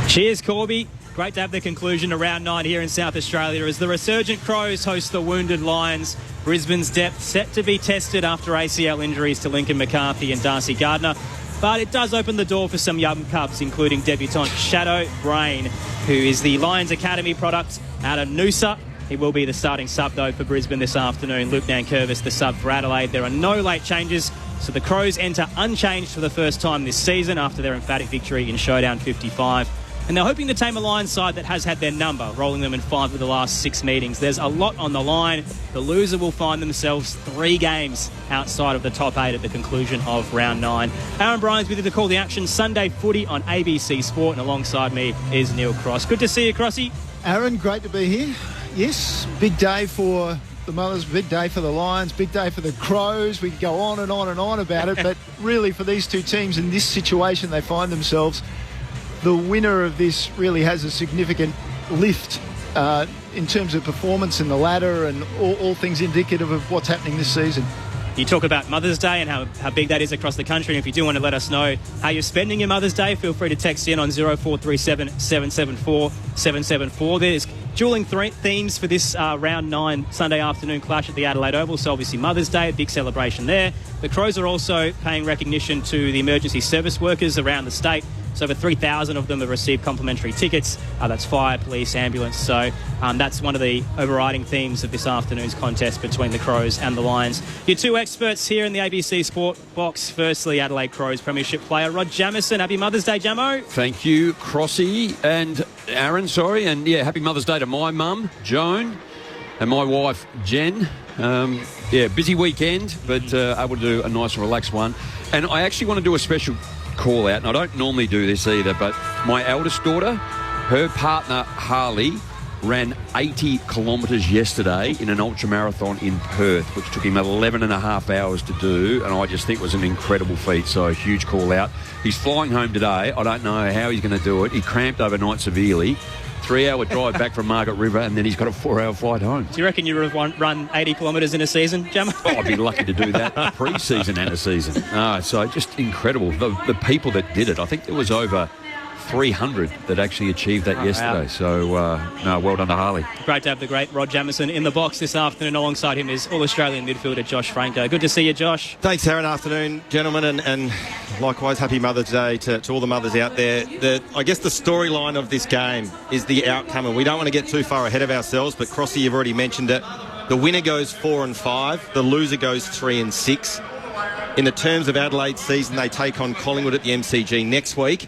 Cheers, Corby. Great to have the conclusion of round 9 here in South Australia as the resurgent Crows host the wounded Lions. Brisbane's depth set to be tested after ACL injuries to Lincoln McCarthy and Darcy Gardner. But it does open the door for some young Cubs, including debutant Shadow Brain, who is the Lions Academy product out of Noosa. He will be the starting sub, though, for Brisbane this afternoon. Luke Nankervis, the sub for Adelaide. There are no late changes, so the Crows enter unchanged for the first time this season after their emphatic victory in Showdown 55. And they're hoping to tame a Lions side that has had their number, rolling them in 5 of the last 6 meetings. There's a lot on the line. The loser will find themselves 3 games outside of the top 8 at the conclusion of round 9. Aaron Bryans with you to call the action. Sunday footy on ABC Sport, and alongside me is Neil Cross. Good to see you, Crossy. Aaron, great to be here. Yes, big day for the Mothers, big day for the Lions, big day for the Crows. We could go on and on and on about it, but really for these two teams in this situation they find themselves, the winner of this really has a significant lift in terms of performance in the ladder and all things indicative of what's happening this season. You talk about Mother's Day and how big that is across the country. And if you do want to let us know how you're spending your Mother's Day, feel free to text in on 0437 774 774. There's dueling themes for this round 9 Sunday afternoon clash at the Adelaide Oval. So obviously Mother's Day, a big celebration there. The Crows are also paying recognition to the emergency service workers around the state. So over 3,000 of them have received complimentary tickets. That's fire, police, ambulance. So that's one of the overriding themes of this afternoon's contest between the Crows and the Lions. Your 2 experts here in the ABC Sport box. Firstly, Adelaide Crows Premiership player Rod Jamieson. Happy Mother's Day, Jamo. Thank you, Crossy and Aaron, and happy Mother's Day to my mum, Joan, and my wife, Jen. Busy weekend, but able to do a nice and relaxed one. And I actually want to do a special call out, and I don't normally do this either, but my eldest daughter, her partner Harley, ran 80 kilometres yesterday in an ultra-marathon in Perth, which took him 11 and a half hours to do, and I just think was an incredible feat, so a huge call out. He's flying home today. I don't know how he's going to do it. He cramped overnight severely. 3-hour drive back from Margaret River, and then he's got a 4-hour flight home. Do you reckon you would have run 80 kilometres in a season, Jamo? I'd be lucky to do that pre-season and a season. So just incredible. The people that did it, I think there was over 300 that actually achieved that yesterday. Wow. So, well done to Harley. Great to have the great Rod Jamieson in the box this afternoon. Alongside him is All-Australian midfielder Josh Franco. Good to see you, Josh. Thanks, Aaron. Afternoon, gentlemen, and likewise, happy Mother's Day to all the mothers out there. I guess the storyline of this game is the outcome, and we don't want to get too far ahead of ourselves, but Crossy, you've already mentioned it. The winner goes 4 and 5. The loser goes 3 and 6. In the terms of Adelaide's season, they take on Collingwood at the MCG next week.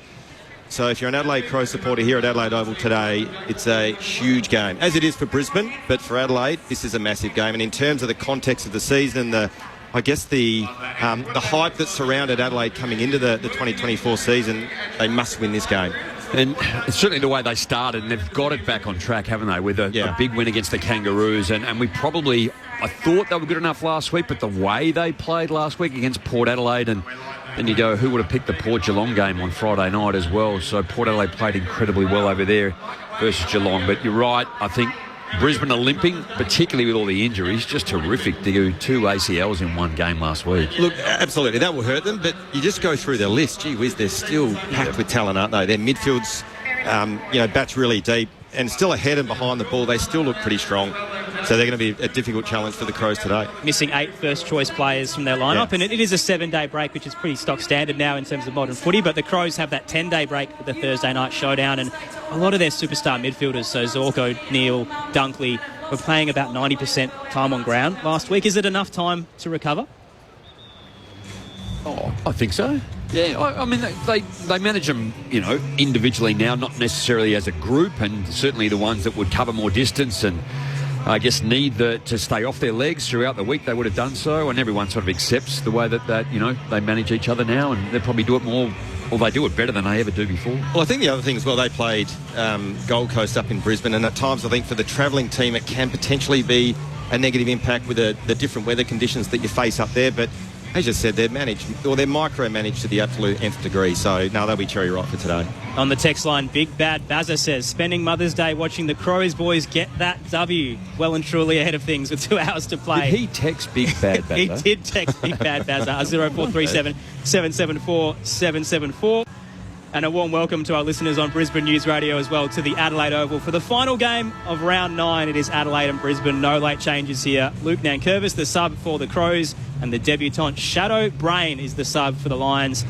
So if you're an Adelaide Crow supporter here at Adelaide Oval today, it's a huge game, as it is for Brisbane, but for Adelaide, this is a massive game. And in terms of the context of the season, the hype that surrounded Adelaide coming into the 2024 season, they must win this game. And it's certainly the way they started, and they've got it back on track, haven't they, with a big win against the Kangaroos. And I thought they were good enough last week, but the way they played last week against Port Adelaide, and then you go, who would have picked the Port Geelong game on Friday night as well? So Port Adelaide played incredibly well over there versus Geelong. But you're right, I think Brisbane are limping, particularly with all the injuries. Just terrific to do 2 ACLs in one game last week. Look, absolutely, that will hurt them, but you just go through their list. Gee whiz, they're still packed with talent, aren't they? Their midfield's, bat's really deep, and still ahead and behind the ball, they still look pretty strong. So they're going to be a difficult challenge for the Crows today. Missing 8 first-choice players from their lineup, and it is a 7-day break, which is pretty stock standard now in terms of modern footy, but the Crows have that 10-day break with the Thursday night showdown, and a lot of their superstar midfielders, so Zorko, Neal, Dunkley, were playing about 90% time on ground last week. Is it enough time to recover? Oh, I think so. Yeah, I mean, they manage them, individually now, not necessarily as a group, and certainly the ones that would cover more distance and I guess need to stay off their legs throughout the week, they would have done so, and everyone sort of accepts the way that they manage each other now, and they probably do it more, or they do it better than they ever do before. Well, I think the other thing as well, they played Gold Coast up in Brisbane, and at times I think for the travelling team it can potentially be a negative impact with the different weather conditions that you face up there, but as you said, they're micro-managed to the absolute nth degree. So, no, they'll be cherry ripe for today. On the text line, Big Bad Bazza says, spending Mother's Day watching the Crows boys get that W. Well and truly ahead of things with 2 hours to play. Did he text Big Bad Bazza? He did text Big Bad Bazza. 0437 774 774. And a warm welcome to our listeners on Brisbane News Radio as well to the Adelaide Oval. For the final game of round 9, it is Adelaide and Brisbane. No late changes here. Luke Nankervis, the sub for the Crows, and the debutant Shadow Brain is the sub for the Lions.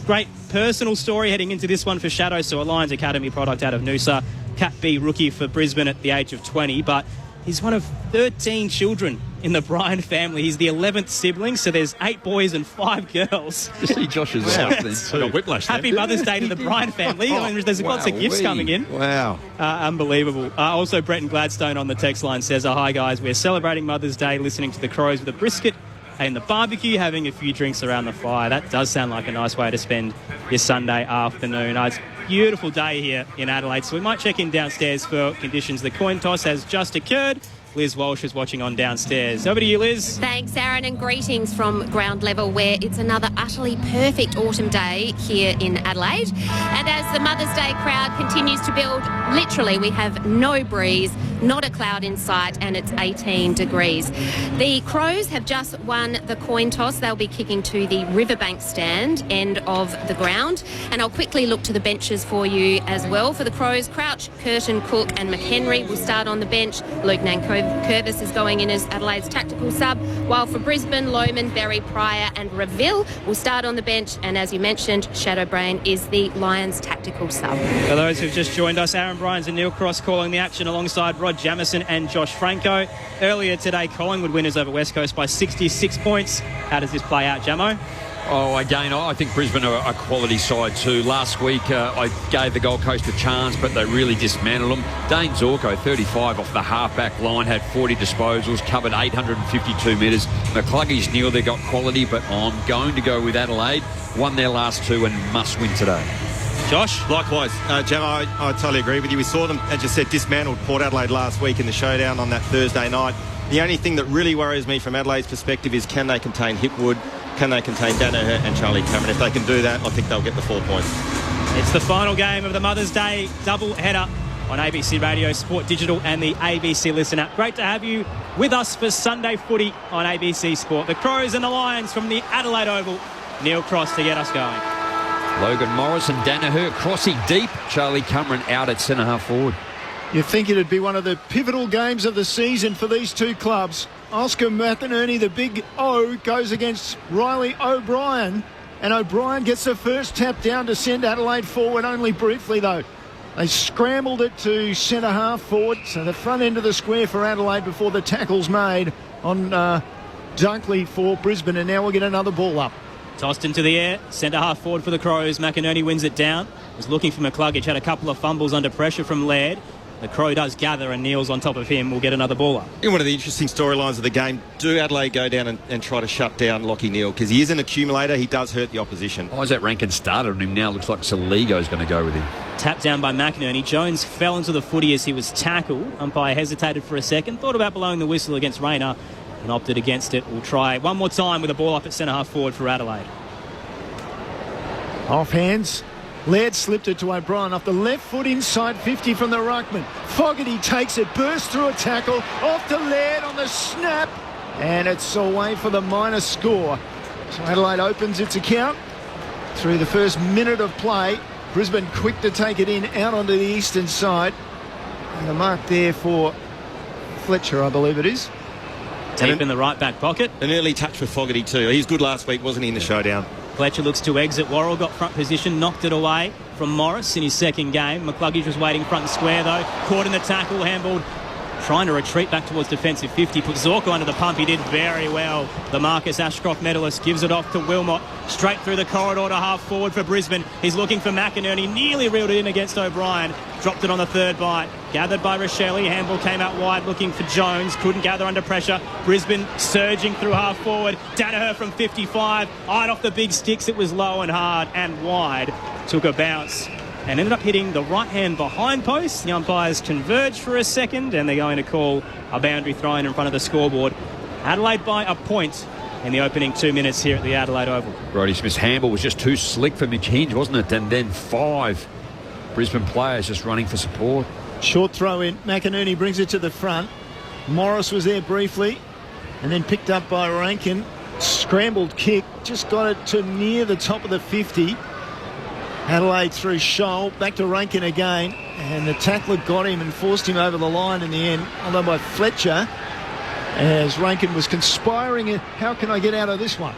Great personal story heading into this one for Shadow. So a Lions Academy product out of Noosa. Cat B rookie for Brisbane at the age of 20, but he's one of 13 children in the Bryan family. He's the 11th sibling, so there's 8 boys and 5 girls. You see Josh's life then. I got whiplash. Happy Mother's Day to the Bryan family. I mean, there's lots of gifts coming in. Wow. Unbelievable. Also, Bretton Gladstone on the text line says, hi guys, we're celebrating Mother's Day listening to the Crows with a brisket and the barbecue, having a few drinks around the fire. That does sound like a nice way to spend your Sunday afternoon. It's a beautiful day here in Adelaide, so we might check in downstairs for conditions. The coin toss has just occurred. Liz Walsh is watching on downstairs. Over to you, Liz. Thanks, Aaron, and greetings from ground level, where it's another utterly perfect autumn day here in Adelaide. And as the Mother's Day crowd continues to build, literally we have no breeze, not a cloud in sight, and it's 18 degrees. The Crows have just won the coin toss. They'll be kicking to the Riverbank stand, end of the ground. And I'll quickly look to the benches for you as well. For the Crows, Crouch, Curtin, Cook and McHenry will start on the bench. Luke Nankervis is going in as Adelaide's tactical sub, while for Brisbane, Lohman, Berry, Pryor and Reville will start on the bench. And as you mentioned, Shadow Brain is the Lions' tactical sub. For those who've just joined us, Aaron Bryans and Neil Cross calling the action alongside Rod Jamieson and Josh Franco. Earlier today, Collingwood winners over West Coast by 66 points. How does this play out, Jamo? Oh, again, I think Brisbane are a quality side too. Last week, I gave the Gold Coast a chance, but they really dismantled them. Dane Zorko, 35 off the halfback line, had 40 disposals, covered 852 metres. McCluggey's Neil, they got quality, but I'm going to go with Adelaide. Won their last 2 and must win today. Josh? Likewise, Gemma, I totally agree with you. We saw them, as you said, dismantled Port Adelaide last week in the showdown on that Thursday night. The only thing that really worries me from Adelaide's perspective is, can they contain Hipwood? Can they contain Danaher and Charlie Cameron? If they can do that, I think they'll get the 4 points. It's the final game of the Mother's Day double header on ABC Radio, Sport Digital and the ABC Listen app. Great to have you with us for Sunday footy on ABC Sport. The Crows and the Lions from the Adelaide Oval. Neil Cross to get us going. Logan Morris and Danaher crossing deep. Charlie Cameron out at centre-half forward. You'd think it'd be one of the pivotal games of the season for these two clubs. Oscar McInerney, the big O, goes against Riley O'Brien. And O'Brien gets the first tap down to send Adelaide forward, only briefly though. They scrambled it to centre-half forward, so the front end of the square for Adelaide before the tackle's made on Dunkley for Brisbane. And now we'll get another ball up. Tossed into the air, centre-half forward for the Crows. McInerney wins it down. Was looking for McCluggage, had a couple of fumbles under pressure from Laird. The Crow does gather and Neil's on top of him. We'll get another ball up. One of the interesting storylines of the game, do Adelaide go down and try to shut down Lachie Neale? Because he is an accumulator. He does hurt the opposition. Isaac Rankin started on him now. Looks like Saligo's going to go with him. Tapped down by McInerney. Jones fell into the footy as he was tackled. Umpire hesitated for a second, thought about blowing the whistle against Rayner and opted against it. We'll try one more time with a ball up at centre-half forward for Adelaide. Off hands. Laird slipped it to O'Brien off the left foot inside 50 from the ruckman. Fogarty takes it, bursts through a tackle, off to Laird on the snap, and it's away for the minus score. So Adelaide opens its account through the first minute of play. Brisbane quick to take it in, out onto the eastern side. And the mark there for Fletcher, I believe it is. Deep in the right back pocket. An early touch for Fogarty too. He was good last week, wasn't he, in the showdown? Fletcher looks to exit. Worrell got front position, knocked it away from Morris in his second game. McCluggage was waiting front and square though. Caught in the tackle, handballed. Trying to retreat back towards defensive 50. Put Zorko under the pump. He did very well. The Marcus Ashcroft medalist gives it off to Wilmot. Straight through the corridor to half forward for Brisbane. He's looking for McInerney. Nearly reeled it in against O'Brien. Dropped it on the third bite. Gathered by Rochelle. Handball came out wide looking for Jones. Couldn't gather under pressure. Brisbane surging through half forward. Danaher from 55. Eyed off the big sticks. It was low and hard and wide. Took a bounce and ended up hitting the right hand behind post. The umpires converged for a second and they're going to call a boundary throw in front of the scoreboard. Adelaide by a point in the opening 2 minutes here at the Adelaide Oval. Brodie Smith's handball was just too slick for Mitch Hinge, wasn't it? And then 5 Brisbane players just running for support. Short throw in. McInerney brings it to the front. Morris was there briefly and then picked up by Rankin. Scrambled kick. Just got it to near the top of the 50. Adelaide through Scholl, back to Rankin again, and the tackler got him and forced him over the line in the end, although by Fletcher, as Rankin was conspiring. How can I get out of this one?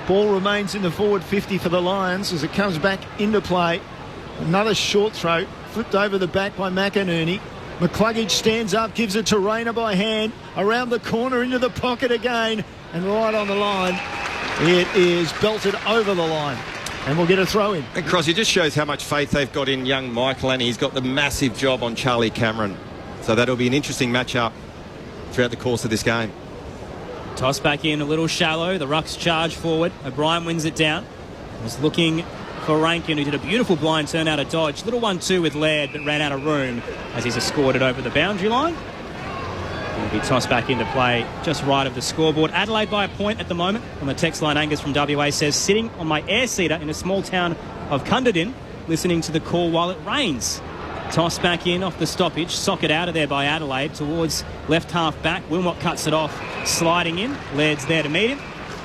Ball remains in the forward 50 for the Lions as it comes back into play. Another short throw, flipped over the back by McInerney. McCluggage stands up, gives it to Rayner by hand, around the corner into the pocket again, and right on the line. It is belted over the line, and we'll get a throw in. And Cross, it just shows how much faith they've got in young Michael, and he's got the massive job on Charlie Cameron. So that'll be an interesting matchup throughout the course of this game. Toss back in, a little shallow. The Rucks charge forward. O'Brien wins it down. Was looking for Rankin, who did a beautiful blind turn out of dodge. Little 1-2 with Laird, but ran out of room as he's escorted over the boundary line. Will be tossed back into play just right of the scoreboard. Adelaide by a point at the moment. On the text line, Angus from WA says, sitting on my air-seater in a small town of Cunderdin, listening to the call while it rains. Toss back in off the stoppage. Socket out of there by Adelaide towards left half back. Wilmot cuts it off, sliding in. Laird's there to meet him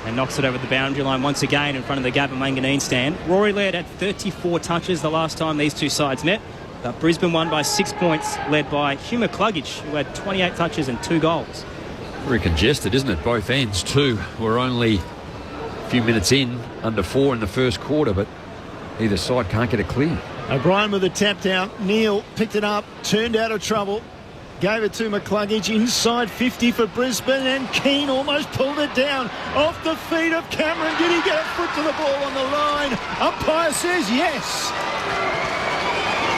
and knocks it over the boundary line once again in front of the Gavin Manganine stand. Rory Laird had 34 touches the last time these two sides met. But Brisbane won by 6 points, led by Hugh McCluggage, who had 28 touches and 2 goals. Very congested, isn't it? Both ends, too. We're only a few minutes in, under 4 in the first quarter, but either side can't get it clear. O'Brien with a tap down. Neal picked it up, turned out of trouble, gave it to McCluggage inside 50 for Brisbane, and Keane almost pulled it down off the feet of Cameron. Did he get a foot to the ball on the line? Umpire says yes.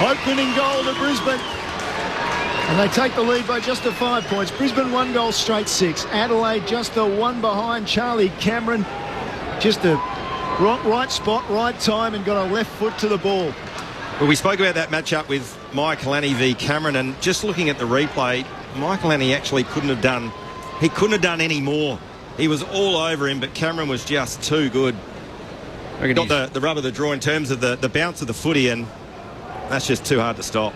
Opening goal to Brisbane, and they take the lead by just 5 points. Brisbane 1 goal straight 6. Adelaide just the one behind. Charlie Cameron just a right spot, right time, and got a left foot to the ball. Well, we spoke about that matchup with Michael Annie v Cameron, and just looking at the replay, Michael Annie actually couldn't have done any more. He was all over him, but Cameron was just too good. Got the rub of the draw in terms of the bounce of the footy, and that's just too hard to stop.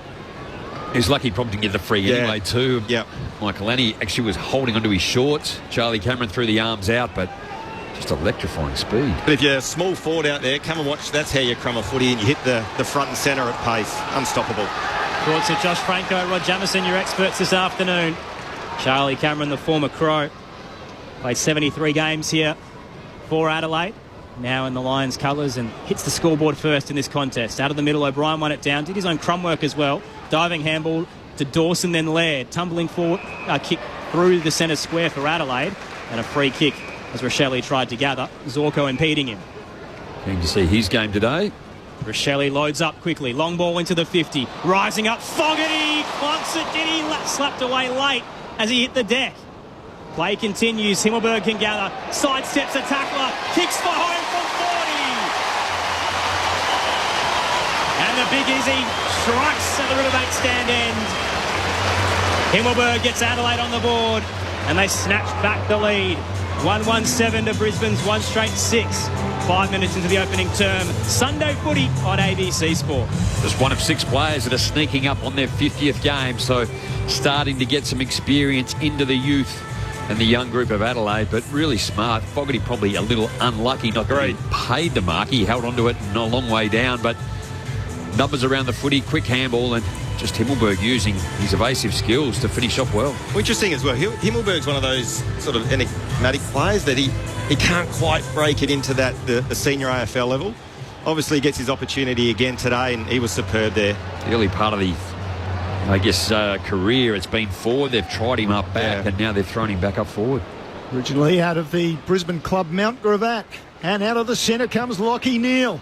He's lucky probably to get the free anyway too. Yeah. Michael Annie actually was holding onto his shorts. Charlie Cameron threw the arms out, but just electrifying speed. But if you're a small forward out there, come and watch. That's how you crumb a footy, and you hit the front and centre at pace. Unstoppable. Thoughts of Josh Franco, Rod Jamieson, your experts this afternoon. Charlie Cameron, the former Crow, played 73 games here for Adelaide. Now in the Lions colours, and hits the scoreboard first in this contest. Out of the middle, O'Brien won it down. Did his own crumb work as well. Diving handball to Dawson, then Laird. Tumbling forward, kick through the centre square for Adelaide. And a free kick as Rochelle tried to gather. Zorko impeding him. Keen to see his game today. Rochelle loads up quickly. Long ball into the 50. Rising up. Fogarty clunks it. Did he? Slapped away late as he hit the deck. Play continues. Himmelberg can gather. Sidesteps a tackler. Kicks for home from 40. And the Big Izzy strikes at the Riverbank stand end. Himmelberg gets Adelaide on the board, and they snatch back the lead. 1-1-7 to Brisbane's 1 straight 6. 5 minutes into the opening term. Sunday footy on ABC Sport. Just one of 6 players that are sneaking up on their 50th game, so starting to get some experience into the youth and the young group of Adelaide, but really smart. Fogarty probably a little unlucky not to be paid the mark. He held onto it a long way down, but numbers around the footy, quick handball, and just Himmelberg using his evasive skills to finish off well. Interesting as well. Himmelberg's one of those sort of enigmatic players that he can't quite break it into the senior AFL level. Obviously, he gets his opportunity again today, and he was superb there. The early part of the career, it's been forward. They've tried him up back, and now they've thrown him back up forward. Originally out of the Brisbane club, Mount Gravatt, and out of the centre comes Lachie Neale.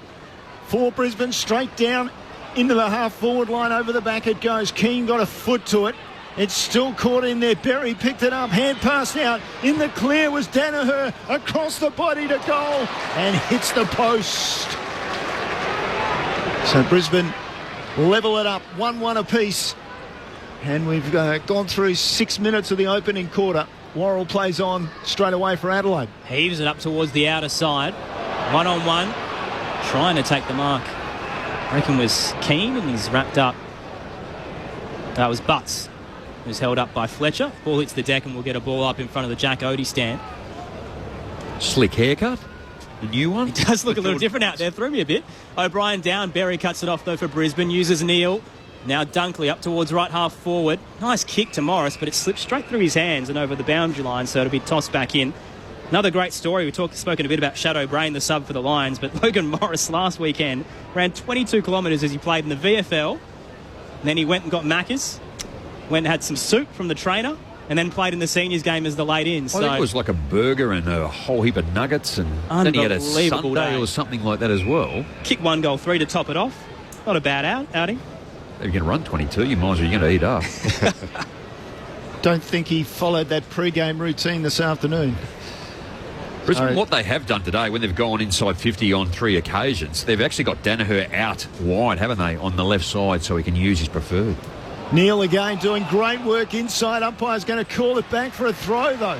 For Brisbane, straight down into the half-forward line, over the back it goes. Keane got a foot to it. It's still caught in there. Berry picked it up, hand pass out. In the clear was Danaher, across the body to goal, and hits the post. So Brisbane level it up, 1-1 apiece. And we've gone through 6 minutes of the opening quarter. Worrell plays on straight away for Adelaide. Heaves it up towards the outer side. 1-on-1. Trying to take the mark. I reckon was Keane, and he's wrapped up. That was Butts, who's held up by Fletcher. Ball hits the deck, and we'll get a ball up in front of the Jack Odie stand. Slick haircut. The new one? It does look a little different out there. Threw me a bit. O'Brien down. Berry cuts it off, though, for Brisbane. Uses Neil. Now Dunkley up towards right half forward. Nice kick to Morris, but it slipped straight through his hands and over the boundary line, so it'll be tossed back in. Another great story. We've spoken a bit about Shadow Brain, the sub for the Lions, but Logan Morris last weekend ran 22 kilometres as he played in the VFL. And then he went and got Macca's, went and had some soup from the trainer, and then played in the seniors game as the late in. I think it was like a burger and a whole heap of nuggets, and then he had a sundae or something like that as well. Kicked 1 goal 3 to top it off. Not a bad outing. If you're going to run 22, you might as well, you're going to eat up. Don't think he followed that pre-game routine this afternoon. Brisbane, what they have done today, when they've gone inside 50 on 3 occasions, they've actually got Danaher out wide, haven't they, on the left side, so he can use his preferred. Neil again doing great work inside. Umpire's going to call it back for a throw, though.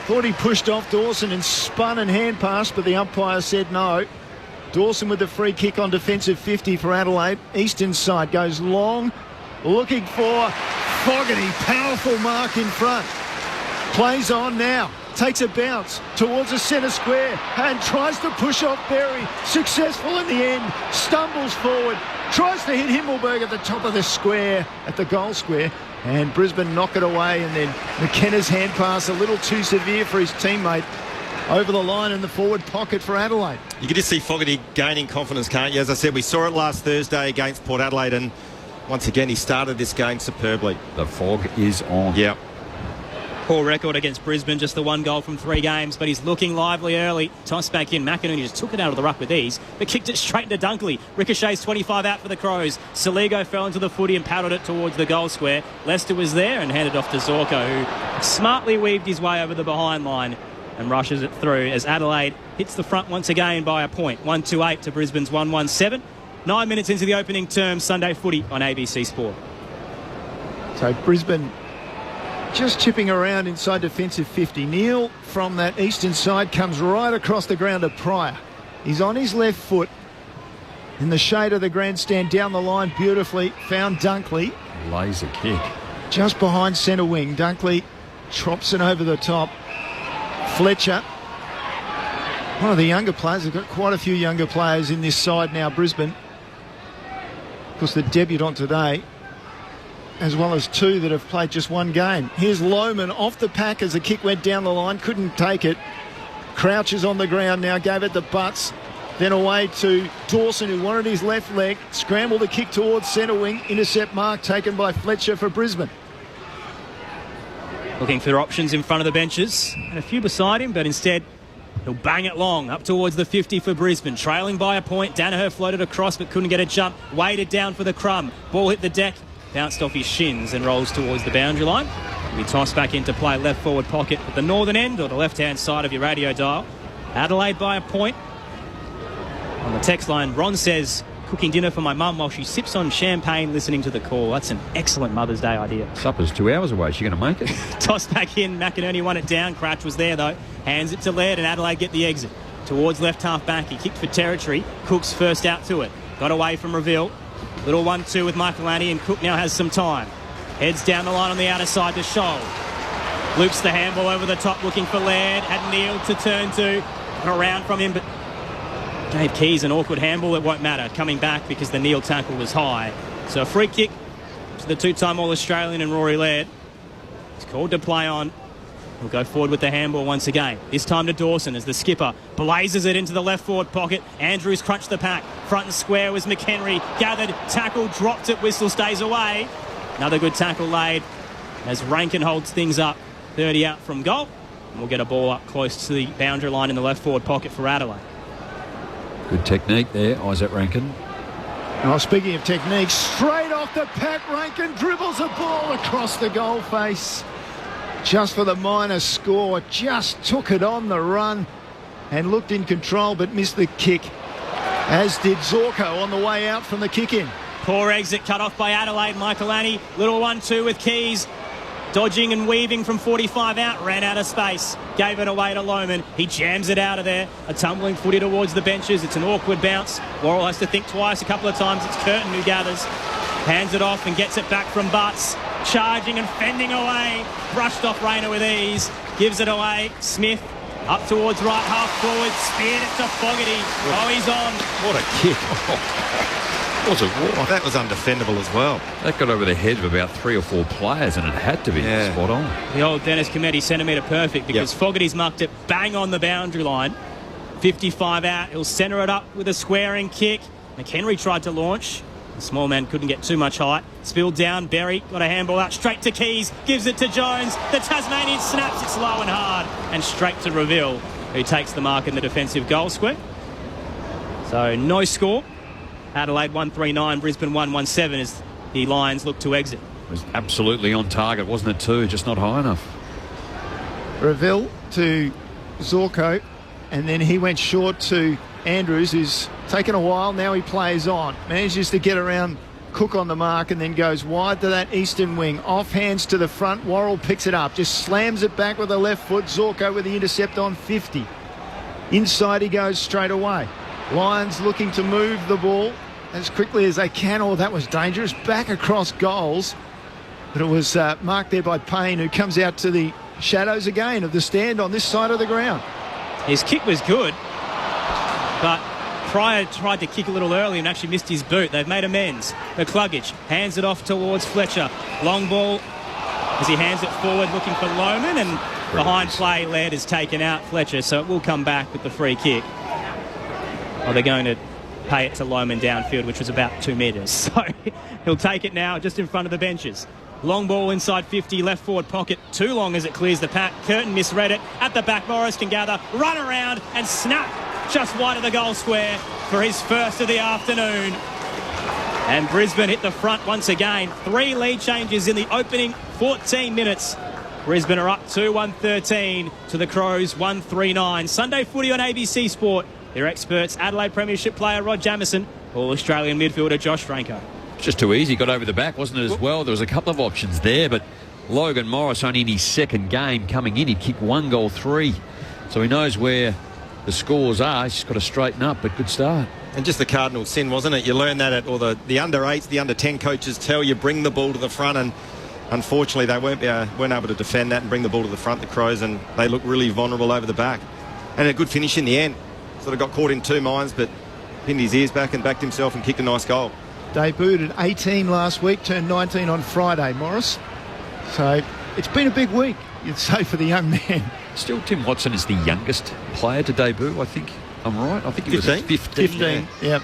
Thought he pushed off Dawson and spun and hand passed, but the umpire said no. Dawson with the free kick on defensive 50 for Adelaide. Eastern side goes long, looking for Fogarty. Powerful mark in front. Plays on now. Takes a bounce towards the centre square and tries to push off Berry. Successful in the end. Stumbles forward. Tries to hit Himmelberg at the top of the square, at the goal square. And Brisbane knock it away. And then McKenna's hand pass a little too severe for his teammate. Over the line in the forward pocket for Adelaide. You can just see Fogarty gaining confidence, can't you? As I said, we saw it last Thursday against Port Adelaide, and once again he started this game superbly. The fog is on. Yeah. Poor record against Brisbane, just the 1 goal from 3 games, but he's looking lively early. Tossed back in. McInerney just took it out of the ruck with ease, but kicked it straight into Dunkley. Ricochets 25 out for the Crows. Saligo fell into the footy and paddled it towards the goal square. Lester was there and handed off to Zorko, who smartly weaved his way over the behind line and rushes it through as Adelaide hits the front once again by a point. 1-2-8 to Brisbane's 1-1-7. 9 minutes into the opening term, Sunday footy on ABC Sport. So Brisbane just chipping around inside defensive 50. Neil from that eastern side comes right across the ground to Pryor. He's on his left foot in the shade of the grandstand down the line beautifully. Found Dunkley. Laser kick. Just behind centre wing. Dunkley chops it over the top. Fletcher, one of the younger players. They've got quite a few younger players in this side now, Brisbane. Of course, the debutant today, as well as 2 that have played just 1 game. Here's Lohman off the pack as the kick went down the line. Couldn't take it. Crouches on the ground now. Gave it to Butts. Then away to Dawson, who wanted his left leg. Scrambled the kick towards centre wing. Intercept mark taken by Fletcher for Brisbane. Looking for options in front of the benches and a few beside him, but instead he'll bang it long up towards the 50 for Brisbane. Trailing by a point. Danaher floated across but couldn't get a jump. Weighted down for the crumb. Ball hit the deck. Bounced off his shins and rolls towards the boundary line. He'll be tossed back into play left forward pocket at the northern end or the left-hand side of your radio dial. Adelaide by a point. On the text line, Ron says, cooking dinner for my mum while she sips on champagne listening to the call. That's an excellent Mother's Day idea. Supper's 2 hours away. Is she going to make it? Tossed back in. McInerney won it down. Crouch was there, though. Hands it to Laird and Adelaide get the exit. Towards left half back. He kicked for territory. Cook's first out to it. Got away from Reveal. Little 1-2 with Michael Annie, and Cook now has some time. Heads down the line on the outer side to Scholl. Loops the handball over the top looking for Laird. Had Neil to turn to. Got around from him, but gave Keys an awkward handball. It won't matter. Coming back because the Neil tackle was high. So a free kick to the 2-time All-Australian and Rory Laird. He's called to play on. He'll go forward with the handball once again. This time to Dawson as the skipper blazes it into the left forward pocket. Andrews crunched the pack. Front and square was McHenry. Gathered, tackle, dropped it. Whistle stays away. Another good tackle laid as Rankin holds things up. 30 out from goal. And we'll get a ball up close to the boundary line in the left forward pocket for Adelaide. Good technique there, Isaac Rankin. Oh, speaking of technique, straight off the pack, Rankin dribbles a ball across the goal face. Just for the minor score. Just took it on the run and looked in control but missed the kick, as did Zorko on the way out from the kick-in. Poor exit cut off by Adelaide. Michael Annie, little 1-2 with Keys. Dodging and weaving from 45 out, ran out of space. Gave it away to Lohman. He jams it out of there. A tumbling footy towards the benches. It's an awkward bounce. Worrell has to think twice. A couple of times it's Curtin who gathers. Hands it off and gets it back from Butts. Charging and fending away. Brushed off Rayner with ease. Gives it away. Smith Up towards right half forward, speared it to Fogarty. Oh, he's on. What a kick. Was it war? Oh, that was undefendable as well. That got over the heads of about 3 or 4 players, and it had to be spot on. The old Dennis Cometti centimetre perfect, because Fogarty's mucked it bang on the boundary line. 55 out. He'll centre it up with a squaring kick. McHenry tried to launch. The small man couldn't get too much height. Spilled down. Berry got a handball out straight to Keys. Gives it to Jones. The Tasmanian snaps it slow and hard. And straight to Reville, who takes the mark in the defensive goal square. So no score. Adelaide 139, Brisbane 117 as the Lions look to exit. It was absolutely on target, wasn't it, too? Just not high enough. Reville to Zorko, and then he went short to Andrews, who's taken a while. Now he plays on. Manages to get around Cook on the mark and then goes wide to that eastern wing. Off hands to the front. Worrell picks it up. Just slams it back with the left foot. Zorko with the intercept on 50. Inside he goes straight away. Lions looking to move the ball as quickly as they can. Oh, that was dangerous. Back across goals. But it was marked there by Payne, who comes out to the shadows again of the stand on this side of the ground. His kick was good, but Pryor tried to kick a little early and actually missed his boot. They've made amends. McCluggage hands it off towards Fletcher. Long ball as he hands it forward looking for Lohman, and behind play Laird has taken out Fletcher, so it will come back with the free kick. Oh, they're going to pay it to Lohman downfield, which was about 2 metres. So he'll take it now just in front of the benches. Long ball inside 50, left forward pocket. Too long as it clears the pack. Curtin misread it. At the back, Morris can gather, run around and snap just wide of the goal square for his first of the afternoon. And Brisbane hit the front once again. 3 lead changes in the opening 14 minutes. Brisbane are up 2-1-13 to the Crows 1-3-9. Sunday footy on ABC Sport. Their experts, Adelaide Premiership player Rod Jamieson, All-Australian midfielder Josh Franco. Just too easy, got over the back, wasn't it, as well? There was a couple of options there, but Logan Morris, only in his second game coming in, he'd kicked 1 goal 3. So he knows where the scores are. He's just got to straighten up, but good start. And just the cardinal sin, wasn't it? You learn that at all the under-8s, the under-10 coaches tell you bring the ball to the front, and unfortunately they weren't able to defend that and bring the ball to the front, the Crows, and they look really vulnerable over the back. And a good finish in the end. Sort of got caught in 2 minds, but pinned his ears back and backed himself and kicked a nice goal. Debuted at 18 last week, turned 19 on Friday, Morris. So it's been a big week, you'd say, for the young man. Still, Tim Watson is the youngest player to debut, I think. I'm right. I think he was 15. 15, yeah.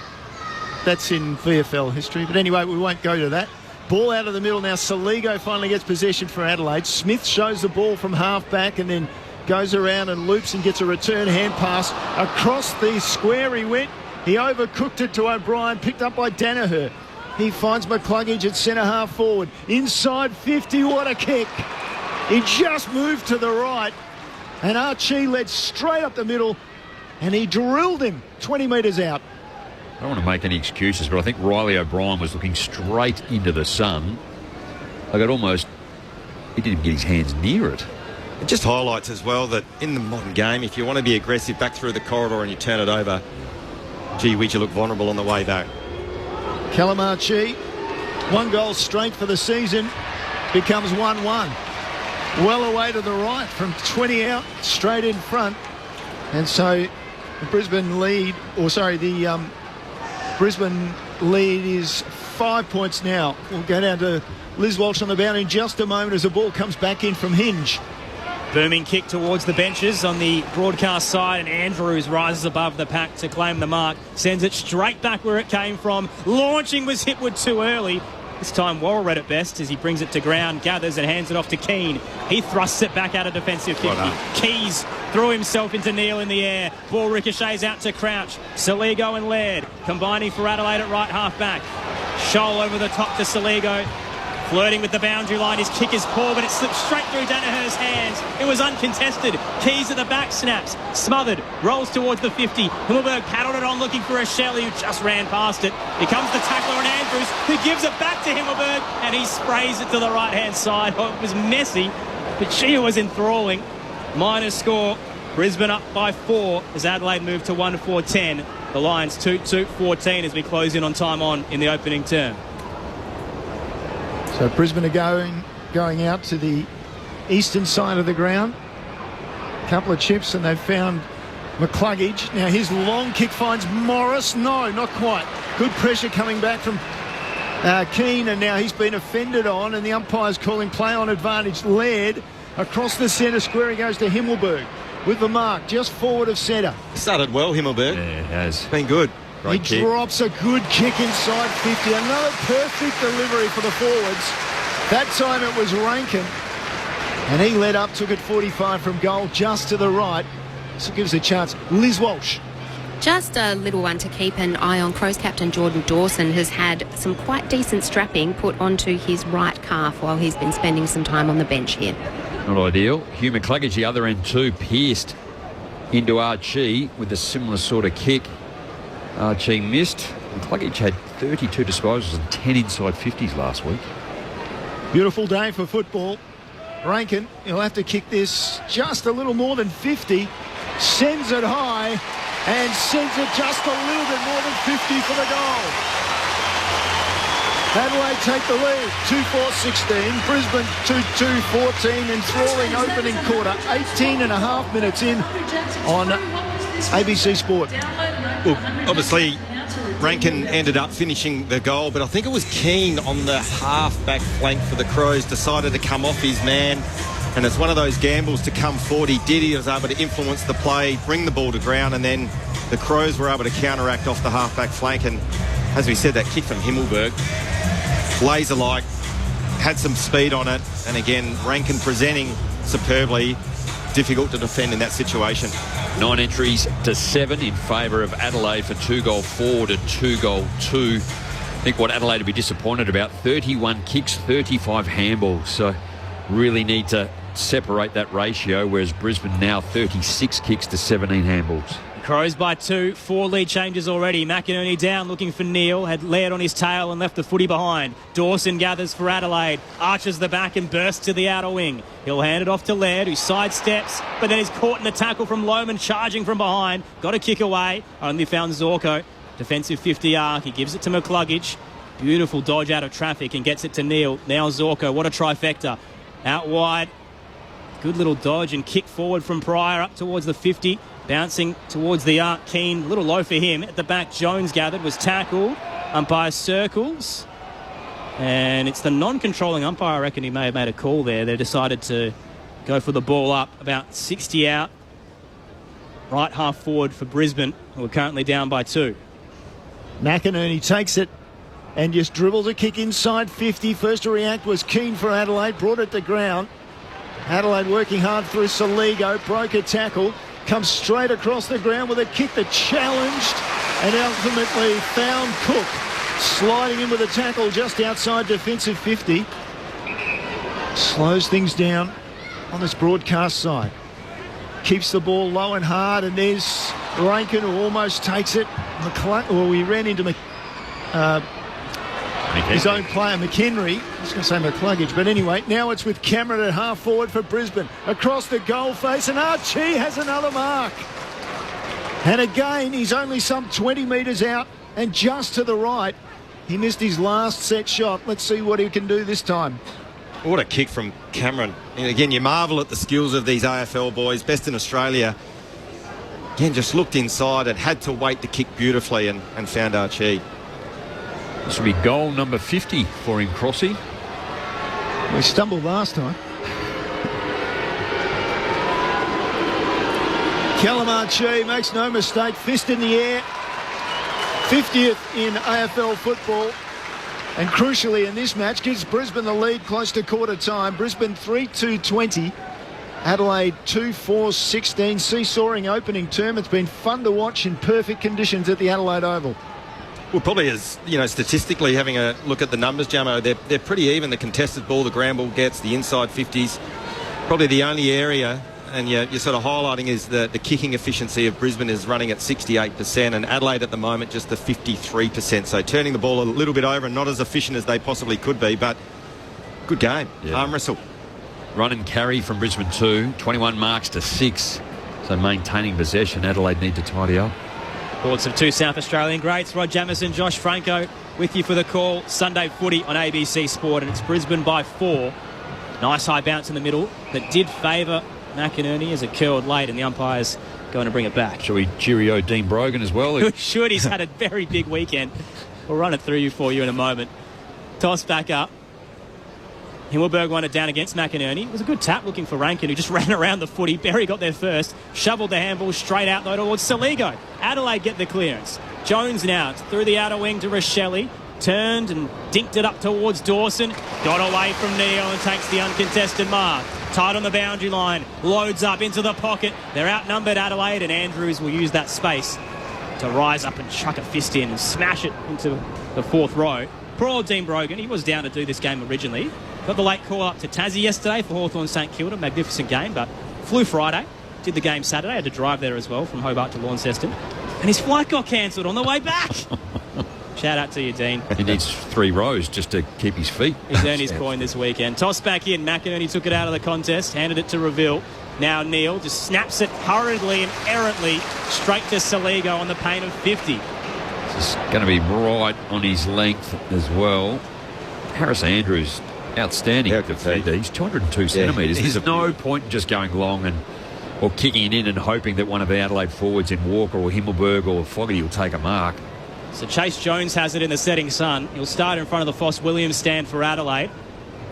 That's in VFL history. But anyway, we won't go to that. Ball out of the middle now. Saligo finally gets possession for Adelaide. Smith shows the ball from half back and then goes around and loops and gets a return hand pass. Across the square he went. He overcooked it to O'Brien, picked up by Danaher. He finds McCluggage at centre half forward. Inside 50, what a kick. He just moved to the right. And Archie led straight up the middle and he drilled him 20 metres out. I don't want to make any excuses, but I think Riley O'Brien was looking straight into the sun. He didn't even get his hands near it. It just highlights as well that in the modern game, if you want to be aggressive back through the corridor and you turn it over, gee whiz, you look vulnerable on the way back. Callum Archie, 1 goal straight for the season, becomes 1-1. Well away to the right from 20 out, straight in front. And so the Brisbane lead is 5 points now. We'll go down to Liz Walsh on the boundary in just a moment as the ball comes back in from Hinge. Booming kick towards the benches on the broadcast side, and Andrews rises above the pack to claim the mark. Sends it straight back where it came from. Launching was Hipwood too early. This time Worrell read it best as he brings it to ground, gathers and hands it off to Keane. He thrusts it back out of defensive 50. Keys threw himself into Neal in the air. Ball ricochets out to Crouch. Saligo and Laird combining for Adelaide at right half back. Scholl over the top to Saligo. Flirting with the boundary line, his kick is poor, but it slips straight through Danaher's hands. It was uncontested. Keys at the back, snaps, smothered, rolls towards the 50. Himmelberg paddled it on looking for a Shelley, who just ran past it. Here comes the tackler and Andrews, who gives it back to Himmelberg, and he sprays it to the right-hand side. Oh, it was messy, but gee, it was enthralling. Minor score, Brisbane up by 4 as Adelaide moved to 1-4-10. The Lions 2-2-14 as we close in on time on in the opening term. So Brisbane are going out to the eastern side of the ground. couple of chips and they've found McCluggage. Now his long kick finds Morris. No, not quite. Good pressure coming back from Keane, and now he's been offended on, and the umpire's calling play on advantage. Laird across the centre square. He goes to Himmelberg with the mark just forward of centre. Started well, Himmelberg. Yeah, it has. Been good. Great He kick. drops a good kick inside 50. Another perfect delivery for the forwards. That time it was Rankin, and he led up, took it 45 from goal, just to the right. So gives a chance. Liz Walsh. Just a little one to keep an eye on. Crows captain Jordan Dawson has had some quite decent strapping put onto his right calf while he's been spending some time on the bench here. Not ideal. Hugh McCluggage, the other end too, pierced into Archie with a similar sort of kick. Archie missed. McCluggage had 32 disposals and 10 inside 50s last week. Beautiful day for football. Rankin, he'll have to kick this just a little more than 50. Sends it high and sends it just a little bit more than 50 for the goal. Adelaide take the lead, 2-4-16. Brisbane 2-2-14. Enthralling opening quarter, 18 and a half minutes in on ABC Sport. Well, obviously, Rankin ended up finishing the goal, but I think it was Keane on the half-back flank for the Crows, decided to come off his man, and it's one of those gambles to come forward. He did. He was able to influence the play, bring the ball to ground, and then the Crows were able to counteract off the half-back flank. And as we said, that kick from Himmelberg, laser-like, had some speed on it, and again, Rankin presenting superbly. Difficult to defend in that situation. 9 entries to 7 in favour of Adelaide for 2-goal-4 to 2-goal-2. I think what Adelaide would be disappointed about, 31 kicks, 35 handballs. So really need to separate that ratio, whereas Brisbane now 36 kicks to 17 handballs. Crows by 2, 4 lead changes already. McInerney down looking for Neil, had Laird on his tail and left the footy behind. Dawson gathers for Adelaide, arches the back and bursts to the outer wing. He'll hand it off to Laird, who sidesteps, but then he's caught in a tackle from Lohman, charging from behind. Got a kick away, only found Zorko. Defensive 50 arc, he gives it to McCluggage. Beautiful dodge out of traffic and gets it to Neil. Now Zorko, what a trifecta. Out wide, good little dodge and kick forward from Pryor up towards the 50. Bouncing towards the arc, Keane, a little low for him. At the back, Jones gathered, was tackled. Umpire circles. And it's the non-controlling umpire. I reckon he may have made a call there. They decided to go for the ball up. About 60 out. Right half forward for Brisbane, who are currently down by 2. McInerney takes it and just dribbles a kick inside 50. First to react was Keane for Adelaide. Brought it to ground. Adelaide working hard through Saligo. Broke a tackle. Comes straight across the ground with a kick that challenged and ultimately found Cook. Sliding in with a tackle just outside defensive 50. Slows things down on this broadcast side. Keeps the ball low and hard, and there's Rankin, who almost takes it. He ran into his own player, McHenry. I was going to say McCluggage, but anyway, now it's with Cameron at half forward for Brisbane. Across the goal face, and Archie has another mark. And again, he's only some 20 metres out and just to the right. He missed his last set shot. Let's see what he can do this time. What a kick from Cameron. And again, you marvel at the skills of these AFL boys, best in Australia. Again, just looked inside and had to wait to kick beautifully and found Archie. This will be goal number 50 for him, Crossy. We stumbled last time. Callum Archie makes no mistake, fist in the air. 50th in AFL football. And crucially in this match, gives Brisbane the lead close to quarter time. Brisbane 3-2-20. Adelaide 2-4-16. Seesawing opening term. It's been fun to watch in perfect conditions at the Adelaide Oval. Well, probably as, statistically having a look at the numbers, Jamo, they're pretty even. The contested ball, the ground ball gets, the inside 50s. Probably the only area, and you're sort of highlighting, is the kicking efficiency of Brisbane is running at 68%, and Adelaide at the moment just the 53%. So turning the ball a little bit over and not as efficient as they possibly could be, but good game. Yeah. Arm wrestle. Run and carry from Brisbane 2, 21 marks to 6. So maintaining possession, Adelaide need to tidy up. Thoughts of 2 South Australian greats, Rod Jamieson, Josh Franco, with you for the call. Sunday footy on ABC Sport, and it's Brisbane by 4. Nice high bounce in the middle that did favour McInerney has it curled late, and the umpire's going to bring it back. Shall we cheerio Dean Brogan as well? Should. He's had a very big weekend. We'll run it through for you in a moment. Toss back up. Himmelberg won it down against McInerney. It was a good tap looking for Rankin, who just ran around the footy. Berry got there first. Shoveled the handball straight out though towards Saligo. Adelaide get the clearance. Jones now through the outer wing to Rochelle. Turned and dinked it up towards Dawson. Got away from Neil and takes the uncontested mark. Tight on the boundary line. Loads up into the pocket. They're outnumbered, Adelaide, and Andrews will use that space to rise up and chuck a fist in and smash it into the fourth row. Poor old Dean Brogan. He was down to do this game originally. Got the late call up to Tassie yesterday for Hawthorn St Kilda. Magnificent game, but flew Friday. Did the game Saturday. Had to drive there as well from Hobart to Launceston. And his flight got cancelled on the way back. Shout out to you, Dean. He needs 3 rows just to keep his feet. He's earned his coin this weekend. Toss back in. McInerney took it out of the contest, handed it to Reville. Now Neil just snaps it hurriedly and errantly straight to Saligo on the pain of 50. It's going to be right on his length as well. Harris Andrews, outstanding defender. He's 202 centimetres. There's no point in just going long or kicking it in and hoping that one of the Adelaide forwards in Walker or Himmelberg or Fogarty will take a mark. So Chase Jones has it in the setting sun. He'll start in front of the Foss Williams stand for Adelaide.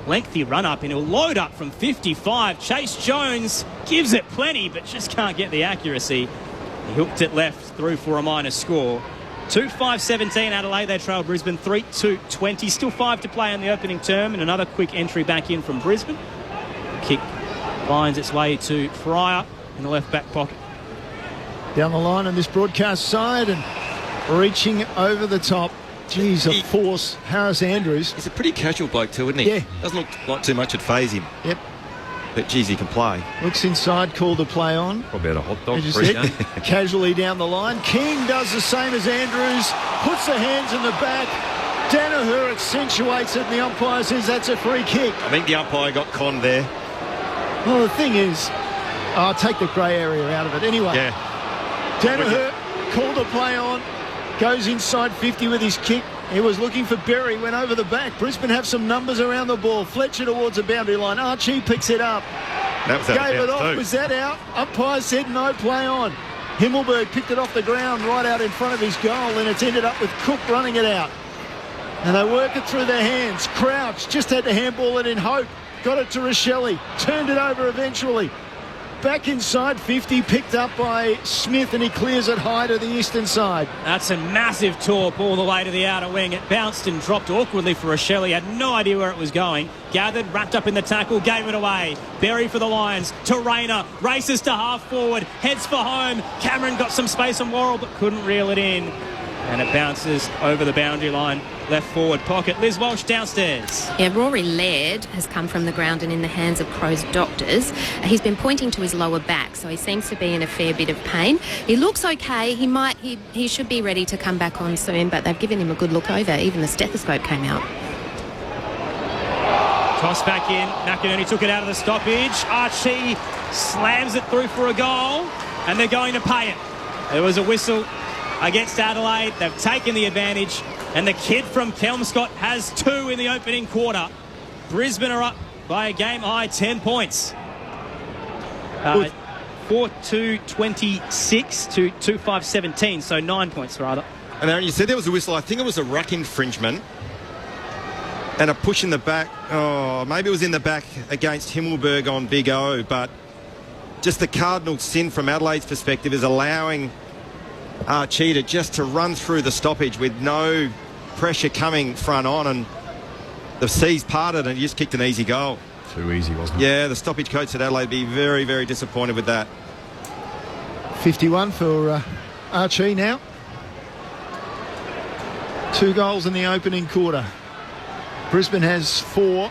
Lengthy run up and he'll load up from 55. Chase Jones gives it plenty but just can't get the accuracy. He hooked it left through for a minor score. 2-5-17 Adelaide. They trail Brisbane 3-2-20. Still 5 to play in the opening term, and another quick entry back in from Brisbane. Kick finds its way to Fryer in the left back pocket. Down the line on this broadcast side and reaching over the top. Geez, a force. Harris Andrews. He's a pretty casual bloke too, isn't he? Yeah. Doesn't look like too much would faze him. Yep. But geez, he can play. Looks inside, called to play on. Probably had a hot dog As you pre-game. said, casually down the line. King does the same as Andrews. Puts the hands in the back. Danaher accentuates it and the umpire says that's a free kick. I think the umpire got conned there. Well, the thing is, I'll take the grey area out of it. Anyway, Yeah. Danaher called to play on. Goes inside 50 with his kick. He was looking for Berry, went over the back. Brisbane have some numbers around the ball. Fletcher towards the boundary line. Archie picks it up. That was Gave it off. too. Was that out? Umpire said no, play on. Himmelberg picked it off the ground right out in front of his goal, and it's ended up with Cook running it out. And they work it through their hands. Crouch just had to handball it in hope. Got it to Rochelle. Turned it over eventually. Back inside 50, picked up by Smith, and he clears it high to the eastern side. That's a massive torp all the way to the outer wing. It bounced and dropped awkwardly for Rochelle. He had no idea where it was going. Gathered, wrapped up in the tackle, gave it away. Berry for the Lions. To Rayner, races to half forward, heads for home. Cameron got some space on Worrell but couldn't reel it in. And it bounces over the boundary line, left forward pocket. Liz Walsh downstairs. Yeah, Rory Laird has come from the ground and in the hands of Crow's doctors. He's been pointing to his lower back, so he seems to be in a fair bit of pain. He looks okay. He should be ready to come back on soon, but they've given him a good look over. Even the stethoscope came out. Toss back in. McInerney took it out of the stoppage. Archie slams it through for a goal, and they're going to pay it. There was a whistle against Adelaide. They've taken the advantage, and the kid from Kelmscott has 2 in the opening quarter. Brisbane are up by a game-high 10 points. 4-2-26 to 2-5-17, so 9 points rather. And Aaron, you said there was a whistle. I think it was a ruck infringement and a push in the back. Oh, maybe it was in the back against Himmelberg on Big O, but just the cardinal sin from Adelaide's perspective is allowing Archie just to run through the stoppage with no pressure coming front on, and the seas parted and he just kicked an easy goal. Too easy, wasn't it? Yeah, the stoppage coach at Adelaide would be very, very disappointed with that. 51 for Archie now. 2 goals in the opening quarter. Brisbane has 4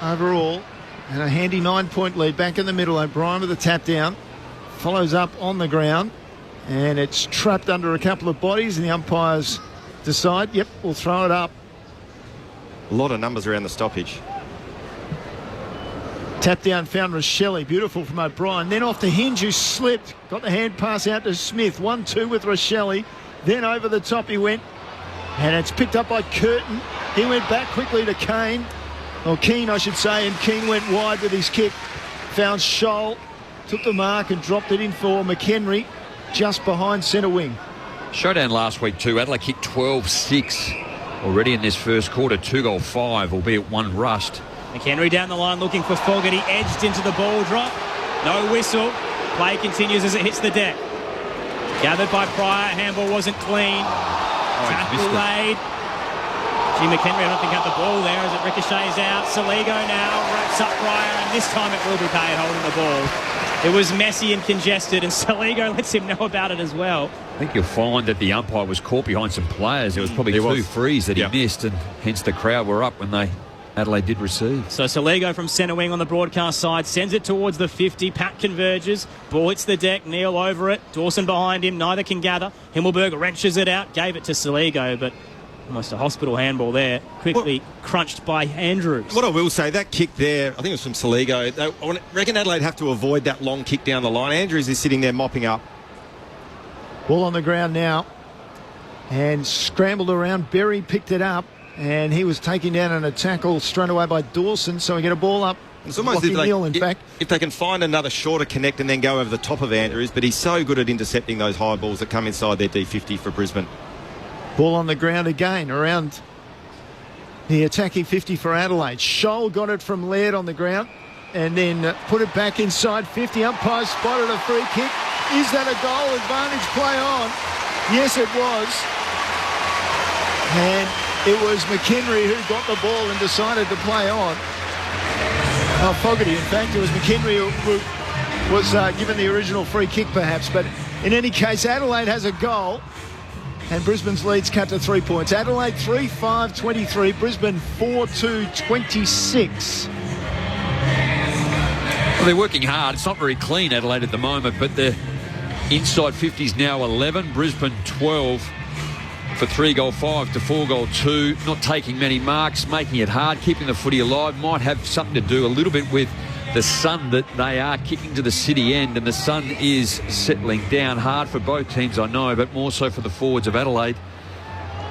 overall and a handy 9-point lead. Back in the middle, O'Brien with a tap down. Follows up on the ground. And it's trapped under a couple of bodies, and the umpires decide, yep, we'll throw it up. A lot of numbers around the stoppage. Tap down found Rochelle. Beautiful from O'Brien. Then off to Hinge, who slipped. Got the hand pass out to Smith. 1-2 with Rochelle. Then over the top he went. And it's picked up by Curtin. He went back quickly to Kane. Or Keane, I should say. And Keane went wide with his kick. Found Scholl. took the mark and dropped it in for McHenry, just behind centre wing. Showdown last week too. Adelaide kicked 12-6 already in this first quarter. 2-5, albeit one rust. McHenry down the line looking for Fogarty, edged into the ball drop. No whistle. Play continues as it hits the deck. Gathered by Pryor. Handball wasn't clean. Tackle laid. McHenry, I don't think, got the ball there as it ricochets out. Saligo now wraps up Pryor, and this time it will be paid holding the ball. It was messy and congested, and Saligo lets him know about it as well. I think you'll find that the umpire was caught behind some players. There was probably two frees that he missed, and hence the crowd were up when Adelaide did receive. So Saligo from centre wing on the broadcast side sends it towards the 50. Pat converges. Ball hits the deck. Neal over it. Dawson behind him. Neither can gather. Himmelberg wrenches it out. Gave it to Saligo, but almost a hospital handball there. Quickly crunched by Andrews. What I will say, that kick there, I think it was from Saligo. I reckon Adelaide have to avoid that long kick down the line. Andrews is sitting there mopping up. Ball on the ground now. And scrambled around. Berry picked it up. And he was taken down in a tackle straight away by Dawson. So we get a ball up. It's almost if they can find another shorter connect and then go over the top of Andrews. But he's so good at intercepting those high balls that come inside their D50 for Brisbane. Ball on the ground again around the attacking 50 for Adelaide. Scholl got it from Laird on the ground and then put it back inside 50. Umpire spotted a free kick. Is that a goal? Advantage play on. Yes, it was. And it was McHenry who got the ball and decided to play on. Fogarty, in fact. It was McHenry who was given the original free kick perhaps. But in any case, Adelaide has a goal. And Brisbane's lead's cut to 3 points. Adelaide 3-5-23. Brisbane 4-2-26. Well, they're working hard. It's not very clean, Adelaide, at the moment, but the inside 50's now 11. Brisbane 12 for 3-goal 5 to 4-goal 2. Not taking many marks, making it hard, keeping the footy alive. Might have something to do a little bit with the sun that they are kicking to the city end, and the sun is settling down hard for both teams, I know, but more so for the forwards of Adelaide.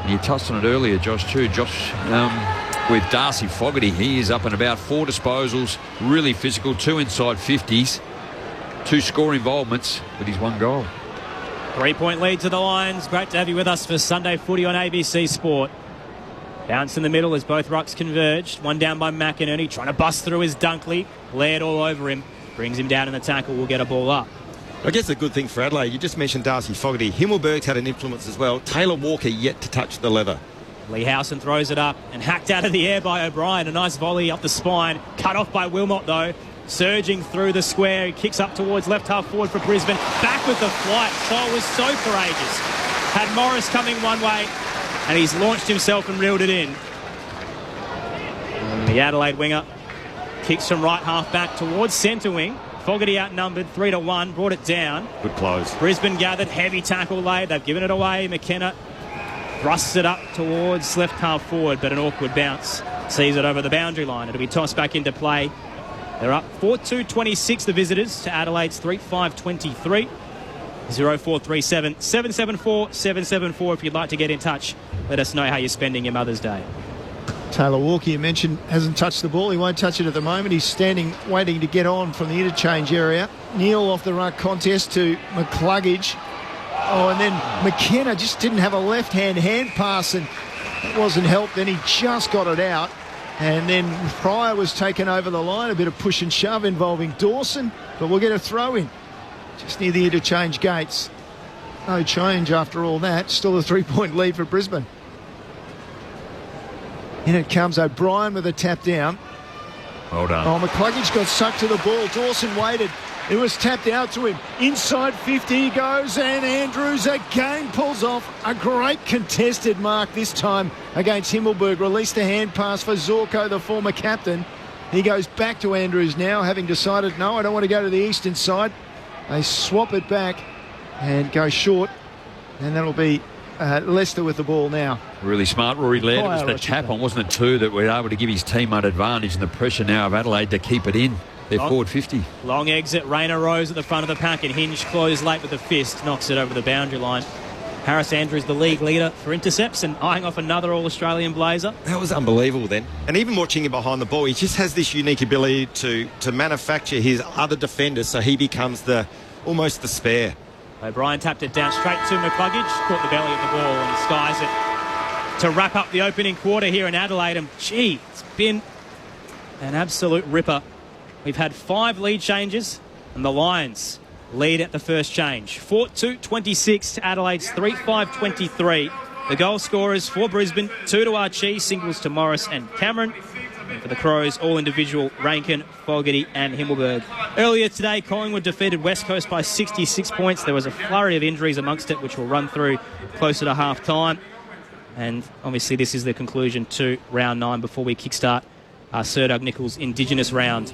And you touched on it earlier, Josh, too. With Darcy Fogarty, he is up and about. 4 disposals, really physical, 2 inside 50s, 2 score involvements with his 1 goal. 3-point lead to the Lions. Great to have you with us for Sunday footy on ABC Sport. Bounce in the middle as both rucks converged. One down by McInerney, trying to bust through his Dunkley. Laird all over him. Brings him down in the tackle. We'll get a ball up. I guess a good thing for Adelaide, you just mentioned Darcy Fogarty. Himmelberg's had an influence as well. Taylor Walker yet to touch the leather. Lee Howson throws it up and hacked out of the air by O'Brien. A nice volley up the spine. Cut off by Wilmot, though. Surging through the square. He kicks up towards left half forward for Brisbane. Back with the flight. Scholl was so courageous. Had Morris coming one way, and he's launched himself and reeled it in. And the Adelaide winger kicks from right half back towards centre wing. Fogarty outnumbered 3-1, brought it down. Good close. Brisbane gathered, heavy tackle laid. They've given it away. McKenna thrusts it up towards left half forward, but an awkward bounce sees it over the boundary line. It'll be tossed back into play. They're up 4-2-26, the visitors, to Adelaide's 3-5-23. 0437 774 774 if you'd like to get in touch. Let us know how you're spending your Mother's Day. Taylor Walker, you mentioned, hasn't touched the ball. He won't touch it at the moment. He's standing waiting to get on from the interchange area. Neal off the ruck contest to McCluggage. Oh, and then McKenna just didn't have a left-hand hand pass, and it wasn't helped. Then he just got it out. And then Pryor was taken over the line. A bit of push and shove involving Dawson, but we'll get a throw in just near the interchange gates. No change after all that. Still a 3-point lead for Brisbane. In it comes O'Brien with a tap down. Well done. Oh, McCluggage got sucked to the ball. Dawson waited. It was tapped out to him. Inside 50 he goes, and Andrews again pulls off a great contested mark this time against Himmelberg. Released a hand pass for Zorko, the former captain. He goes back to Andrews now, having decided, no, I don't want to go to the eastern side. They swap it back and go short, and that'll be Leicester with the ball now. Really smart, Rory Laird. It was the tap on, wasn't it, too, that we're able to give his team an advantage, and the pressure now of Adelaide to keep it in. They're forward 50. Long exit. Rayner Rose at the front of the pack, and Hinge closed late with a fist. Knocks it over the boundary line. Harris Andrews, the league leader for intercepts, and eyeing off another All-Australian Blazer. That was unbelievable then. And even watching him behind the ball, he just has this unique ability to manufacture his other defenders so he becomes almost the spare. O'Brien tapped it down straight to McCluggage, caught the belly of the ball and skies it to wrap up the opening quarter here in Adelaide. And gee, it's been an absolute ripper. We've had 5 lead changes and the Lions lead at the first change. 4-2-26 to Adelaide's 3-5-23. The goal scorers for Brisbane, 2 to Archie, singles to Morris and Cameron. And for the Crows, all individual, Rankin, Fogarty and Himmelberg. Earlier today, Collingwood defeated West Coast by 66 points. There was a flurry of injuries amongst it, which we'll run through closer to half-time. And obviously this is the conclusion to round 9 before we kickstart our Sir Doug Nicholls Indigenous round.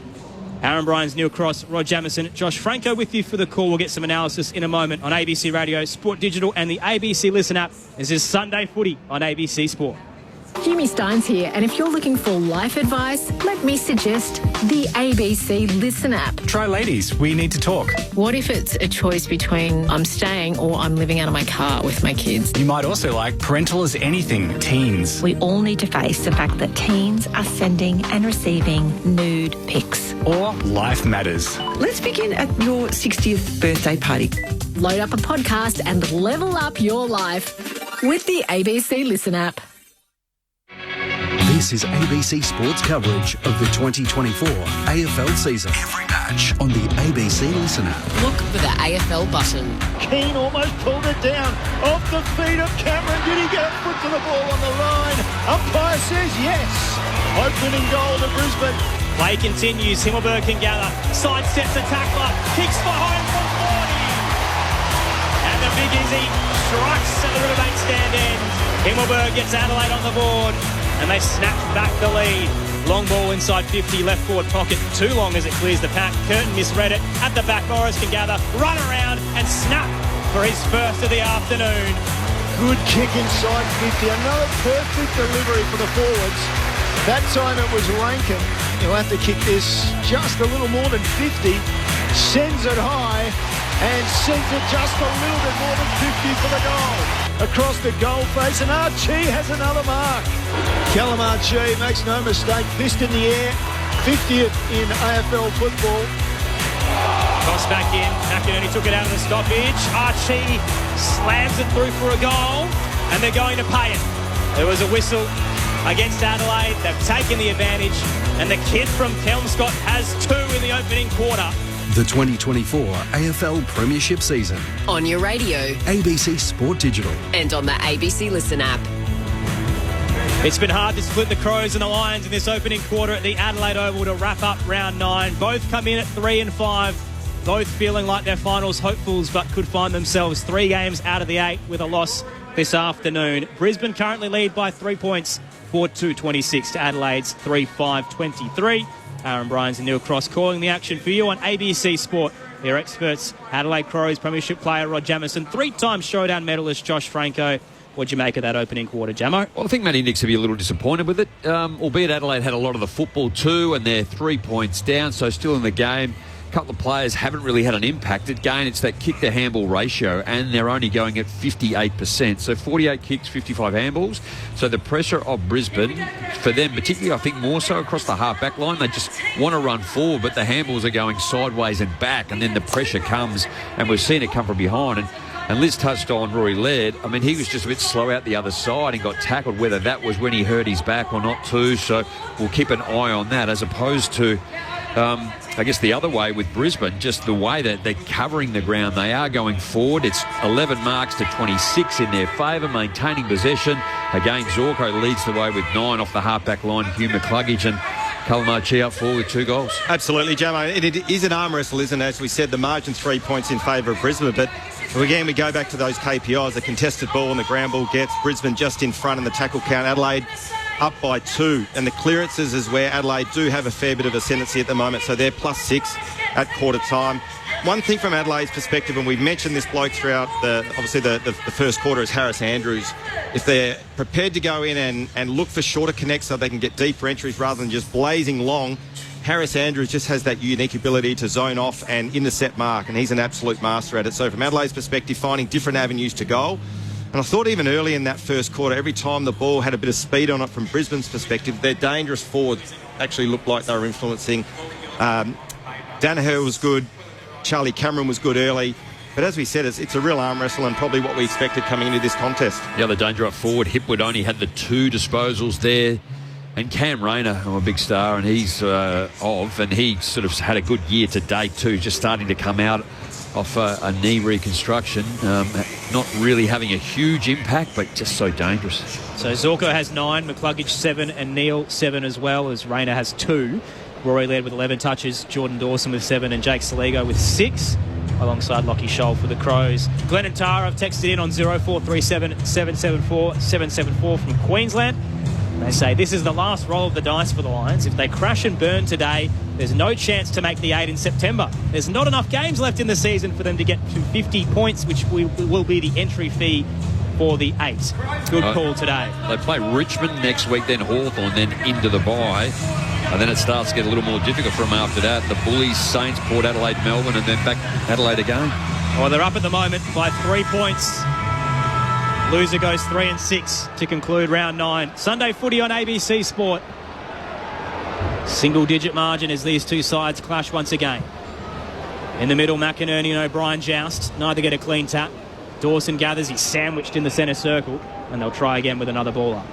Aaron Bryans, Neil Cross, Rod Jamieson, Josh Franco with you for the call. We'll get some analysis in a moment on ABC Radio, Sport Digital and the ABC Listen app. This is Sunday Footy on ABC Sport. Jimmy Steins here, and if you're looking for life advice, let me suggest the ABC Listen app. Try Ladies, We Need to Talk. What if it's a choice between I'm staying or I'm living out of my car with my kids? You might also like Parental as Anything, Teens. We all need to face the fact that teens are sending and receiving nude pics. Or Life Matters. Let's begin at your 60th birthday party. Load up a podcast and level up your life with the ABC Listen app. This is ABC Sports coverage of the 2024 AFL season. Every match on the ABC Listen app. Look for the AFL button. Keane almost pulled it down off the feet of Cameron. Did he get a foot to the ball on the line? Umpire says yes. Opening goal to Brisbane. Play continues. Himmelberg can gather. Sidesteps the tackler. Kicks for home from 40. And the Big Izzy strikes at the Riverbank stand end. Himmelberg gets Adelaide on the board. And they snap back the lead. Long ball inside 50, left forward pocket. Too long as it clears the pack. Curtin misread it. At the back, Morris can gather, run around and snap for his first of the afternoon. Good kick inside 50. Another perfect delivery for the forwards. That time it was Rankin. He'll have to kick this just a little more than 50. Sends it high and sends it just a little bit more than 50 for the goal. Across the goal face, and Archie has another mark. Callum Archie makes no mistake, fist in the air, 50th in AFL football. Cross back in, McInerney took it out of the stoppage. Archie slams it through for a goal, and they're going to pay it. There was a whistle against Adelaide. They've taken the advantage, and the kid from Kelmscott has 2 in the opening quarter. The 2024 AFL Premiership season. On your radio. ABC Sport Digital. And on the ABC Listen app. It's been hard to split the Crows and the Lions in this opening quarter at the Adelaide Oval to wrap up round 9. Both come in at 3 and 5. Both feeling like they're finals hopefuls, but could find themselves 3 games out of the 8 with a loss this afternoon. Brisbane currently lead by 3 points, 4-2-26 to Adelaide's 3-5-23. Aaron Bryans and Neil Cross calling the action for you on ABC Sport. Their experts, Adelaide Crows Premiership player Rod Jamieson, 3-time Showdown medalist Josh Franco. What'd you make of that opening quarter, Jamo? Well, I think Matty Nix will be a little disappointed with it, albeit Adelaide had a lot of the football too, and they're 3 points down, so still in the game. A couple of players haven't really had an impact. Again, it's that kick-to-handball ratio, and they're only going at 58%. So 48 kicks, 55 handballs. So the pressure of Brisbane, for them particularly, I think more so across the half-back line, they just want to run forward, but the handballs are going sideways and back, and then the pressure comes, and we've seen it come from behind. And Liz touched on Rory Laird. I mean, he was just a bit slow out the other side and got tackled, whether that was when he hurt his back or not too. So we'll keep an eye on that, as opposed to I guess the other way with Brisbane, just the way that they're covering the ground. They are going forward. It's 11 marks to 26 in their favour, maintaining possession. Again, Zorko leads the way with 9 off the half-back line. Hugh McCluggage and Callum Archie up forward with 2 goals. Absolutely, Jamo. It is an arm wrestle, isn't it? As we said, the margin 3 points in favour of Brisbane. But again, we go back to those KPIs. The contested ball and the ground ball gets Brisbane just in front in the tackle count. Adelaide up by 2. And the clearances is where Adelaide do have a fair bit of ascendancy at the moment. So they're +6 at quarter time. One thing from Adelaide's perspective, and we've mentioned this bloke throughout the first quarter, is Harris Andrews. If they're prepared to go in and look for shorter connects so they can get deeper entries rather than just blazing long, Harris Andrews just has that unique ability to zone off and intercept mark, and he's an absolute master at it. So from Adelaide's perspective, finding different avenues to goal. And I thought even early in that first quarter, every time the ball had a bit of speed on it from Brisbane's perspective, their dangerous forwards actually looked like they were influencing. Danaher was good. Charlie Cameron was good early. But as we said, it's a real arm wrestle and probably what we expected coming into this contest. The other danger up forward, Hipwood only had the 2 disposals there. And Cam Rayner, who's a big star, and he sort of had a good year to date too, just starting to come out off a knee reconstruction. Not really having a huge impact, but just so dangerous. So Zorko has 9, McCluggage 7, and Neil 7 as well, as Rayner has 2. Rory led with 11 touches, Jordan Dawson with 7, and Jake Saligo with 6, alongside Lockie Scholl for the Crows. Glenn and Tara have texted in on 0437 774 774 from Queensland. They say this is the last roll of the dice for the Lions. If they crash and burn today, there's no chance to make the 8 in September. There's not enough games left in the season for them to get to 50 points, which will be the entry fee for the 8. Good call today. They play Richmond next week, then Hawthorn, then into the bye. And then it starts to get a little more difficult for them after that. The Bullies, Saints, Port Adelaide, Melbourne, and then back Adelaide again. Well, they're up at the moment by 3 points. Loser goes 3-6 to conclude round 9. Sunday footy on ABC Sport. Single-digit margin as these two sides clash once again. In the middle, McInerney and O'Brien joust. Neither get a clean tap. Dawson gathers. He's sandwiched in the centre circle. And they'll try again with another ball up.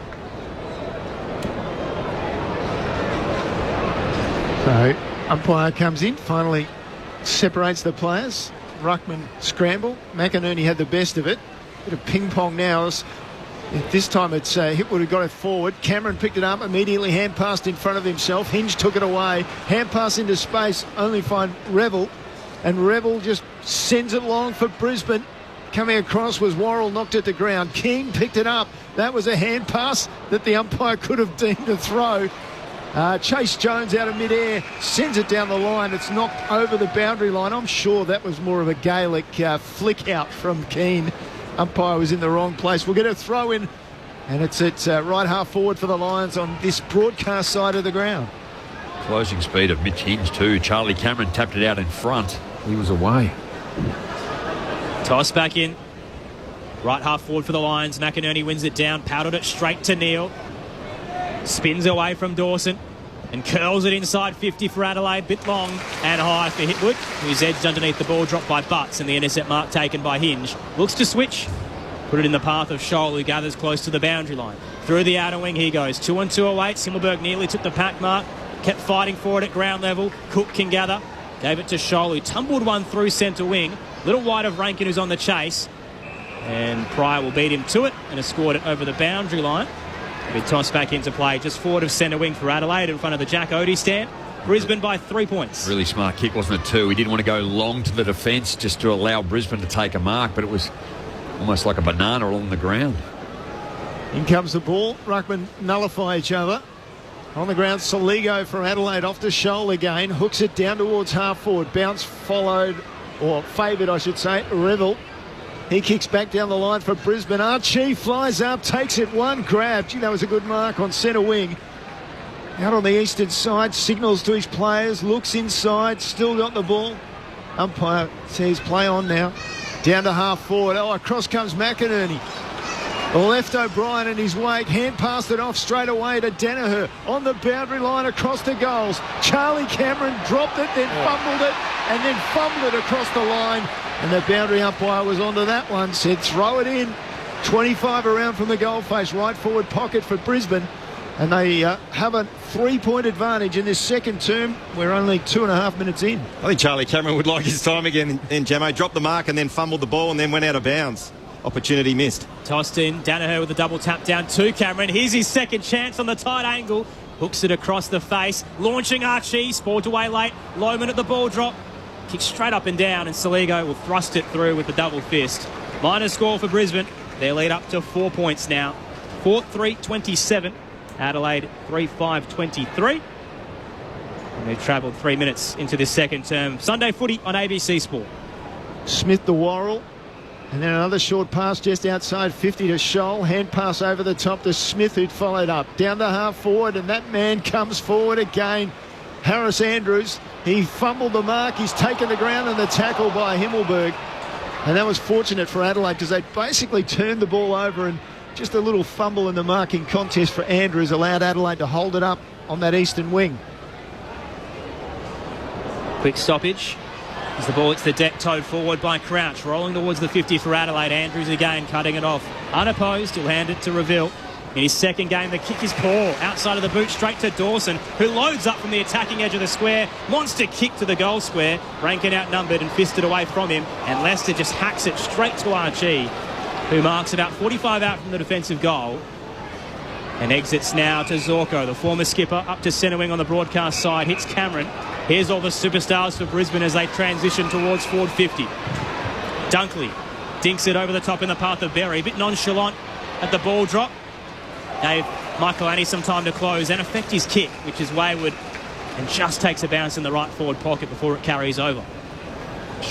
So, umpire comes in, finally separates the players. Ruckman scramble. McInerney had the best of it. Bit of ping-pong now. This time it's Hipwood who got it forward. Cameron picked it up, immediately hand passed in front of himself. Hinge took it away. Hand pass into space, only find Revel. And Revel just sends it long for Brisbane. Coming across was Worrell, knocked it to ground. King picked it up. That was a hand pass that the umpire could have deemed a throw. Chase Jones out of midair, sends it down the line. It's knocked over the boundary line. I'm sure that was more of a Gaelic flick out from Keane. Umpire was in the wrong place. We'll get a throw in, and it's at right half forward for the Lions on this broadcast side of the ground. Closing speed of Mitch Hinge too. Charlie Cameron tapped it out in front. He was away. Toss back in. Right half forward for the Lions. McInerney wins it down, powdered it straight to Neil. Spins away from Dawson and curls it inside 50 for Adelaide. Bit long and high for Hipwood, who's edged underneath the ball, dropped by Butts, and the intercept mark taken by Hinge. Looks to switch. Put it in the path of Scholl, who gathers close to the boundary line. Through the outer wing he goes. 2-2 await. Simmelberg nearly took the pack mark. Kept fighting for it at ground level. Cook can gather. Gave it to Scholl, who tumbled one through centre wing. Little wide of Rankin, who's on the chase. And Pryor will beat him to it and has scored it over the boundary line. Be tossed back into play just forward of centre wing for Adelaide in front of the Jack Odie stand. Brisbane by 3 points. Really smart kick, wasn't it, too? He didn't want to go long to the defence just to allow Brisbane to take a mark, but it was almost like a banana along the ground. In comes the ball. Ruckman nullify each other. On the ground, Saligo from Adelaide off to Scholl again. Hooks it down towards half forward. Bounce followed, or favoured, I should say, Revel. He kicks back down the line for Brisbane. Archie flies up, takes it one grab. Gee, that was a good mark on centre wing. Out on the eastern side, signals to his players, looks inside, still got the ball. Umpire says play on now. Down to half forward. Oh, across comes McInerney. Left O'Brien in his wake. Hand passed it off straight away to Danaher. On the boundary line across the goals. Charlie Cameron dropped it, then fumbled it, and then fumbled it across the line. And the boundary umpire was onto that one, said throw it in. 25 around from the goalface, right forward pocket for Brisbane. And they have a 3-point advantage in this second term. We're only 2.5 minutes in. I think Charlie Cameron would like his time again in Jamo. Dropped the mark and then fumbled the ball and then went out of bounds. Opportunity missed. Tossed in. Danaher with a double tap down to Cameron. Here's his second chance on the tight angle. Hooks it across the face. Launching Archie. Sport away late. Lohman at the ball drop. Kicks straight up and down, and Saligo will thrust it through with the double fist. Minor score for Brisbane. Their lead up to 4 points now. 4-3-27. Adelaide 3-5-23. And they've travelled 3 minutes into this second term. Sunday footy on ABC Sport. Smith to Worrell. And then another short pass just outside 50 to Scholl. Hand pass over the top to Smith, who'd followed up. Down the half forward, and that man comes forward again. Harris Andrews. He fumbled the mark. He's taken the ground, and the tackle by Himmelberg. And that was fortunate for Adelaide because they basically turned the ball over, and just a little fumble in the marking contest for Andrews allowed Adelaide to hold it up on that eastern wing. Quick stoppage as the ball hits the deck, towed forward by Crouch, rolling towards the 50 for Adelaide. Andrews again cutting it off. Unopposed, he'll hand it to Reville. In his second game, the kick is poor. Outside of the boot, straight to Dawson, who loads up from the attacking edge of the square. Monster kick to the goal square. Rankin outnumbered and fisted away from him. And Lester just hacks it straight to Archie, who marks about 45 out from the defensive goal. And exits now to Zorko, the former skipper, up to centre wing on the broadcast side. Hits Cameron. Here's all the superstars for Brisbane as they transition towards forward 50. Dunkley dinks it over the top in the path of Berry. A bit nonchalant at the ball drop. Gave Michael Annie some time to close and affect his kick, which is wayward and just takes a bounce in the right forward pocket before it carries over.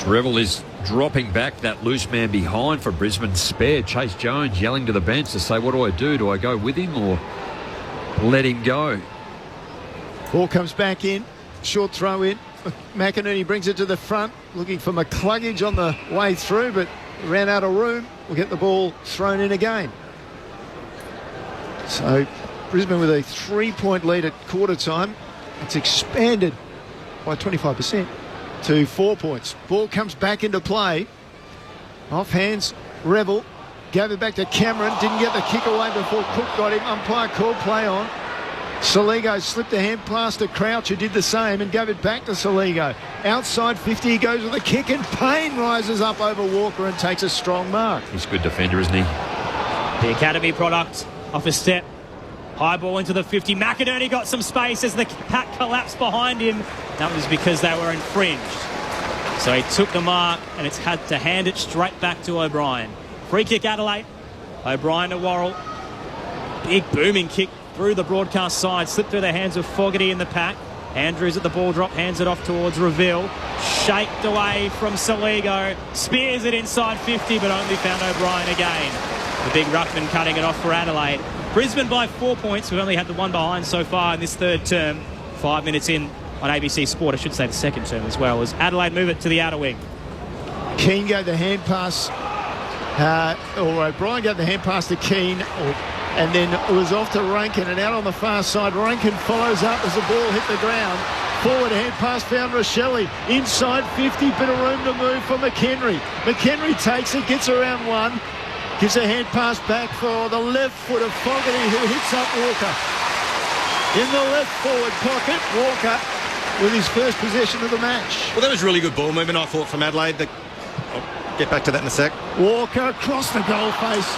Revel is dropping back that loose man behind for Brisbane. Spare Chase Jones yelling to the bench to say, what do I do? Do I go with him or let him go? Ball comes back in. Short throw in. McInerney brings it to the front, looking for McCluggage on the way through, but ran out of room. We'll get the ball thrown in again. So Brisbane with a 3-point lead at quarter time. It's expanded by 25% to 4 points. Ball comes back into play. Off hands, Revel. Gave it back to Cameron. Didn't get the kick away before Cook got him. Umpire called play on. Saligo slipped a hand pass to Crouch, who did the same, and gave it back to Saligo. Outside 50, he goes with a kick, and Payne rises up over Walker and takes a strong mark. He's a good defender, isn't he? The Academy product off a step. High ball into the 50. McInerney got some space as the pack collapsed behind him. That was because they were infringed. So he took the mark, and it's had to hand it straight back to O'Brien. Free kick Adelaide. O'Brien to Worrell. Big booming kick through the broadcast side. Slipped through the hands of Fogarty in the pack. Andrews at the ball drop. Hands it off towards Reville. Shaped away from Saligo. Spears it inside 50, but only found O'Brien again. The big ruckman cutting it off for Adelaide. Brisbane by 4 points. We've only had the one behind so far in this third term. 5 minutes in on ABC Sport. I should say the second term as well, as Adelaide move it to the outer wing. Keane gave the hand pass, or O'Brien gave the hand pass to Keane, and then it was off to Rankin, and out on the far side, Rankin follows up as the ball hit the ground. Forward hand pass found Rochelle. Inside 50, bit of room to move for McHenry. McHenry takes it, gets around one. Gives a hand pass back for the left foot of Fogarty, who hits up Walker. In the left forward pocket, Walker with his first possession of the match. Well, that was really good ball movement, I thought, from Adelaide. I'll get back to that in a sec. Walker across the goal face.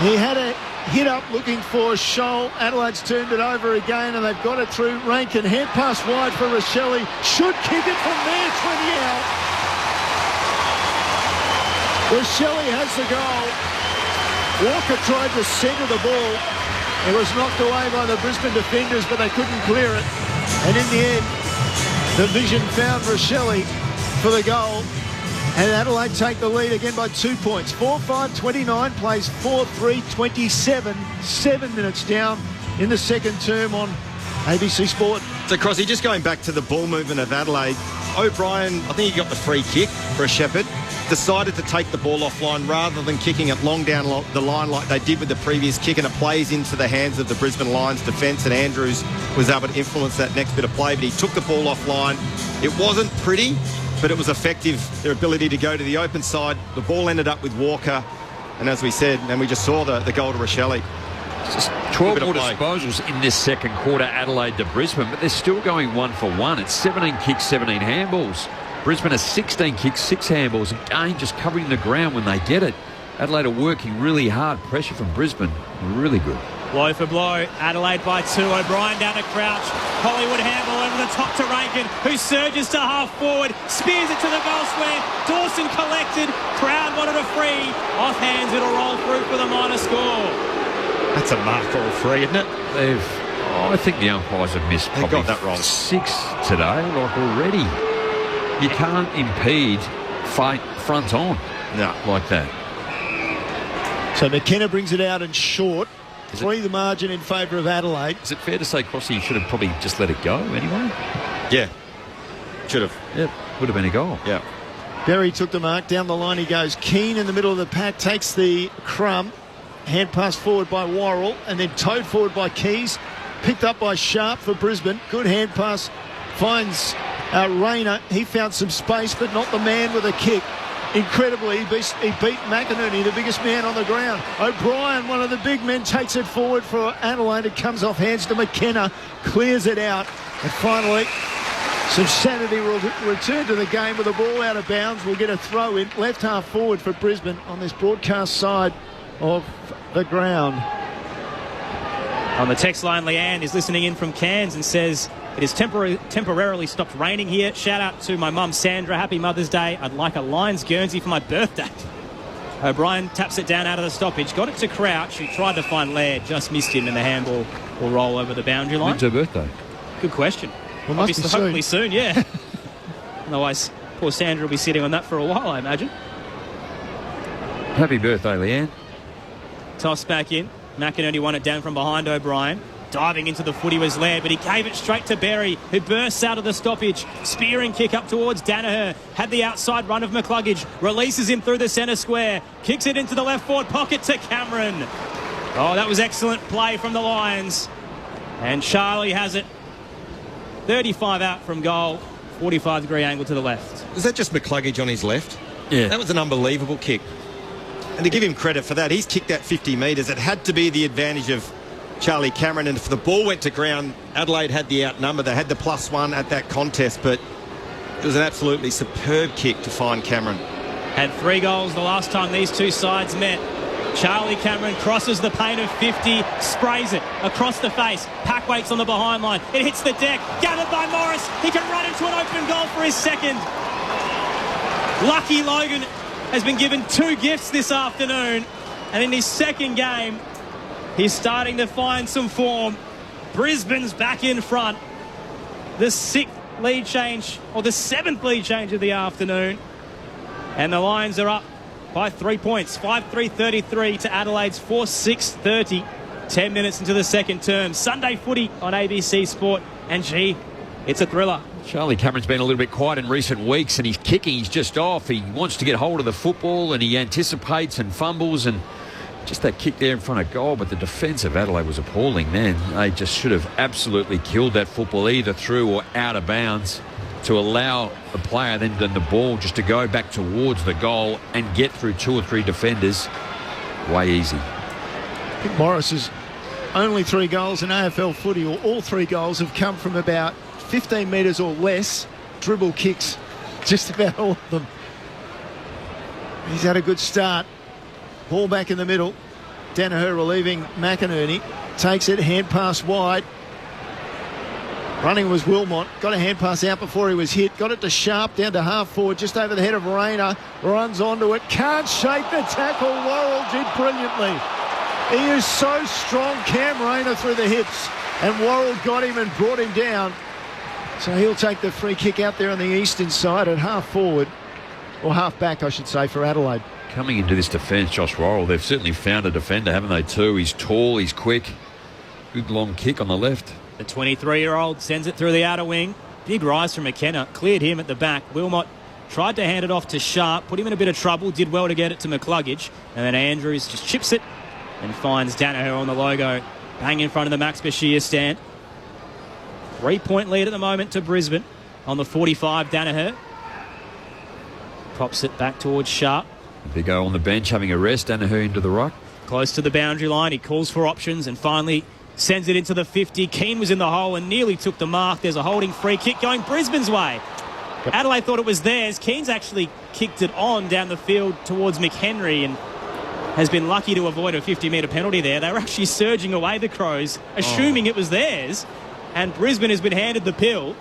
He had a hit up looking for Scholl. Adelaide's turned it over again, and they've got it through Rankin. Hand pass wide for Rochelle. Should kick it from there, 20 out. Rochelle has the goal. Walker tried to centre the ball. It was knocked away by the Brisbane defenders, but they couldn't clear it. And in the end, the vision found Rochelle for the goal. And Adelaide take the lead again by 2 points. 4-5-29 plays 4-3-27. 7 minutes down in the second term on ABC Sport. So, Crossy, just going back to the ball movement of Adelaide, O'Brien, I think he got the free kick for a Shepherd, decided to take the ball offline rather than kicking it long down the line like they did with the previous kick, and it plays into the hands of the Brisbane Lions defence, and Andrews was able to influence that next bit of play, but he took the ball offline. It wasn't pretty, but it was effective, their ability to go to the open side. The ball ended up with Walker, and as we said, and we just saw the goal to Rochelle. Just 12 more disposals in this second quarter, Adelaide to Brisbane, but they're still going 1 for 1. It's 17 kicks, 17 handballs. Brisbane has 16 kicks, 6 handballs. Again, just covering the ground when they get it. Adelaide are working really hard. Pressure from Brisbane, really good. Blow for blow. Adelaide by 2. O'Brien down to Crouch. Hollywood handball over the top to Rankin, who surges to half forward. Spears it to the goal square. Dawson collected. Crowd wanted a free. Off hands, it'll roll through for the minor score. That's a mark for a free, isn't it? I think the umpires have missed probably got that wrong. 6 today, like already. You can't impede fight front on like that. So McKenna brings it out and short. 3 the margin in favour of Adelaide. Is it fair to say, Crossy, you should have probably just let it go anyway? Yeah. Should have. Yeah, would have been a goal. Yeah. Berry took the mark. Down the line he goes. Keane in the middle of the pack takes the crumb. Hand pass forward by Worrell and then towed forward by Keys. Picked up by Sharp for Brisbane. Good hand pass. Finds Rayner. He found some space but not the man with a kick. Incredibly, he beat McInerney, the biggest man on the ground. O'Brien, one of the big men, takes it forward for Adelaide. It comes off hands to McKenna. Clears it out. And finally, some sanity will return to the game with the ball out of bounds. We'll get a throw in. Left half forward for Brisbane on this broadcast side of the ground. On the text line, Leanne is listening in from Cairns and says, it has temporarily stopped raining here. Shout out to my mum, Sandra. Happy Mother's Day. I'd like a Lions Guernsey for my birthday. O'Brien taps it down out of the stoppage. Got it to Crouch, who tried to find Laird. Just missed him, and the handball will roll over the boundary line. When's her birthday? Good question. Well, obviously, hopefully soon, yeah. Otherwise, poor Sandra will be sitting on that for a while, I imagine. Happy birthday, Leanne. Toss back in. McInerney won it down from behind O'Brien. Diving into the footy was Laird, but he gave it straight to Berry, who bursts out of the stoppage. Spearing kick up towards Danaher. Had the outside run of McCluggage. Releases him through the centre square. Kicks it into the left forward pocket to Cameron. Oh, that was excellent play from the Lions. And Charlie has it. 35 out from goal. 45-degree angle to the left. Was that just McCluggage on his left? Yeah. That was an unbelievable kick. And to give him credit for that, he's kicked that 50 metres. It had to be the advantage of Charlie Cameron, and if the ball went to ground, Adelaide had the outnumber. They had the +1 at that contest, but it was an absolutely superb kick to find Cameron. Had 3 goals the last time these two sides met. Charlie Cameron crosses the paint of 50, sprays it across the face. Pack waits on the behind line. It hits the deck, gathered by Morris. He can run into an open goal for his second. Lucky Logan has been given 2 gifts this afternoon, and in his second game, he's starting to find some form. Brisbane's back in front. The 6th lead change, or the 7th lead change of the afternoon. And the Lions are up by 3 points. 5-3-33 to Adelaide's 4-6-30. 10 minutes into the second term. Sunday footy on ABC Sport. And gee, it's a thriller. Charlie Cameron's been a little bit quiet in recent weeks, and he's kicking. He's just off. He wants to get hold of the football, and he anticipates and fumbles, and just that kick there in front of goal. But the defence of Adelaide was appalling then. They just should have absolutely killed that football either through or out of bounds to allow the player then the ball just to go back towards the goal and get through 2 or 3 defenders. Way easy. I think Morris's only 3 goals in AFL footy, or all 3 goals, have come from about 15 metres or less. Dribble kicks, just about all of them. He's had a good start. Ball back in the middle. Danaher relieving McInerney. Takes it, hand pass wide. Running was Wilmot. Got a hand pass out before he was hit. Got it to Sharp, down to half forward, just over the head of Rayner. Runs onto it. Can't shake the tackle. Worrell did brilliantly. He is so strong, Cam Rayner through the hips. And Worrell got him and brought him down. So he'll take the free kick out there on the eastern side at half forward. Or half back, I should say, for Adelaide. Coming into this defence, Josh Worrell, they've certainly found a defender, haven't they, too? He's tall, he's quick. Good long kick on the left. The 23-year-old sends it through the outer wing. Big rise from McKenna. Cleared him at the back. Wilmot tried to hand it off to Sharp. Put him in a bit of trouble. Did well to get it to McCluggage. And then Andrews just chips it and finds Danaher on the logo. Bang in front of the Max Bashir stand. 3-point lead at the moment to Brisbane on the 45. Danaher pops it back towards Sharp. Big O on the bench having a rest. Danaher into the ruck. Close to the boundary line. He calls for options and finally sends it into the 50. Keane was in the hole and nearly took the mark. There's a holding free kick going Brisbane's way. Adelaide thought it was theirs. Keane's actually kicked it on down the field towards McHenry and has been lucky to avoid a 50-metre penalty there. They were actually surging away, the Crows, assuming it was theirs. And Brisbane has been handed the pill.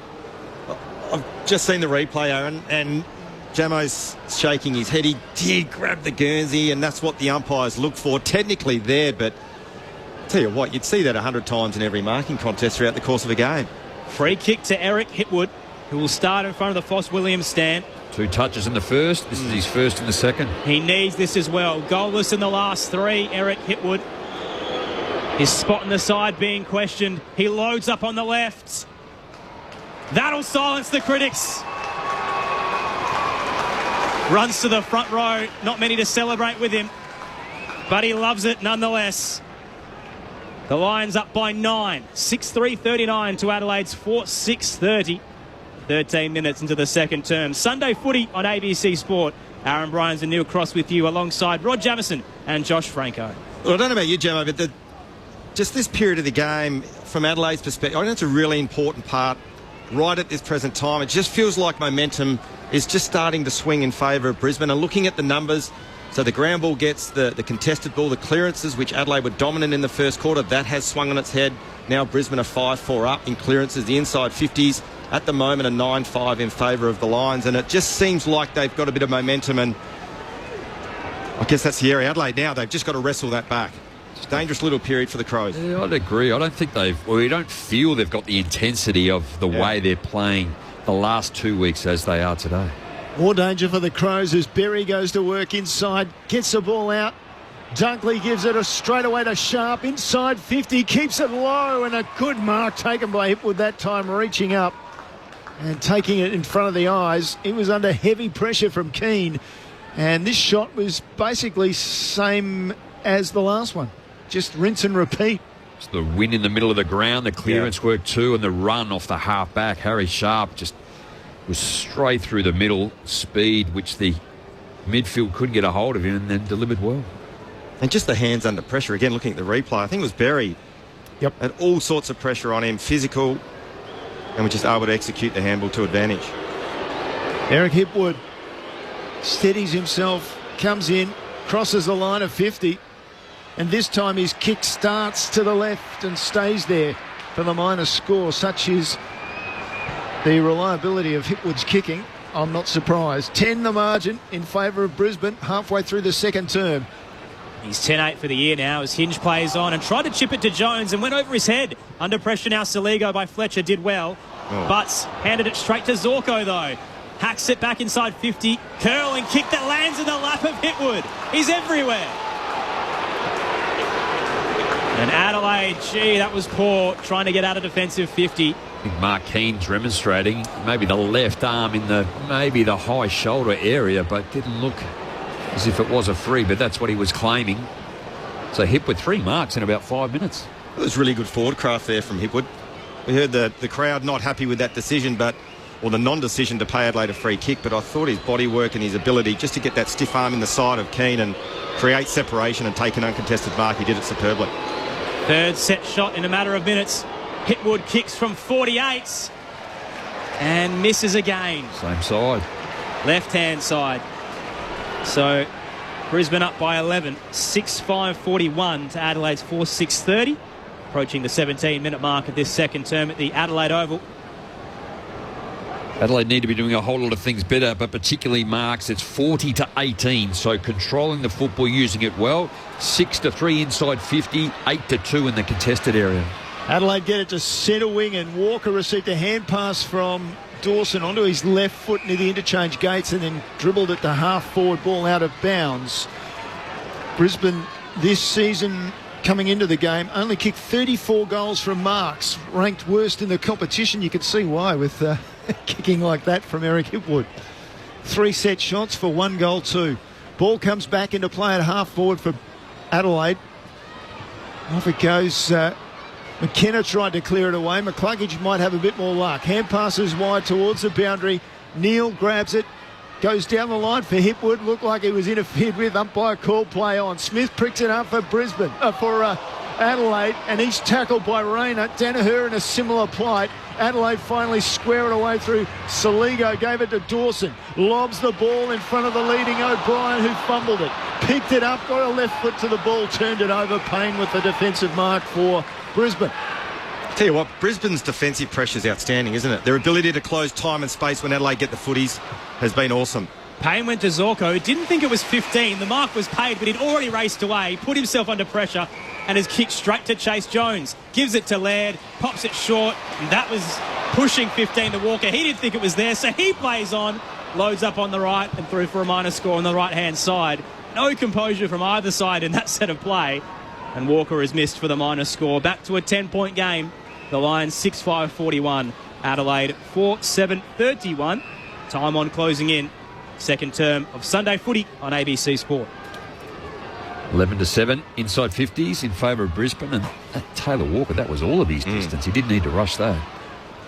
I've just seen the replay, Aaron, and Jamo's shaking his head. He did grab the Guernsey, and that's what the umpires look for. Technically there, but tell you what, you'd see that 100 times in every marking contest throughout the course of a game. Free kick to Eric Hitwood, who will start in front of the Foss Williams stand. 2 touches in the first. This is his first in the second. He needs this as well. Goalless in the last 3, Eric Hitwood. His spot in the side being questioned. He loads up on the left. That'll silence the critics. Runs to the front row. Not many to celebrate with him, but he loves it nonetheless. The Lions up by 9. 6-3-39 to Adelaide's 4-6-30. 13 minutes into the second term. Sunday footy on ABC Sport. Aaron Bryans and Neil Cross with you alongside Rod Jamison and Josh Franco. Well, I don't know about you, Gemma, but just this period of the game, from Adelaide's perspective, I think it's a really important part right at this present time. It just feels like momentum is just starting to swing in favour of Brisbane. And looking at the numbers, so the ground ball gets the contested ball, the clearances, which Adelaide were dominant in the first quarter, that has swung on its head. Now Brisbane are 5-4 up in clearances. The inside 50s at the moment are 9-5 in favour of the Lions. And it just seems like they've got a bit of momentum. And I guess that's the area. Adelaide now, they've just got to wrestle that back. It's a dangerous little period for the Crows. Yeah, I'd agree. I don't think we don't feel they've got the intensity of the way they're playing the last 2 weeks as they are today. More danger for the Crows as Berry goes to work inside, gets the ball out. Dunkley gives it a straightaway to Sharp, inside 50, keeps it low, and a good mark taken by Hipwood that time, reaching up and taking it in front of the eyes. It was under heavy pressure from Keane, and this shot was basically same as the last one. Just rinse and repeat. It's the win in the middle of the ground, the clearance work too, and the run off the half back. Harry Sharp just was straight through the middle, speed which the midfield couldn't get a hold of him, and then delivered well. And just the hands under pressure. Again, looking at the replay, I think it was Berry. Yep. Had all sorts of pressure on him, physical, and was just able to execute the handball to advantage. Eric Hipwood steadies himself, comes in, crosses the line of 50, and this time his kick starts to the left and stays there for the minus score. Such is the reliability of Hipwood's kicking. I'm not surprised. 10 the margin in favour of Brisbane halfway through the second term. He's 10-8 for the year now as Hinge plays on and tried to chip it to Jones and went over his head. Under pressure now, Saligo by Fletcher did well. But handed it straight to Zorko though. Hacks it back inside 50. Curling kick that lands in the lap of Hipwood. He's everywhere. And Adelaide, gee, that was poor, trying to get out of defensive 50. I think Mark Keane's remonstrating. Maybe the left arm in the high shoulder area, but didn't look as if it was a free, but that's what he was claiming. So Hipwood 3 marks in about 5 minutes. It was really good forward craft there from Hipwood. We heard the crowd not happy with that decision, or the non-decision to pay Adelaide a free kick, but I thought his body work and his ability just to get that stiff arm in the side of Keane and create separation and take an uncontested mark, he did it superbly. Third set shot in a matter of minutes. Hipwood kicks from 48 and misses again. Same side. Left-hand side. So Brisbane up by 11. 6-5-41 to Adelaide's 4-6-30. Approaching the 17-minute mark of this second term at the Adelaide Oval. Adelaide need to be doing a whole lot of things better, but particularly marks. It's 40-18, so controlling the football, using it well. 6-3 inside 50, 8-2 in the contested area. Adelaide get it to centre wing, and Walker received a hand pass from Dawson onto his left foot near the interchange gates and then dribbled it to half-forward, ball out of bounds. Brisbane this season, coming into the game, only kicked 34 goals from marks, ranked worst in the competition. You can see why with kicking like that from Eric Hipwood. 3 set shots for 1 goal too. Ball comes back into play at half-forward for Adelaide. Off it goes. McKenna tried to clear it away. McCluggage might have a bit more luck. Hand passes wide towards the boundary. Neal grabs it. Goes down the line for Hipwood. Looked like he was interfered with. Umpire called play on. Smith pricks it up for Brisbane. For Adelaide. And he's tackled by Rayner. Danaher in a similar plight. Adelaide finally square it away through Saligo. Gave it to Dawson. Lobs the ball in front of the leading O'Brien, who fumbled it. Picked it up. Got a left foot to the ball. Turned it over. Payne with the defensive mark for Brisbane. Tell you what, Brisbane's defensive pressure is outstanding, isn't it? Their ability to close time and space when Adelaide get the footies has been awesome. Payne went to Zorko. Didn't think it was 15. The mark was paid, but he'd already raced away, put himself under pressure, and has kicked straight to Chase Jones. Gives it to Laird, pops it short, and that was pushing 15 to Walker. He didn't think it was there, so he plays on, loads up on the right and through for a minor score on the right-hand side. No composure from either side in that set of play. And Walker is missed for the minor score. Back to a 10-point game. The Lions 6-5-41. Adelaide 4-7-31. Time on closing in. second term of Sunday footy on ABC Sport. 11-7, inside 50s in favour of Brisbane. And Taylor Walker, that was all of his distance. He didn't need to rush that.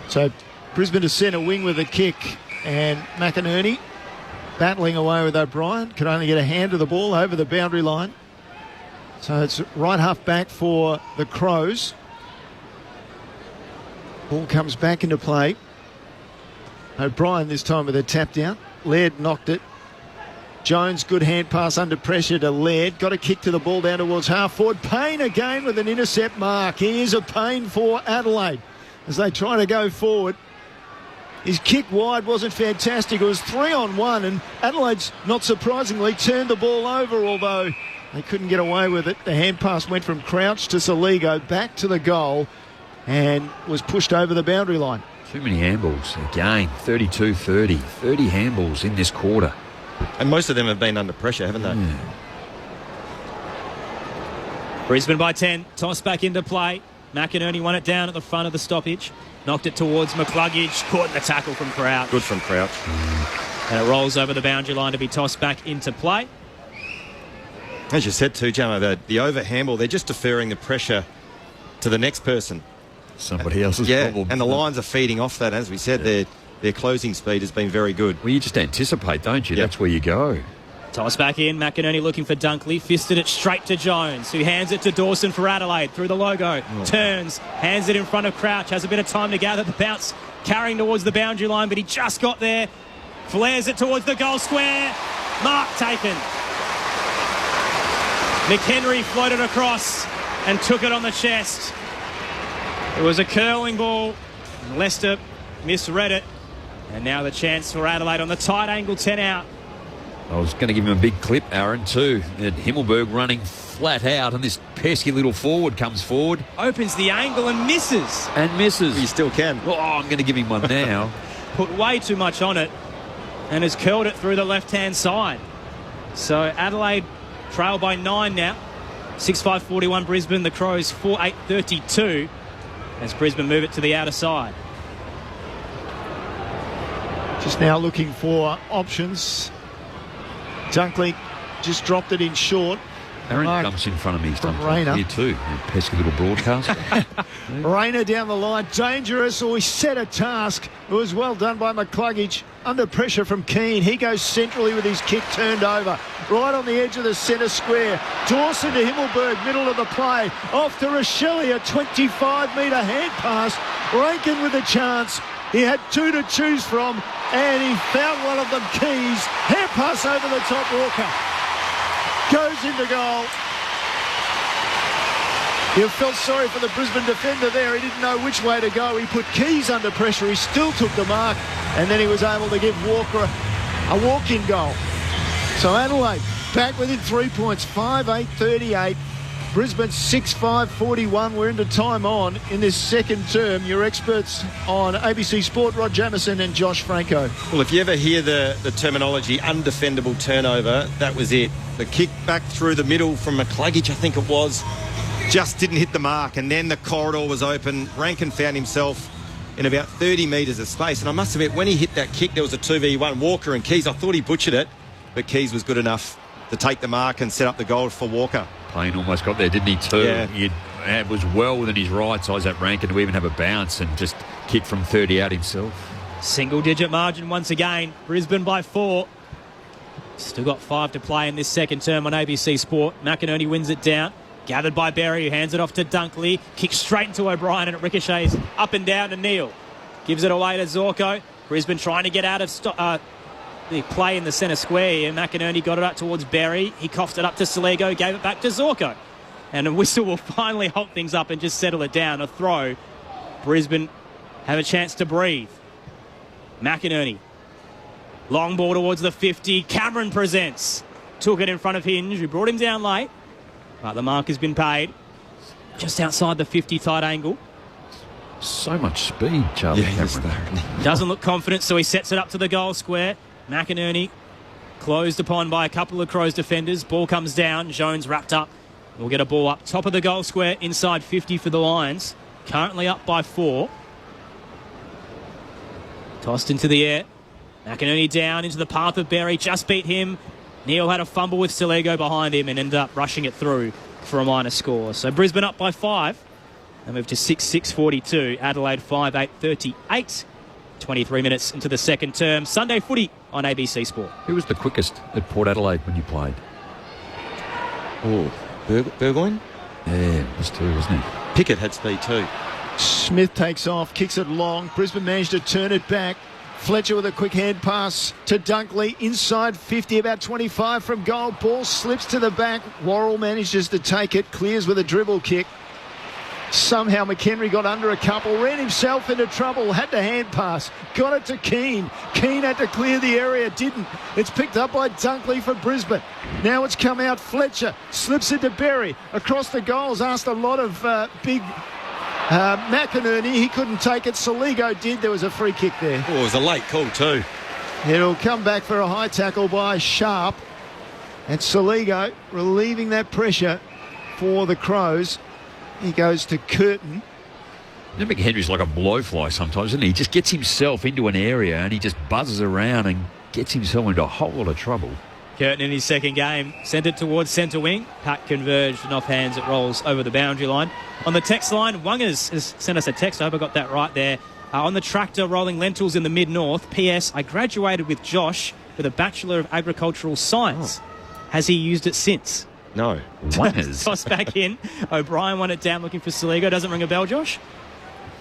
So Brisbane to centre wing with a kick, and McInerney battling away with O'Brien. Could only get a hand of the ball over the boundary line. So it's right half back for the Crows. Ball comes back into play. O'Brien this time with a tap down. Laird knocked it. Jones, good hand pass under pressure to Laird. Got a kick to the ball down towards half forward. Payne again with an intercept mark. Here's a Payne for Adelaide as they try to go forward. His kick wide wasn't fantastic. It was 3-on-1, and Adelaide's, not surprisingly, turned the ball over, although they couldn't get away with it. The hand pass went from Crouch to Saligo back to the goal and was pushed over the boundary line. Too many handballs. Again, 32-30. 30 handballs in this quarter. And most of them have been under pressure, haven't they? Yeah. Brisbane by 10. Toss back into play. McInerney won it down at the front of the stoppage. Knocked it towards McCluggage. Caught in the tackle from Crouch. Good from Crouch. And it rolls over the boundary line to be tossed back into play. As you said too, Jamo, the over handball, they're just deferring the pressure to the next person. Somebody else's yeah, problem. And the Lions are feeding off that. As we said, their closing speed has been very good. Well, you just anticipate, don't you? Yep. That's where you go. Toss back in. McInerney looking for Dunkley. Fisted it straight to Jones, who hands it to Dawson for Adelaide through the logo. Turns, hands it in front of Crouch. Has a bit of time to gather the bounce, carrying towards the boundary line, but he just got there. Flares it towards the goal square. Mark taken. McHenry floated across and took it on the chest. It was a curling ball. Leicester misread it. And now the chance for Adelaide on the tight angle 10 out. I was going to give him a big clip, Aaron, too. And Himmelberg running flat out, and this pesky little forward comes forward. Opens the angle and misses. And misses. You still can. Oh, I'm going to give him one now. Put way too much on it and has curled it through the left-hand side. So Adelaide trail by 9 now. 6-5-41 Brisbane. The Crows 4-8-32 as Brisbane move it to the outer side. Just now looking for options. Dunkley just dropped it in short. Aaron jumps in front of me. He's from done Rayner. Here too. You pesky little broadcaster. Rayner down the line. Dangerous. Or he set a task. It was well done by McCluggage. Under pressure from Keane. He goes centrally with his kick turned over. Right on the edge of the centre square. Dawson to Himmelberg. Middle of the play. Off to Rochelle. A 25-metre hand pass. Rankin with a chance. He had two to choose from, and he found one of them, Keys. Hand pass over the top, Walker. Goes into goal. You felt sorry for the Brisbane defender there. He didn't know which way to go. He put Keys under pressure. He still took the mark, and then he was able to give Walker a walk-in goal. So Adelaide back within 3 points, 5-8-38. Brisbane 6-5-41. We're into time on in this second term. Your experts on ABC Sport, Rod Jamieson and Josh Franco. Well, if you ever hear the terminology undefendable turnover, that was it. The kick back through the middle from McCluggage, I think it was, just didn't hit the mark, and then the corridor was open. Rankin found himself in about 30 metres of space, and I must admit, when he hit that kick, there was a 2v1, Walker and Keys. I thought he butchered it, but Keys was good enough to take the mark and set up the goal for Walker. Payne almost got there, didn't he, too? Yeah. It was well within his right size, that Rankin, to even have a bounce and just kick from 30 out himself. Single-digit margin once again. Brisbane by 4. Still got 5 to play in this second term on ABC Sport. McInerney wins it down. Gathered by Berry, who hands it off to Dunkley. Kicks straight into O'Brien, and it ricochets up and down to Neal. Gives it away to Zorko. Brisbane trying to get out of the play in the centre square here. McInerney got it up towards Berry. He coughed it up to Saligo, gave it back to Zorko. And a whistle will finally hold things up and just settle it down. A throw. Brisbane have a chance to breathe. McInerney. Long ball towards the 50. Cameron presents. Took it in front of Hinge, who brought him down late. But the mark has been paid. Just outside the 50 tight angle. So much speed, Charlie Cameron. Doesn't look confident, so he sets it up to the goal square. McInerney closed upon by a couple of Crows defenders. Ball comes down. Jones wrapped up. We'll get a ball up top of the goal square inside 50 for the Lions. Currently up by 4. Tossed into the air. McInerney down into the path of Berry, just beat him. Neil had a fumble with Saligo behind him and ended up rushing it through for a minor score. So Brisbane up by 5. They move to 6-6-42. Adelaide 5-8-38. 23 minutes into the second term. Sunday footy on ABC Sport. Who was the quickest at Port Adelaide when you played? Oh, Burgoyne? Yeah, it was 2, wasn't he? Pickett had speed too. Smith takes off, kicks it long. Brisbane managed to turn it back. Fletcher with a quick hand pass to Dunkley. Inside 50, about 25 from goal. Ball slips to the back. Worrell manages to take it. Clears with a dribble kick. Somehow McHenry got under a couple. Ran himself into trouble. Had to hand pass. Got it to Keane. Keane had to clear the area. Didn't. It's picked up by Dunkley for Brisbane. Now it's come out. Fletcher slips into Berry. Across the goals. Asked a lot of big... McInerney, he couldn't take it. Saligo did. There was a free kick there. Oh, it was a late call too. It'll come back for a high tackle by Sharp. And Saligo relieving that pressure for the Crows. He goes to Curtin. McHenry's like a blowfly sometimes, isn't he? He just gets himself into an area and he just buzzes around and gets himself into a whole lot of trouble. Curtin in his second game sent it towards centre wing. Pack converged and off hands it rolls over the boundary line. On the text line, Wungers has sent us a text. I hope I got that right there. On the tractor rolling lentils in the mid-north. P.S. I graduated with Josh with a Bachelor of Agricultural Science. Has he used it since? No. Wungers. Toss back in. O'Brien won it down looking for Saligo. Doesn't ring a bell, Josh?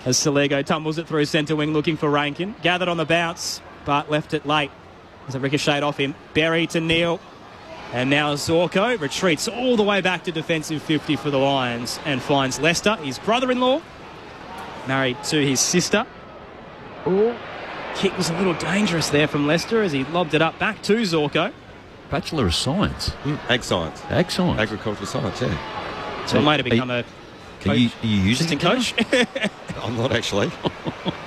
As Saligo tumbles it through centre wing looking for Rankin. Gathered on the bounce, but left it late. As a ricochet off him. Berry to Neil. And now Zorko retreats all the way back to defensive 50 for the Lions and finds Lester, his brother-in-law, married to his sister. Oh, kick was a little dangerous there from Lester as he lobbed it up back to Zorko. Bachelor of Science. Ag Science. Ag Science. Agricultural Science, yeah. So it might have become a Are you using coach. I'm not actually.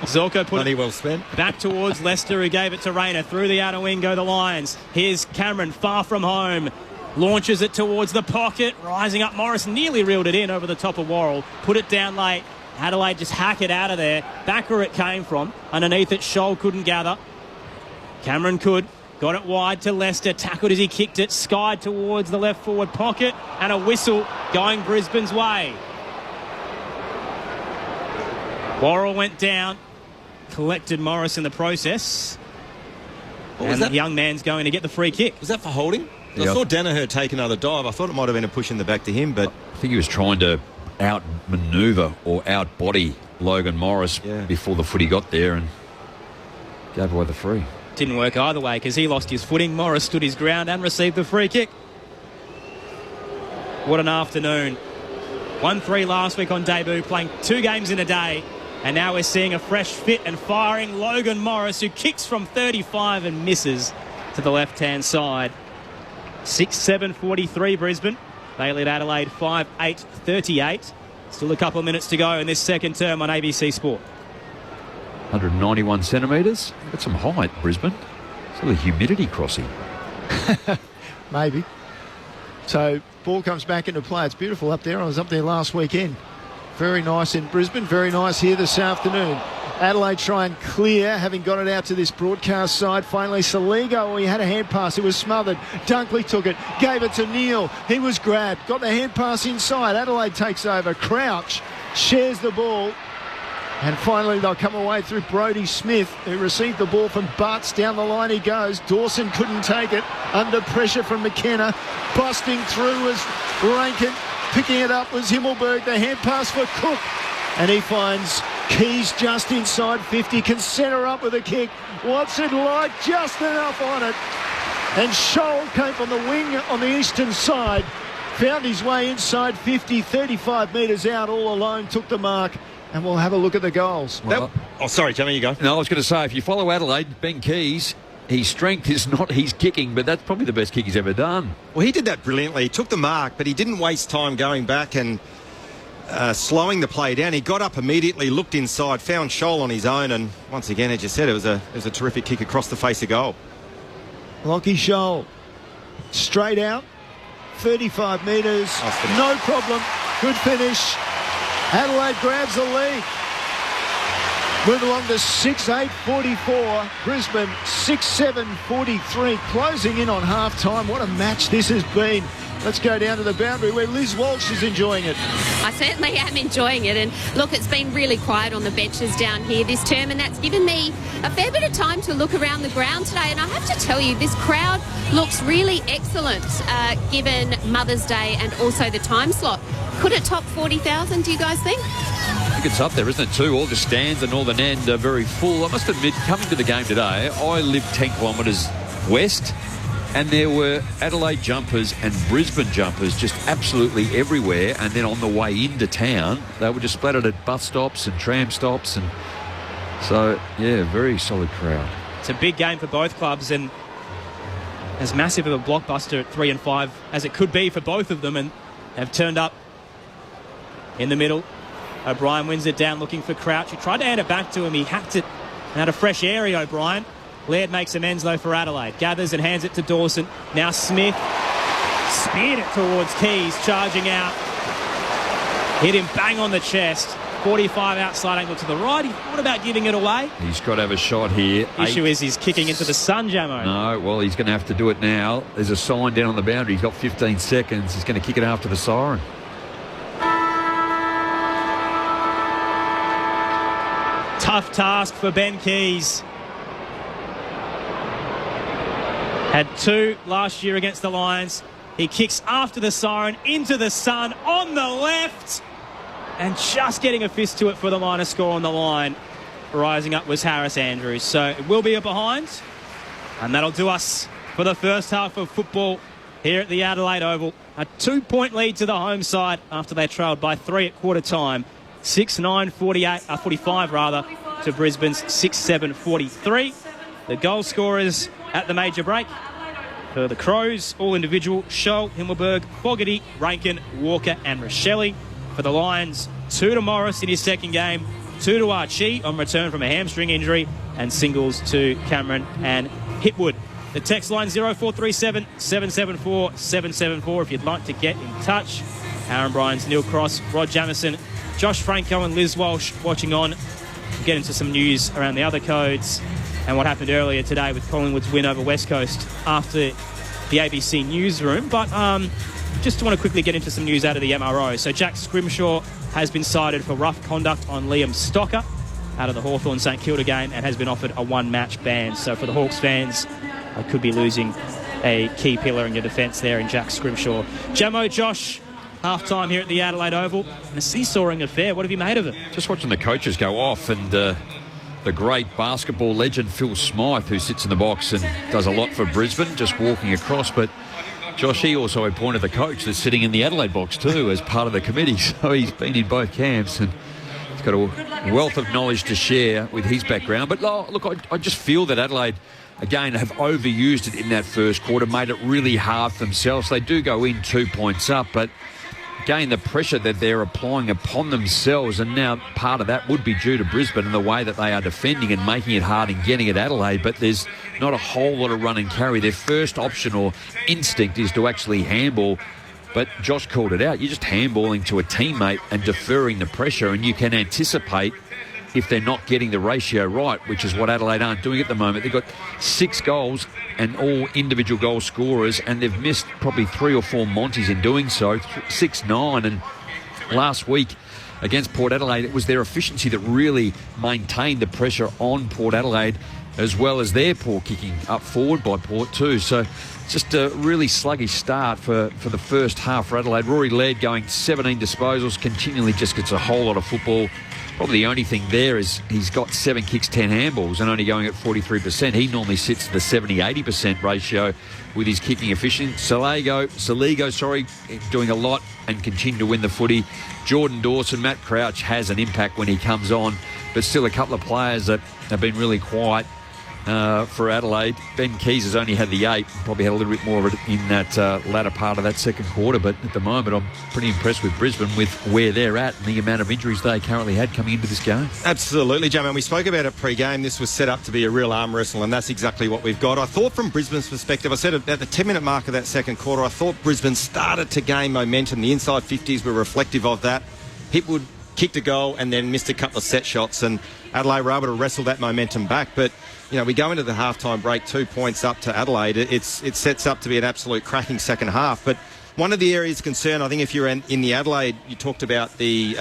Zorko put Money it well spent. back towards Lester, who gave it to Rayner. Through the outer wing go the Lions. Here's Cameron, far from home. Launches it towards the pocket. Rising up, Morris nearly reeled it in over the top of Worrell. Put it down late. Adelaide just hack it out of there. Back where it came from. Underneath it, Scholl couldn't gather. Cameron could. Got it wide to Lester. Tackled as he kicked it. Skied towards the left forward pocket. And a whistle going Brisbane's way. Worrell went down. Collected Morris in the process. And the young man's going to get the free kick. Was that for holding? Yeah. I saw Danaher take another dive. I thought it might have been a push in the back to him, but I think he was trying to outmaneuver or outbody Logan Morris before the footy got there and gave away the free. Didn't work either way because he lost his footing. Morris stood his ground and received the free kick. What an afternoon. 1-3 last week on debut, playing 2 games in a day. And now we're seeing a fresh fit and firing Logan Morris, who kicks from 35 and misses to the left-hand side. 6-7-43 Brisbane. They lead Adelaide 5-8-38. Still a couple of minutes to go in this second term on ABC Sport. 191 centimetres. Got some height, Brisbane. Still a humidity crossing. Maybe. So ball comes back into play. It's beautiful up there. I was up there last weekend. Very nice in Brisbane. Very nice here this afternoon. Adelaide try and clear, having got it out to this broadcast side. Finally, Saligo, he had a hand pass. It was smothered. Dunkley took it, gave it to Neil. He was grabbed, got the hand pass inside. Adelaide takes over. Crouch shares the ball. And finally, they'll come away through Brodie Smith, who received the ball from Butts. Down the line he goes. Dawson couldn't take it. Under pressure from McKenna. Busting through was Rankin. Picking it up was Himmelberg. The hand pass for Cook. And he finds Keys just inside 50. Can centre up with a kick. What's it like? Just enough on it. And Scholl came from the wing on the eastern side. Found his way inside 50. 35 metres out all alone. Took the mark. And we'll have a look at the goals. Sorry, Jamie, you go. No, I was going to say, if you follow Adelaide, Ben Keys, his strength is not his kicking, but that's probably the best kick he's ever done. Well, he did that brilliantly. He took the mark, but he didn't waste time going back and slowing the play down. He got up immediately, looked inside, found Scholl on his own, and once again, as you said, it was a terrific kick across the face of goal. Lockie Scholl, straight out, 35 metres, no problem, good finish. Adelaide grabs the lead. Move along to 6-8-44. Brisbane 6-7-43. Closing in on half-time. What a match this has been. Let's go down to the boundary where Liz Walsh is enjoying it. I certainly am enjoying it. And look, it's been really quiet on the benches down here this term, and that's given me a fair bit of time to look around the ground today. And I have to tell you, this crowd looks really excellent given Mother's Day and also the time slot. Could it top 40,000, do you guys think? I think it's up there, isn't it, too? All the stands and all the Nand are very full. I must admit, coming to the game today, I live 10 kilometres west, and there were Adelaide jumpers and Brisbane jumpers just absolutely everywhere. And then on the way into town, they were just splattered at bus stops and tram stops. And so, yeah, very solid crowd. It's a big game for both clubs, and as massive of a blockbuster at 3 and 5 as it could be for both of them, and have turned up in the middle. O'Brien wins it down looking for Crouch. He tried to hand it back to him. He hacked it and had a fresh area, O'Brien. Laird makes amends, though, for Adelaide. Gathers and hands it to Dawson. Now Smith speared it towards Keys, charging out. Hit him bang on the chest. 45 outside angle to the right. He thought about giving it away. He's got to have a shot here. Issue is he's kicking into the sun, Jamo. No, well, he's going to have to do it now. There's a sign down on the boundary. He's got 15 seconds. He's going to kick it after the siren. Tough task for Ben Keys. Had 2 last year against the Lions. He kicks after the siren into the sun on the left. And just getting a fist to it for the minor score on the line. Rising up was Harris Andrews. So it will be a behind. And that'll do us for the first half of football here at the Adelaide Oval. A 2-point lead to the home side after they trailed by 3 at quarter time. 6-9-45 to Brisbane's 6-7-43. The goal scorers at the major break for the Crows, all individual: Scholl, Himmelberg, Fogarty, Rankin, Walker and Rochelle. For the Lions, 2 to Morris in his second game, 2 to Archie on return from a hamstring injury, and singles to Cameron and Hitwood. The text line 0437 774 774 if you'd like to get in touch. Aaron Bryans, Neil Cross, Rod Jamieson, Josh Franco and Liz Walsh watching on. We'll get into some news around the other codes and what happened earlier today with Collingwood's win over West Coast after the ABC newsroom. But just want to quickly get into some news out of the MRO. So Jack Scrimshaw has been cited for rough conduct on Liam Stocker out of the Hawthorn-St Kilda game and has been offered a 1-match ban. So for the Hawks fans, I could be losing a key pillar in your defence there in Jack Scrimshaw. Jamo, Josh, half-time here at the Adelaide Oval. And a seesawing affair. What have you made of it? Just watching the coaches go off, and the great basketball legend Phil Smythe, who sits in the box and does a lot for Brisbane, just walking across. But Josh, he also appointed the coach that's sitting in the Adelaide box too as part of the committee. So he's been in both camps and he's got a wealth of knowledge to share with his background. But look, I just feel that Adelaide, again, have overused it in that first quarter, made it really hard for themselves. They do go in 2 points up, but again, the pressure that they're applying upon themselves, and now part of that would be due to Brisbane and the way that they are defending and making it hard and getting at Adelaide, but there's not a whole lot of run and carry. Their first option or instinct is to actually handball, but Josh called it out. You're just handballing to a teammate and deferring the pressure, and you can anticipate if they're not getting the ratio right, which is what Adelaide aren't doing at the moment. They've got 6 goals and all individual goal scorers, and they've missed probably 3 or 4 Monties in doing so, 6-9. And last week against Port Adelaide, it was their efficiency that really maintained the pressure on Port Adelaide, as well as their poor kicking up forward by Port too. So just a really sluggish start for the first half for Adelaide. Rory Laird going 17 disposals, continually just gets a whole lot of football. Probably the only thing there is he's got 7 kicks, 10 handballs and only going at 43%. He normally sits at the 70-80% ratio with his kicking efficiency. Saligo, doing a lot and continue to win the footy. Jordan Dawson, Matt Crouch has an impact when he comes on, but still a couple of players that have been really quiet for Adelaide. Ben Keys has only had the 8, probably had a little bit more of it in that latter part of that second quarter, but at the moment I'm pretty impressed with Brisbane with where they're at and the amount of injuries they currently had coming into this game. Absolutely, Jam, and we spoke about it pre-game. This was set up to be a real arm wrestle, and that's exactly what we've got. I thought from Brisbane's perspective, I said at the 10-minute mark of that second quarter, I thought Brisbane started to gain momentum. The inside 50s were reflective of that. Hitwood kicked a goal and then missed a couple of set shots, and Adelaide were able to wrestle that momentum back. But, we go into the halftime break 2 points up to Adelaide. It sets up to be an absolute cracking second half. But one of the areas of concern, I think if you're in the Adelaide, you talked about the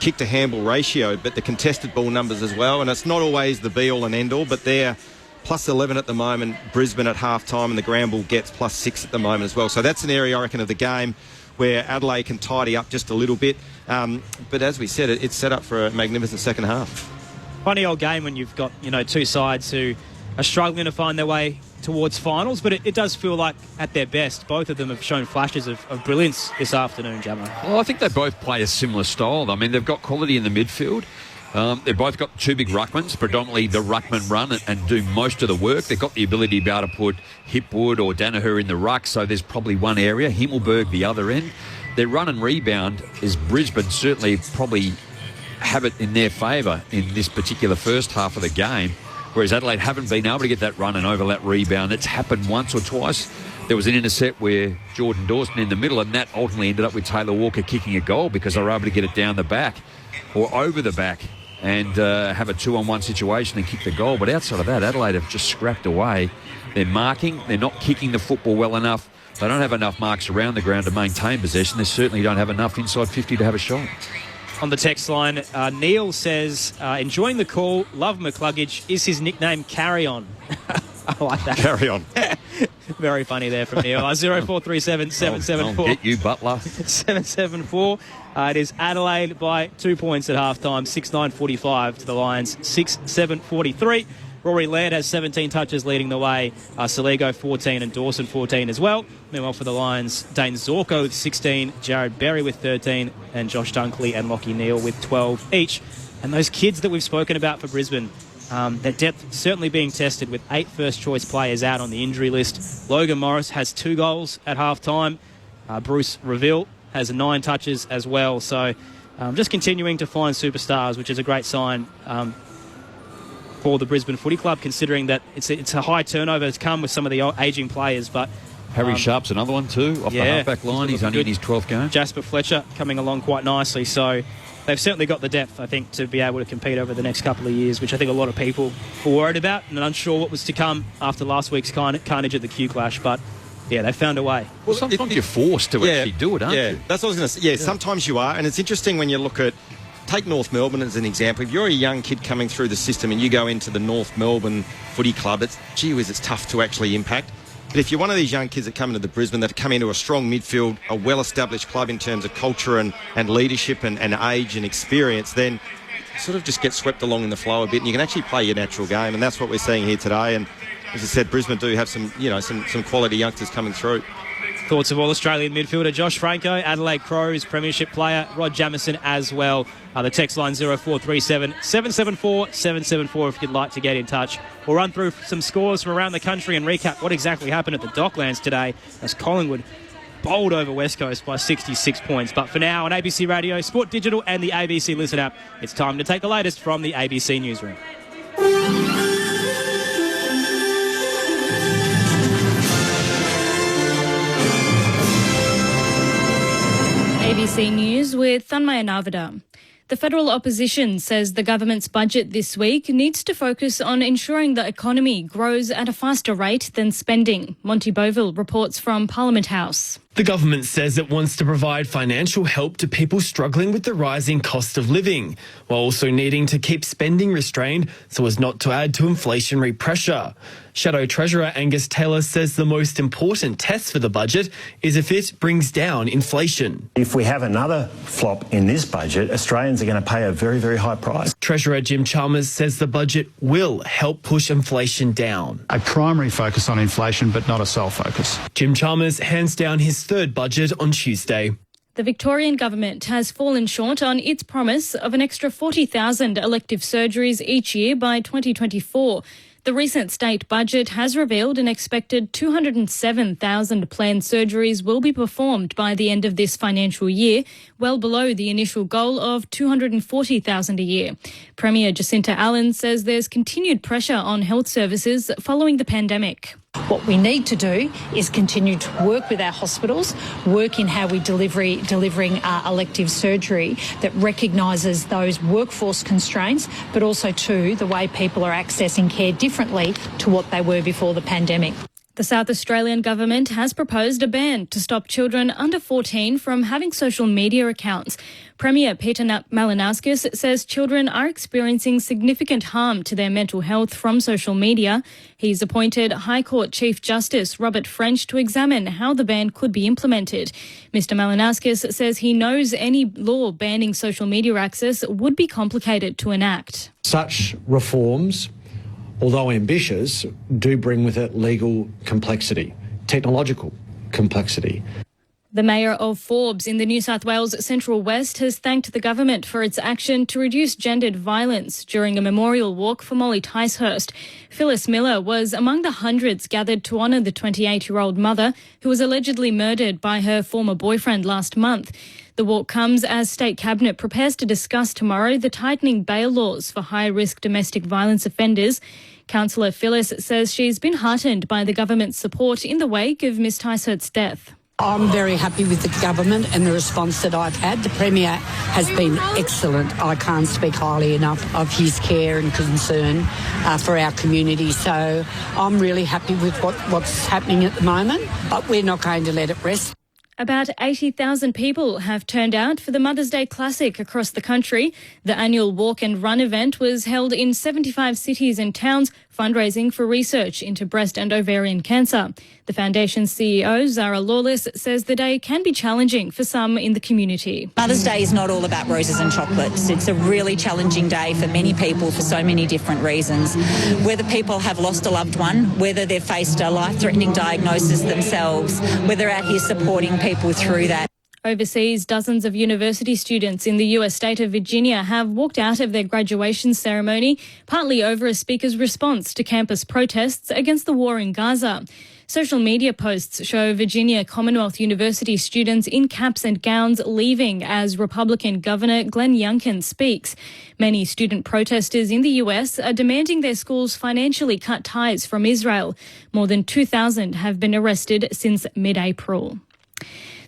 kick-to-handball ratio, but the contested ball numbers as well. And it's not always the be-all and end-all, but they're plus 11 at the moment, Brisbane at half-time, and the Granville gets plus 6 at the moment as well. So that's an area, I reckon, of the game where Adelaide can tidy up just a little bit. But as we said, it's set up for a magnificent second half. Funny old game when you've got, two sides who are struggling to find their way towards finals, but it does feel like at their best, both of them have shown flashes of brilliance this afternoon, Jammer. Well, I think they both play a similar style. I mean, they've got quality in the midfield. They've both got two big ruckmans, predominantly the ruckman run and do most of the work. They've got the ability to be able to put Hipwood or Danaher in the ruck, so there's probably one area, Himmelberg the other end. Their run and rebound is Brisbane certainly probably have it in their favour in this particular first half of the game, whereas Adelaide haven't been able to get that run and overlap rebound. It's happened once or twice. There was an intercept where Jordan Dawson in the middle, and that ultimately ended up with Taylor Walker kicking a goal because they were able to get it down the back or over the back and have a 2-on-1 situation and kick the goal. But outside of that, Adelaide have just scrapped away. They're marking. They're not kicking the football well enough. They don't have enough marks around the ground to maintain possession. They certainly don't have enough inside 50 to have a shot. On the text line, Neil says, enjoying the call, love McCluggage. Is his nickname Carry On? I like that. Carry on. Very funny there from Neil. 0437 774. I'll get you, Butler. 774. It is Adelaide by 2 points at halftime, 6-9-45 to the Lions, 6-7-43. Rory Laird has 17 touches leading the way. Saligo 14 and Dawson 14 as well. Meanwhile for the Lions, Dane Zorko with 16, Jared Berry with 13, and Josh Dunkley and Lockie Neal with 12 each. And those kids that we've spoken about for Brisbane, their depth certainly being tested with 8 first-choice players out on the injury list. Logan Morris has 2 goals at half-time. Bruce Reville has 9 touches as well. So just continuing to find superstars, which is a great sign for the Brisbane Footy Club, considering that it's a high turnover that's come with some of the ageing players. But Harry Sharp's another one too, off the halfback line. He's only in his 12th game. Jasper Fletcher coming along quite nicely. So they've certainly got the depth, I think, to be able to compete over the next couple of years, which I think a lot of people were worried about and unsure what was to come after last week's carnage at the Q Clash. But yeah, they found a way. Well, sometimes you're forced to actually do it, aren't you? That's what I was going to say. Yeah, sometimes you are. And it's interesting when you look at, take North Melbourne as an example. If you're a young kid coming through the system and you go into the North Melbourne Footy Club, it's tough to actually impact. But if you're one of these young kids that come into the Brisbane, that come into a strong midfield, a well-established club in terms of culture and leadership and age and experience, then sort of just get swept along in the flow a bit and you can actually play your natural game. And that's what we're seeing here today. And as I said, Brisbane do have some quality youngsters coming through. Thoughts of All-Australian midfielder Josh Franco, Adelaide Crows premiership player Rod Jamieson as well. The text line 0437 774 774 if you'd like to get in touch. We'll run through some scores from around the country and recap what exactly happened at the Docklands today as Collingwood bowled over West Coast by 66 points. But for now, on ABC Radio, Sport Digital and the ABC Listen app, it's time to take the latest from the ABC Newsroom. ABC News with Thanmaya Navada. The federal opposition says the government's budget this week needs to focus on ensuring the economy grows at a faster rate than spending. Monty Boville reports from Parliament House. The government says it wants to provide financial help to people struggling with the rising cost of living, while also needing to keep spending restrained so as not to add to inflationary pressure. Shadow Treasurer Angus Taylor says the most important test for the budget is if it brings down inflation. If we have another flop in this budget, Australians are going to pay a very, very high price. Treasurer Jim Chalmers says the budget will help push inflation down. A primary focus on inflation, but not a sole focus. Jim Chalmers hands down his third budget on Tuesday. The Victorian government has fallen short on its promise of an extra 40,000 elective surgeries each year by 2024. The recent state budget has revealed an expected 207,000 planned surgeries will be performed by the end of this financial year, well below the initial goal of 240,000 a year. Premier Jacinta Allen says there's continued pressure on health services following the pandemic. What we need to do is continue to work with our hospitals, work in how we delivering elective surgery that recognises those workforce constraints, but also too the way people are accessing care differently to what they were before the pandemic. The South Australian government has proposed a ban to stop children under 14 from having social media accounts. Premier Peter Malinauskas says children are experiencing significant harm to their mental health from social media. He's appointed High Court Chief Justice Robert French to examine how the ban could be implemented. Mr Malinauskas says he knows any law banning social media access would be complicated to enact. Such reforms, although ambitious, do bring with it legal complexity, technological complexity. The Mayor of Forbes in the New South Wales Central West has thanked the government for its action to reduce gendered violence during a memorial walk for Molly Ticehurst. Phyllis Miller was among the hundreds gathered to honour the 28-year-old mother who was allegedly murdered by her former boyfriend last month. The walk comes as State Cabinet prepares to discuss tomorrow the tightening bail laws for high-risk domestic violence offenders. Councillor Phyllis says she's been heartened by the government's support in the wake of Miss Ticehurst's death. I'm very happy with the government and the response that I've had. The Premier has been excellent. I can't speak highly enough of his care and concern for our community. So I'm really happy with what's happening at the moment, but we're not going to let it rest. About 80,000 people have turned out for the Mother's Day Classic across the country. The annual walk and run event was held in 75 cities and towns, fundraising for research into breast and ovarian cancer. The foundation's CEO, Zara Lawless, says the day can be challenging for some in the community. Mother's Day is not all about roses and chocolates. It's a really challenging day for many people for so many different reasons. Whether people have lost a loved one, whether they've faced a life-threatening diagnosis themselves, whether they're out here supporting people through that. Overseas, dozens of university students in the US state of Virginia have walked out of their graduation ceremony, partly over a speaker's response to campus protests against the war in Gaza. Social media posts show Virginia Commonwealth University students in caps and gowns leaving as Republican Governor Glenn Youngkin speaks. Many student protesters in the US are demanding their schools financially cut ties from Israel. More than 2,000 have been arrested since mid-April.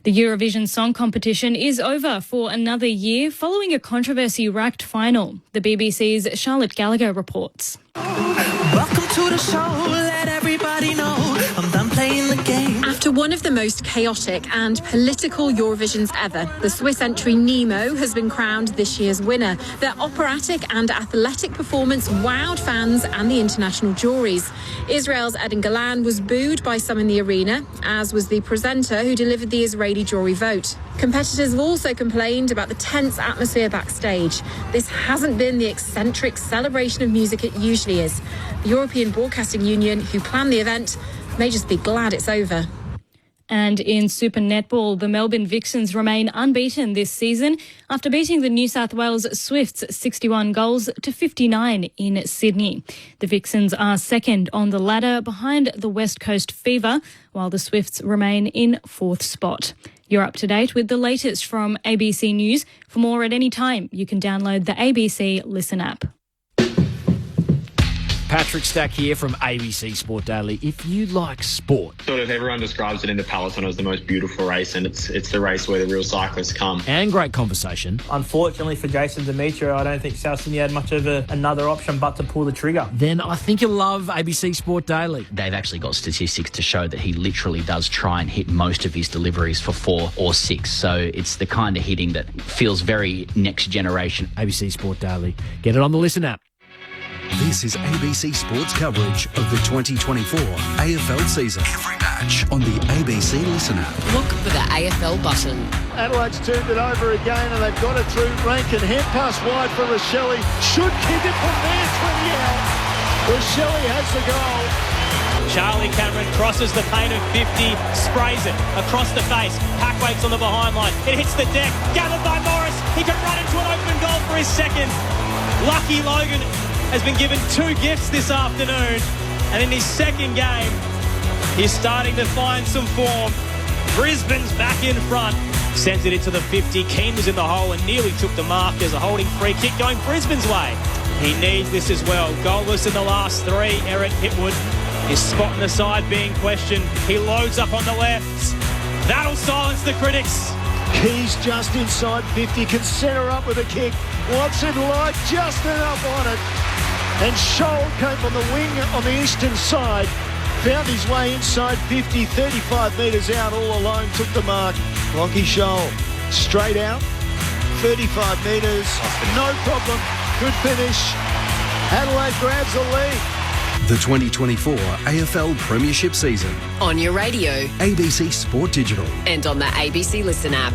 The Eurovision Song Competition is over for another year following a controversy-racked final. The BBC's Charlotte Gallagher reports. Welcome to the show, let everybody know I'm done playing the game. After one of the most chaotic and political Eurovisions ever, the Swiss entry Nemo has been crowned this year's winner. Their operatic and athletic performance wowed fans and the international juries. Israel's Eden Galan was booed by some in the arena, as was the presenter who delivered the Israeli jury vote. Competitors have also complained about the tense atmosphere backstage. This hasn't been the eccentric celebration of music it usually is. The European Broadcasting Union, who planned the event, may just be glad it's over. And in Super Netball, the Melbourne Vixens remain unbeaten this season after beating the New South Wales Swifts 61 goals to 59 in Sydney. The Vixens are second on the ladder behind the West Coast Fever, while the Swifts remain in fourth spot. You're up to date with the latest from ABC News. For more at any time, you can download the ABC Listen app. Patrick Stack here from ABC Sport Daily. If you like sport, sort of everyone describes it in the Peloton as the most beautiful race, and it's the race where the real cyclists come. And great conversation. Unfortunately for Jason Demetrio, I don't think South Sydney had much of another option but to pull the trigger. Then I think you'll love ABC Sport Daily. They've actually got statistics to show that he literally does try and hit most of his deliveries for 4 or 6. So it's the kind of hitting that feels very next generation. ABC Sport Daily. Get it on the Listen app. This is ABC Sports coverage of the 2024 AFL season. Every match on the ABC Listen app. Look for the AFL button. Adelaide's turned it over again and they've got it through Rankin. Hand pass wide for Rochelle. Should kick it from there, 20 out. Rochelle has the goal. Charlie Cameron crosses the paint of 50, sprays it across the face. Pack waits on the behind line. It hits the deck. Gathered by Morris. He can run into an open goal for his second. Lucky Logan has been given 2 gifts this afternoon, and in his second game he's starting to find some form. Brisbane's back in front, sent it into the 50. Keane was in the hole and nearly took the mark as a holding free kick going Brisbane's way. He needs this as well. Goalless in the last 3. Eric Hitwood His spot in the side being questioned. He loads up on the left. That'll silence the critics. He's just inside 50, can set her up with a kick. Watson Light just enough on it. And Scholl came from the wing on the eastern side. Found his way inside 50, 35 metres out all alone, took the mark. Lockie Scholl straight out, 35 metres, no problem, good finish. Adelaide grabs the lead. The 2024 AFL Premiership season. On your radio. ABC Sport Digital. And on the ABC Listen app.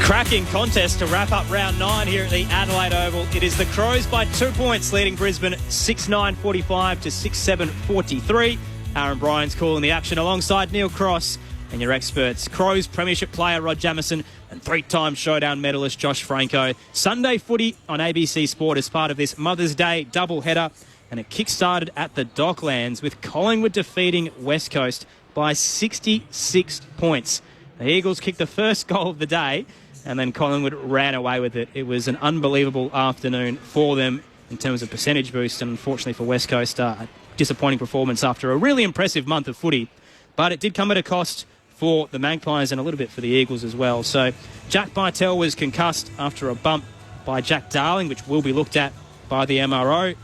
Cracking contest to wrap up round 9 here at the Adelaide Oval. It is the Crows by 2 points, leading Brisbane 6-9-45 to 6-7-43. Aaron Bryant's calling the action alongside Neil Cross and your experts. Crows Premiership player Rod Jamieson and 3-time Showdown medalist Josh Franco. Sunday footy on ABC Sport as part of this Mother's Day doubleheader. And it kick-started at the Docklands with Collingwood defeating West Coast by 66 points. The Eagles kicked the first goal of the day and then Collingwood ran away with it. It was an unbelievable afternoon for them in terms of percentage boost, and unfortunately for West Coast, a disappointing performance after a really impressive month of footy. But it did come at a cost for the Magpies and a little bit for the Eagles as well. So Jack Bartel was concussed after a bump by Jack Darling, which will be looked at by the MRO.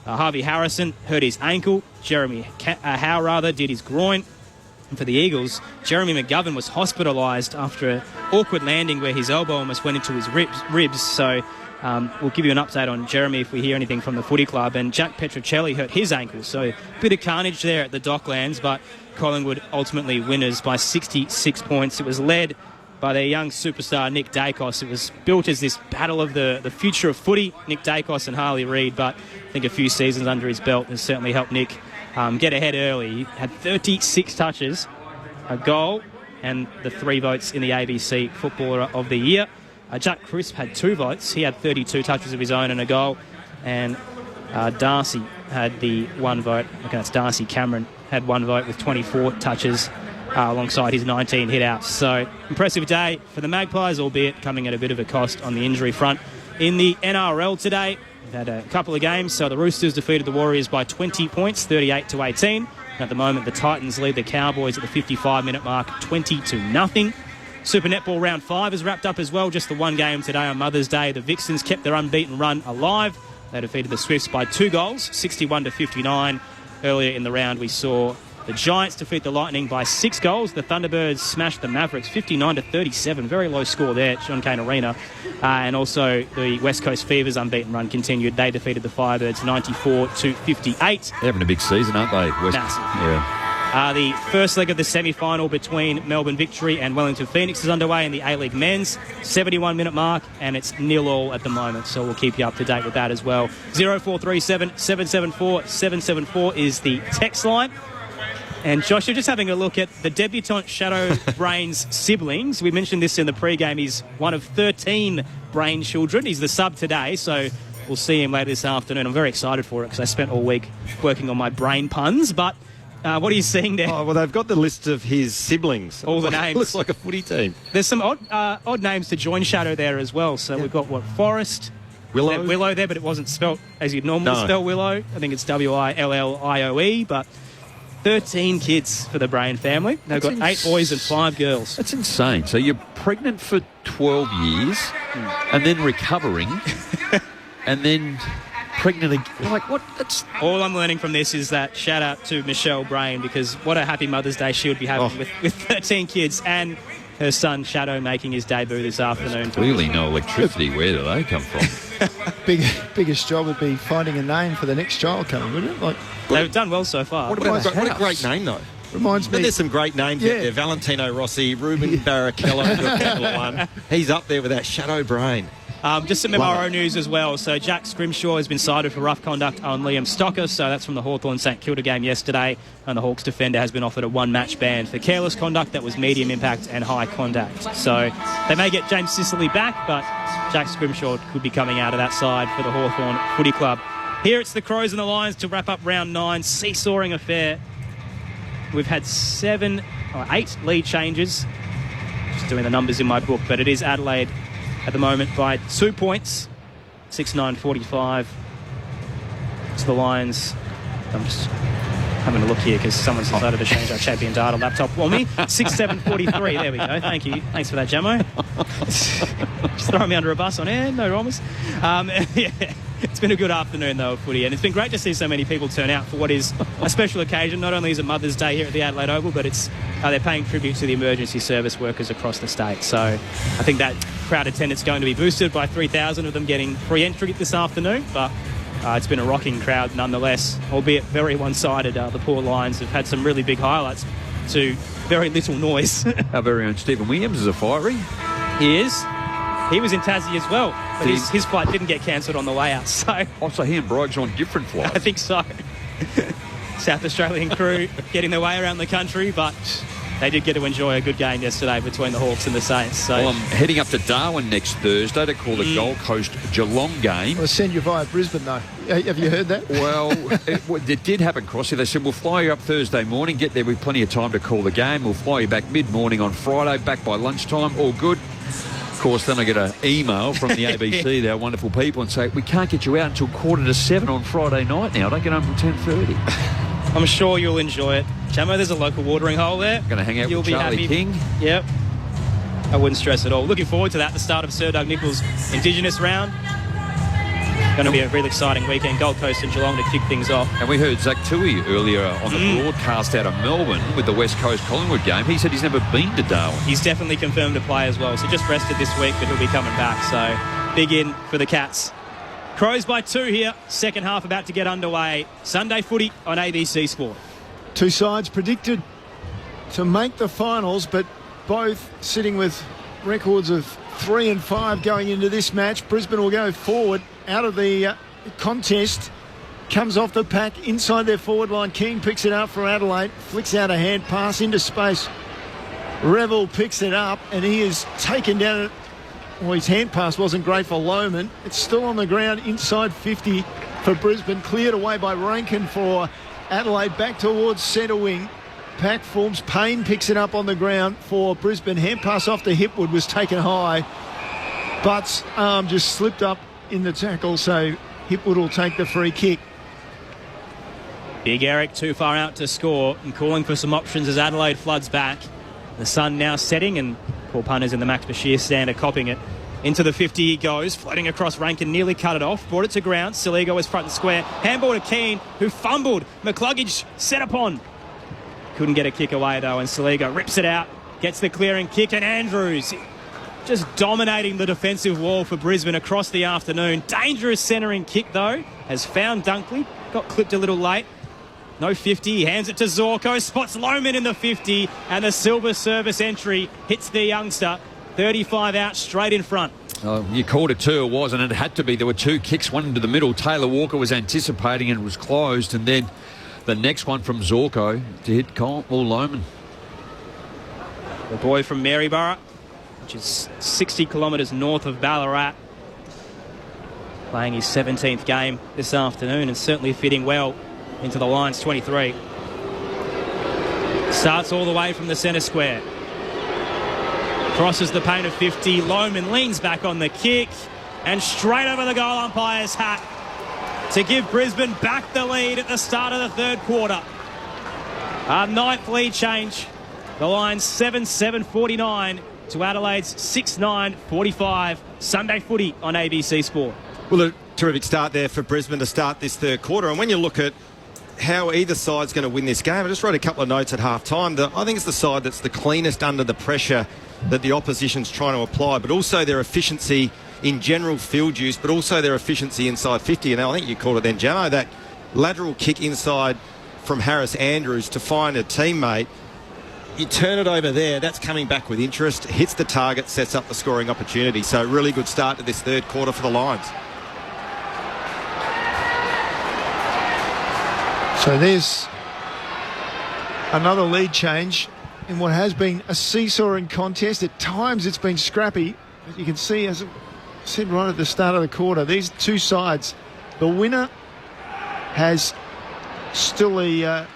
Harvey Harrison hurt his ankle. Jeremy Howe did his groin. And for the Eagles, Jeremy McGovern was hospitalised after an awkward landing where his elbow almost went into his ribs. So we'll give you an update on Jeremy if we hear anything from the footy club. And Jack Petruccelli hurt his ankle. So a bit of carnage there at the Docklands, but Collingwood ultimately winners by 66 points. It was led by their young superstar Nick Dacos. It was built as this battle of the future of footy, Nick Dacos and Harley Reid, but I think a few seasons under his belt has certainly helped Nick get ahead early. He had 36 touches, a goal, and the 3 votes in the ABC Footballer of the Year. Jack Crisp had 2 votes. He had 32 touches of his own and a goal, and Darcy had the 1 vote. Okay, that's Darcy Cameron had 1 vote with 24 touches. Alongside his 19 hit-outs. So, impressive day for the Magpies, albeit coming at a bit of a cost on the injury front. In the NRL today, we've had a couple of games. So, the Roosters defeated the Warriors by 20 points, 38-18. And at the moment, the Titans lead the Cowboys at the 55-minute mark, 20-0. Super Netball Round 5 is wrapped up as well. Just the one game today on Mother's Day. The Vixens kept their unbeaten run alive. They defeated the Swifts by 2 goals, 61-59. Earlier in the round, we saw the Giants defeat the Lightning by 6 goals. The Thunderbirds smashed the Mavericks 59-37. Very low score there at John Cain Arena. And also the West Coast Fever's unbeaten run continued. They defeated the Firebirds 94-58. They're having a big season, aren't they? Massive. Yeah. The first leg of the semi-final between Melbourne Victory and Wellington Phoenix is underway in the A-League Men's 71-minute mark, and it's 0-0 at the moment, so we'll keep you up to date with that as well. 0437 774 774 is the text line. And Josh, you're just having a look at the debutant Shadow Brain's siblings. We mentioned this in the pre-game. He's one of 13 Brain children. He's the sub today, so we'll see him later this afternoon. I'm very excited for it because I spent all week working on my brain puns. But what are you seeing there? Oh, well, they've got the list of his siblings. All the names. Looks like a footy team. There's some odd names to join Shadow there as well. So we've got, Forrest. Willow there, but it wasn't spelt as you'd normally spell Willow. I think it's Willioe, but 13 kids for the Brain family. They've got 8 boys and 5 girls. That's insane. So you're pregnant for 12 years and then recovering and then pregnant again. Like, what? That's... All I'm learning from this is that shout out to Michelle Brain, because what a happy Mother's Day she would be having with 13 kids and her son Shadow making his debut this afternoon. Clearly no electricity. Where do they come from? Biggest job would be finding a name for the next child coming, wouldn't it? They've done well so far. What a great name, though. Reminds me. There's some great names out there. Valentino Rossi, Ruben Barrichello, the Formula One. He's up there with that Shadow Brain. Just some MRO news as well. So Jack Scrimshaw has been cited for rough conduct on Liam Stocker. So that's from the Hawthorn-St Kilda game yesterday. And the Hawks defender has been offered a 1-match ban for careless conduct that was medium impact and high contact. So they may get James Sicily back, but Jack Scrimshaw could be coming out of that side for the Hawthorn Footy Club. Here it's the Crows and the Lions to wrap up round 9. Seesawing affair. We've had 8 lead changes. Just doing the numbers in my book, but it is Adelaide at the moment by 2 points. 6-9-45 to the Lions I'm just having a look here because someone's decided to change our champion data laptop for me. 6-7-43. There we go. Thank you. Thanks for that, Jamo. Just throwing me under a bus on air. No dramas. Yeah. It's been a good afternoon, though, of footy, and it's been great to see so many people turn out for what is a special occasion. Not only is it Mother's Day here at the Adelaide Oval, but it's they're paying tribute to the emergency service workers across the state. So I think that crowd attendance is going to be boosted by 3,000 of them getting free entry this afternoon, but it's been a rocking crowd nonetheless, albeit very one-sided. The poor Lions have had some really big highlights to very little noise. Our very own Stephen Williams is a fiery. He is. He was in Tassie as well, but his flight didn't get cancelled on the way out. So he and Broggs on different flights. I think so. South Australian crew getting their way around the country, but they did get to enjoy a good game yesterday between the Hawks and the Saints. So I'm heading up to Darwin next Thursday to call the Gold Coast Geelong game. We'll send you via Brisbane, though. Have you heard that? Well, it did happen, Crossy. They said, we'll fly you up Thursday morning, get there with plenty of time to call the game. We'll fly you back mid-morning on Friday, back by lunchtime, all good. Of course, then I get an email from the ABC, they're wonderful people, and say, we can't get you out until 6:45 on Friday night now. Don't get home till 10:30. I'm sure you'll enjoy it. Jamo, there's a local watering hole there. Going to hang out You'll with be Charlie happy. King. Yep. I wouldn't stress at all. Looking forward to that, the start of Sir Doug Nicholls' Indigenous round. Going to be a really exciting weekend. Gold Coast and Geelong to kick things off. And we heard Zach Tui earlier on the broadcast out of Melbourne with the West Coast Collingwood game. He said he's never been to Darwin. He's definitely confirmed to play as well. So just rested this week, but he'll be coming back. So big in for the Cats. Crows by 2 here. Second half about to get underway. Sunday footy on ABC Sport. Two sides predicted to make the finals, but both sitting with records of 3 and 5 going into this match. Brisbane will go forward out of the contest, comes off the pack inside their forward line. King picks it up for Adelaide, flicks out a hand pass into space. Revel picks it up and he is taken down. Well, his hand pass wasn't great for Lohman. It's still on the ground inside 50 for Brisbane, cleared away by Rankin for Adelaide, back towards centre wing. Pack forms, Payne picks it up on the ground for Brisbane. Hand pass off to Hipwood was taken high. Butt's arm just slipped up in the tackle, so Hipwood will take the free kick. Big Eric too far out to score and calling for some options as Adelaide floods back. The sun now setting and poor punters in the Max Bashir stand are copping it. Into the 50 he goes, floating across Rankin, nearly cut it off, brought it to ground. Saligo was front and square. Handball to Keane, who fumbled. McCluggage set upon. Couldn't get a kick away though, and Saligo rips it out, gets the clearing kick, and Andrews just dominating the defensive wall for Brisbane across the afternoon. Dangerous centering kick though, has found Dunkley, got clipped a little late. No 50, he hands it to Zorko, spots Lohman in the 50, and the silver service entry hits the youngster. 35 out, straight in front. Oh, you called it too, it was, and it had to be. There were two kicks, one into the middle. Taylor Walker was anticipating and it was closed, and then the next one from Zorko to hit Lohman. The boy from Maryborough, which is 60 kilometres north of Ballarat, playing his 17th game this afternoon and certainly fitting well into the Lions 23. Starts all the way from the centre square. Crosses the paint of 50. Lohman leans back on the kick and straight over the goal umpire's hat to give Brisbane back the lead at the start of the third quarter. A ninth lead change. The Lions 7-7-49 to Adelaide's 6-9-45. Sunday footy on ABC Sport. Well, a terrific start there for Brisbane to start this third quarter. And when you look at how either side's going to win this game, I just wrote a couple of notes at half-time. I think it's the side that's the cleanest under the pressure that the opposition's trying to apply, but also their efficiency in general field use, but also their efficiency inside 50. And I think you called it then, Jamo, that lateral kick inside from Harris Andrews to find a teammate. You turn it over there, that's coming back with interest, hits the target, sets up the scoring opportunity. So really good start to this third quarter for the Lions. So there's another lead change in what has been a seesawing contest. At times it's been scrappy. As you can see, as I said right at the start of the quarter, these two sides, the winner has still a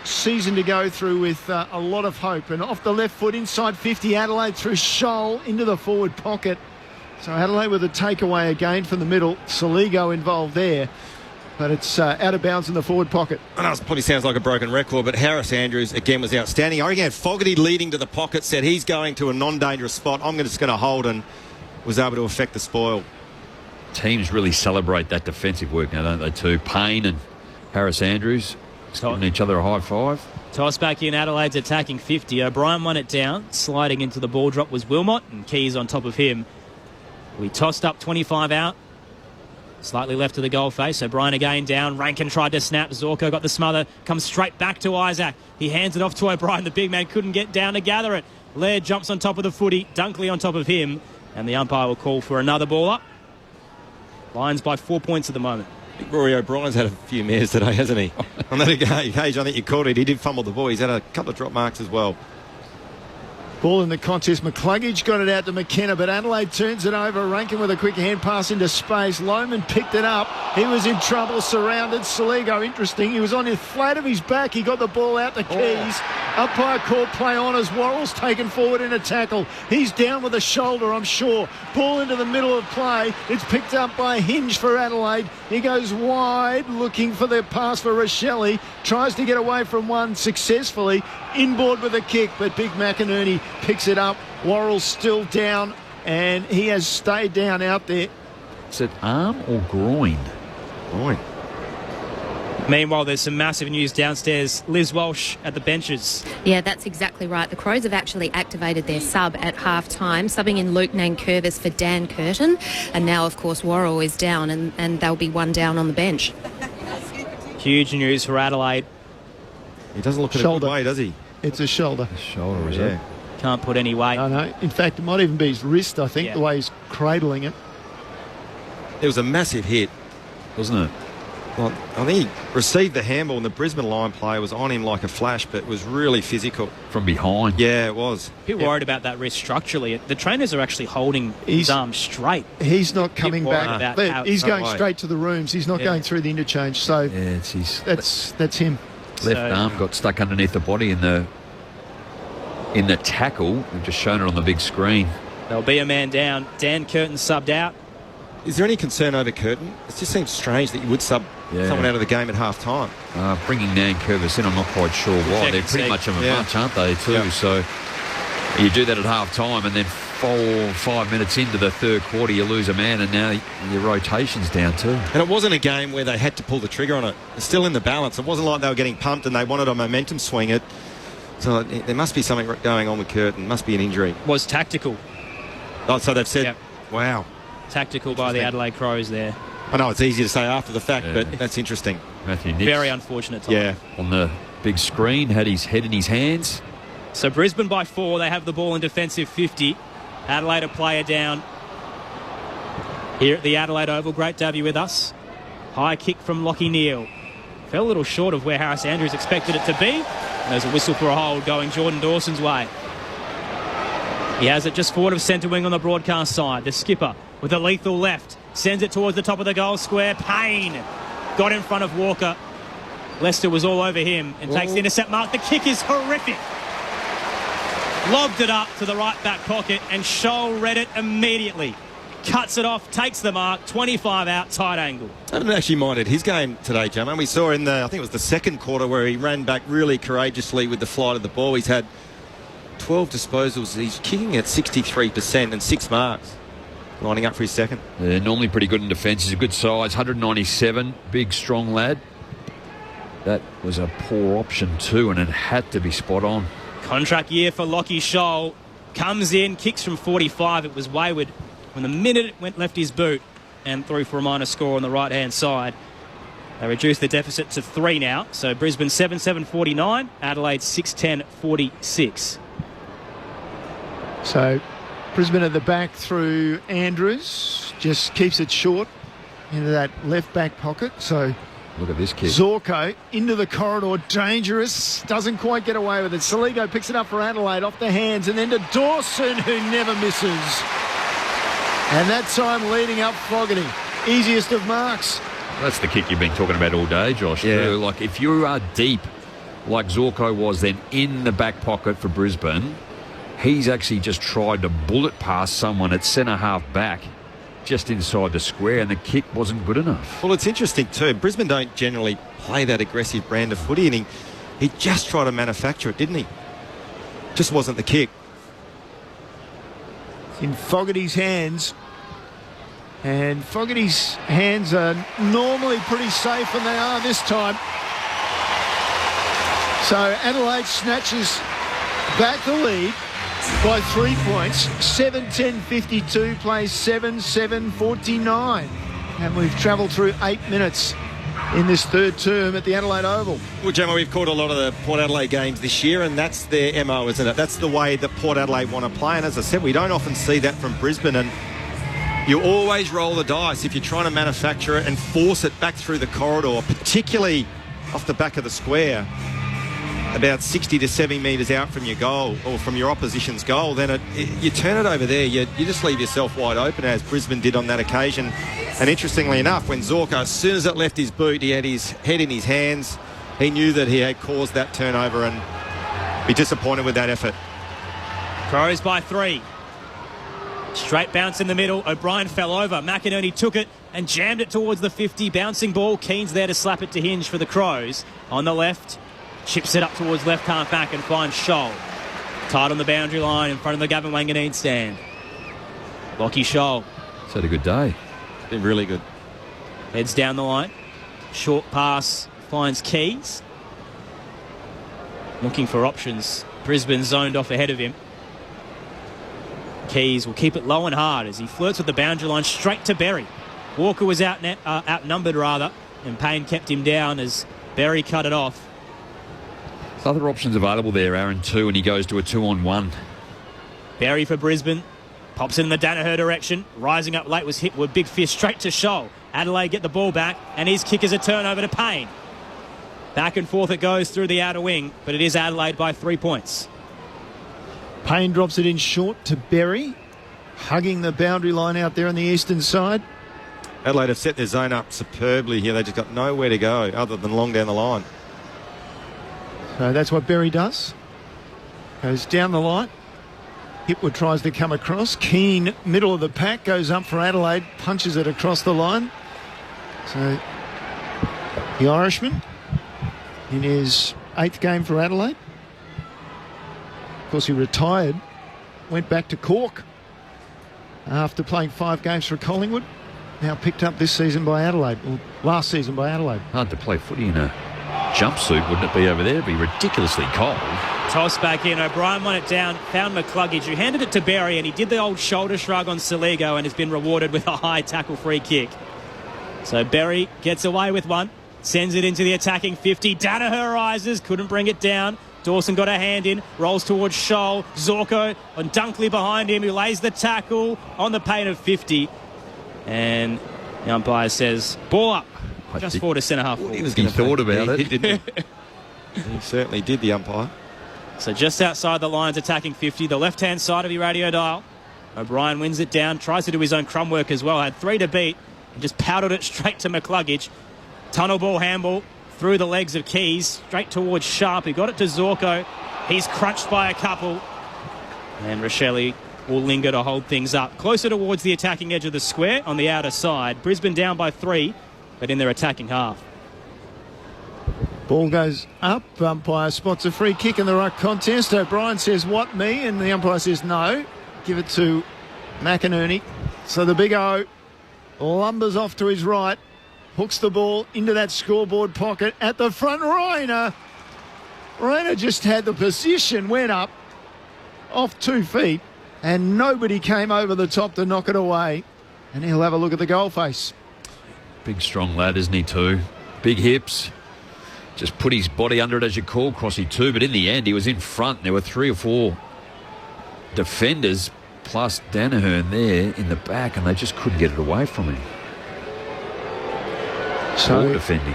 season to go through with a lot of hope. And off the left foot, inside 50, Adelaide through Scholl into the forward pocket. So Adelaide with a takeaway again from the middle. Saligo involved there. but it's out of bounds in the forward pocket. I know it probably sounds like a broken record, but Harris Andrews, again, was outstanding. I reckon Fogarty leading to the pocket, said he's going to a non-dangerous spot. I'm just going to hold, and was able to affect the spoil. Teams really celebrate that defensive work now, don't they, too? Payne and Harris Andrews giving each other a high five. Toss back in, Adelaide's attacking 50. O'Brien won it down. Sliding into the ball drop was Wilmot, and Keys on top of him. We tossed up 25 out. Slightly left of the goal face. O'Brien again down. Rankin tried to snap. Zorko got the smother. Comes straight back to Isaac. He hands it off to O'Brien. The big man couldn't get down to gather it. Laird jumps on top of the footy. Dunkley on top of him. And the umpire will call for another ball up. Lions by 4 points at the moment. Rory O'Brien's had a few mares today, hasn't he? On that occasion, I think you called it. He did fumble the ball. He's had a couple of drop marks as well. Ball in the contest. McCluggage got it out to McKenna, but Adelaide turns it over. Rankin with a quick hand pass into space. Lohman picked it up. He was in trouble, surrounded. Saligo, interesting. He was on the flat of his back. He got the ball out to Keys. Umpire called play on as Worrell's taken forward in a tackle. He's down with a shoulder, I'm sure. Ball into the middle of play. It's picked up by Hinge for Adelaide. He goes wide, looking for the pass for Rochelle. Tries to get away from one successfully. Inboard with a kick, but Big McInerney picks it up. Worrell's still down, and he has stayed down out there. Is it arm or groin? Groin. Meanwhile, there's some massive news downstairs. Liz Walsh at the benches. Yeah, that's exactly right. The Crows have actually activated their sub at half-time, subbing in Luke Nankervis for Dan Curtin. And now, of course, Worrell is down, and they'll be one down on the bench. Huge news for Adelaide. He doesn't look at a good way, does he? It's a shoulder. Shoulder, is it? Can't put any weight. No. In fact, it might even be his wrist, I think, the way he's cradling it. It was a massive hit, wasn't it? Well, I think he received the handball, and the Brisbane line player was on him like a flash, but it was really physical. From behind. Yeah, it was. A bit worried about that wrist structurally. The trainers are actually holding his arm straight. He's not coming back. He's going straight to the rooms. He's not going through the interchange. So it's his, that's him. Left arm got stuck underneath the body in the tackle. We've just shown it on the big screen. There'll be a man down. Dan Curtin subbed out. Is there any concern over Curtin? It just seems strange that you would sub someone out of the game at half time. Bringing Nankervis in, I'm not quite sure why. They're pretty much of a bunch, aren't they, too? Yeah. So you do that at half time, and then 4 or 5 minutes into the third quarter, you lose a man, and now your rotation's down too. And it wasn't a game where they had to pull the trigger on it. It's still in the balance. It wasn't like they were getting pumped and they wanted a momentum swing. So there must be something going on with Curtin. Must be an injury. Was tactical. Oh, so they've said, wow. Tactical by the Adelaide Crows there. I know it's easy to say after the fact, but that's interesting. Matthew Nix. Very unfortunate time. Yeah. On the big screen, had his head in his hands. So Brisbane by 4. They have the ball in defensive 50. Adelaide a player down here at the Adelaide Oval. Great to have you with us. High kick from Lockie Neal. Fell a little short of where Harris Andrews expected it to be. And there's a whistle for a hold going Jordan Dawson's way. He has it just forward of centre wing on the broadcast side. The skipper with a lethal left. Sends it towards the top of the goal square. Payne got in front of Walker. Lester was all over him and takes the intercept mark. The kick is horrific. Lobbed it up to the right back pocket, and Scholl read it immediately. Cuts it off, takes the mark, 25 out, tight angle. I didn't actually mind it. His game today, Gemma. We saw in I think it was the second quarter, where he ran back really courageously with the flight of the ball. He's had 12 disposals. He's kicking at 63% and 6 marks. Lining up for his second. Yeah, normally pretty good in defence. He's a good size, 197, big, strong lad. That was a poor option too, and it had to be spot on. Contract year for Lockie Scholl. Comes in, kicks from 45. It was wayward when the minute it went left his boot and threw for a minor score on the right-hand side. They reduced the deficit to 3 now. So Brisbane 7-7-49, Adelaide 6-10-46. So Brisbane at the back through Andrews. Just keeps it short into that left back pocket. So look at this kick. Zorko into the corridor, dangerous, doesn't quite get away with it. Saligo picks it up for Adelaide off the hands, and then to Dawson, who never misses. And that time leading up Fogarty. Easiest of marks. That's the kick you've been talking about all day, Josh. Yeah. Too. Like if you are deep, like Zorko was then in the back pocket for Brisbane, he's actually just tried to bullet past someone at centre half back just inside the square, and the kick wasn't good enough. Well, it's interesting too. Brisbane don't generally play that aggressive brand of footy, and he just tried to manufacture it, didn't he? Just wasn't the kick. In Fogarty's hands. And Fogarty's hands are normally pretty safe, and they are this time. So Adelaide snatches back the lead by 3 points. 7-10-52 plays 7-7-49. And we've travelled through 8 minutes in this third term at the Adelaide Oval. Well, Gemma, we've caught a lot of the Port Adelaide games this year, and that's their MO, isn't it? That's the way that Port Adelaide want to play. And as I said, we don't often see that from Brisbane. And you always roll the dice if you're trying to manufacture it and force it back through the corridor, particularly off the back of the square, about 60 to 70 metres out from your goal or from your opposition's goal. Then you turn it over there, you just leave yourself wide open, as Brisbane did on that occasion. And interestingly enough, when Zorko, as soon as it left his boot, he had his head in his hands. He knew that he had caused that turnover, and be disappointed with that effort. Crows by 3. Straight bounce in the middle. O'Brien fell over. McInerney took it and jammed it towards the 50. Bouncing ball. Keane's there to slap it to Hinge for the Crows. On the left, chips it up towards left half back and finds Scholl. Tight on the boundary line in front of the Gavin Wanganeen stand. Lockie Scholl. He's had a good day. Been really good. Heads down the line. Short pass finds Keys. Looking for options. Brisbane zoned off ahead of him. Keys will keep it low and hard as he flirts with the boundary line straight to Berry. Walker was outnumbered, and Payne kept him down as Berry cut it off. There's other options available there, Aaron, too, and he goes to a 2-on-1. Berry for Brisbane. Pops it in the Danaher direction. Rising up late was hit with big fist straight to Scholl. Adelaide get the ball back, and his kick is a turnover to Payne. Back and forth it goes through the outer wing, but it is Adelaide by 3 points. Payne drops it in short to Berry, hugging the boundary line out there on the eastern side. Adelaide have set their zone up superbly here. They just got nowhere to go other than long down the line. So that's what Berry does. Goes down the line. Hipwood tries to come across. Keane, middle of the pack, goes up for Adelaide, punches it across the line. So the Irishman in his 8th game for Adelaide. Of course, he retired, went back to Cork after playing 5 games for Collingwood. Now picked up this season by Adelaide, or last season by Adelaide. Hard to play footy in a jumpsuit, wouldn't it be over there? It'd be ridiculously cold. Toss back in. O'Brien won it down, found McCluggage, who handed it to Berry, and he did the old shoulder shrug on Saligo and has been rewarded with a high tackle free kick. So Berry gets away with one, sends it into the attacking 50. Danaher rises, couldn't bring it down. Dawson got a hand in, rolls towards Scholl. Zorko on Dunkley behind him, who lays the tackle on the Payne of 50. And the umpire says, ball up. Just forward to centre-half. He thought about it. He didn't. He certainly did, the umpire. So just outside the lines, attacking 50, the left-hand side of your radio dial. O'Brien wins it down, tries to do his own crumb work as well. Had 3 to beat and just powdered it straight to McCluggage. Tunnel ball handball through the legs of Keys, straight towards Sharp, who got it to Zorko. He's crunched by a couple. And Rochelle will linger to hold things up. Closer towards the attacking edge of the square on the outer side. Brisbane down by 3, but in their attacking half. Ball goes up. Umpire spots a free kick in the ruck contest. O'Brien says, what, me? And the umpire says, no. Give it to McInerney. So the big O lumbers off to his right. Hooks the ball into that scoreboard pocket at the front. Rayner just had the position, went up off 2 feet, and nobody came over the top to knock it away. And he'll have a look at the goal face. Big, strong lad, isn't he, too? Big hips. Just put his body under it, as you call, Crossy, too. But in the end, he was in front. There were 3 or 4 defenders plus Danaher there in the back, and they just couldn't get it away from him. So, defending.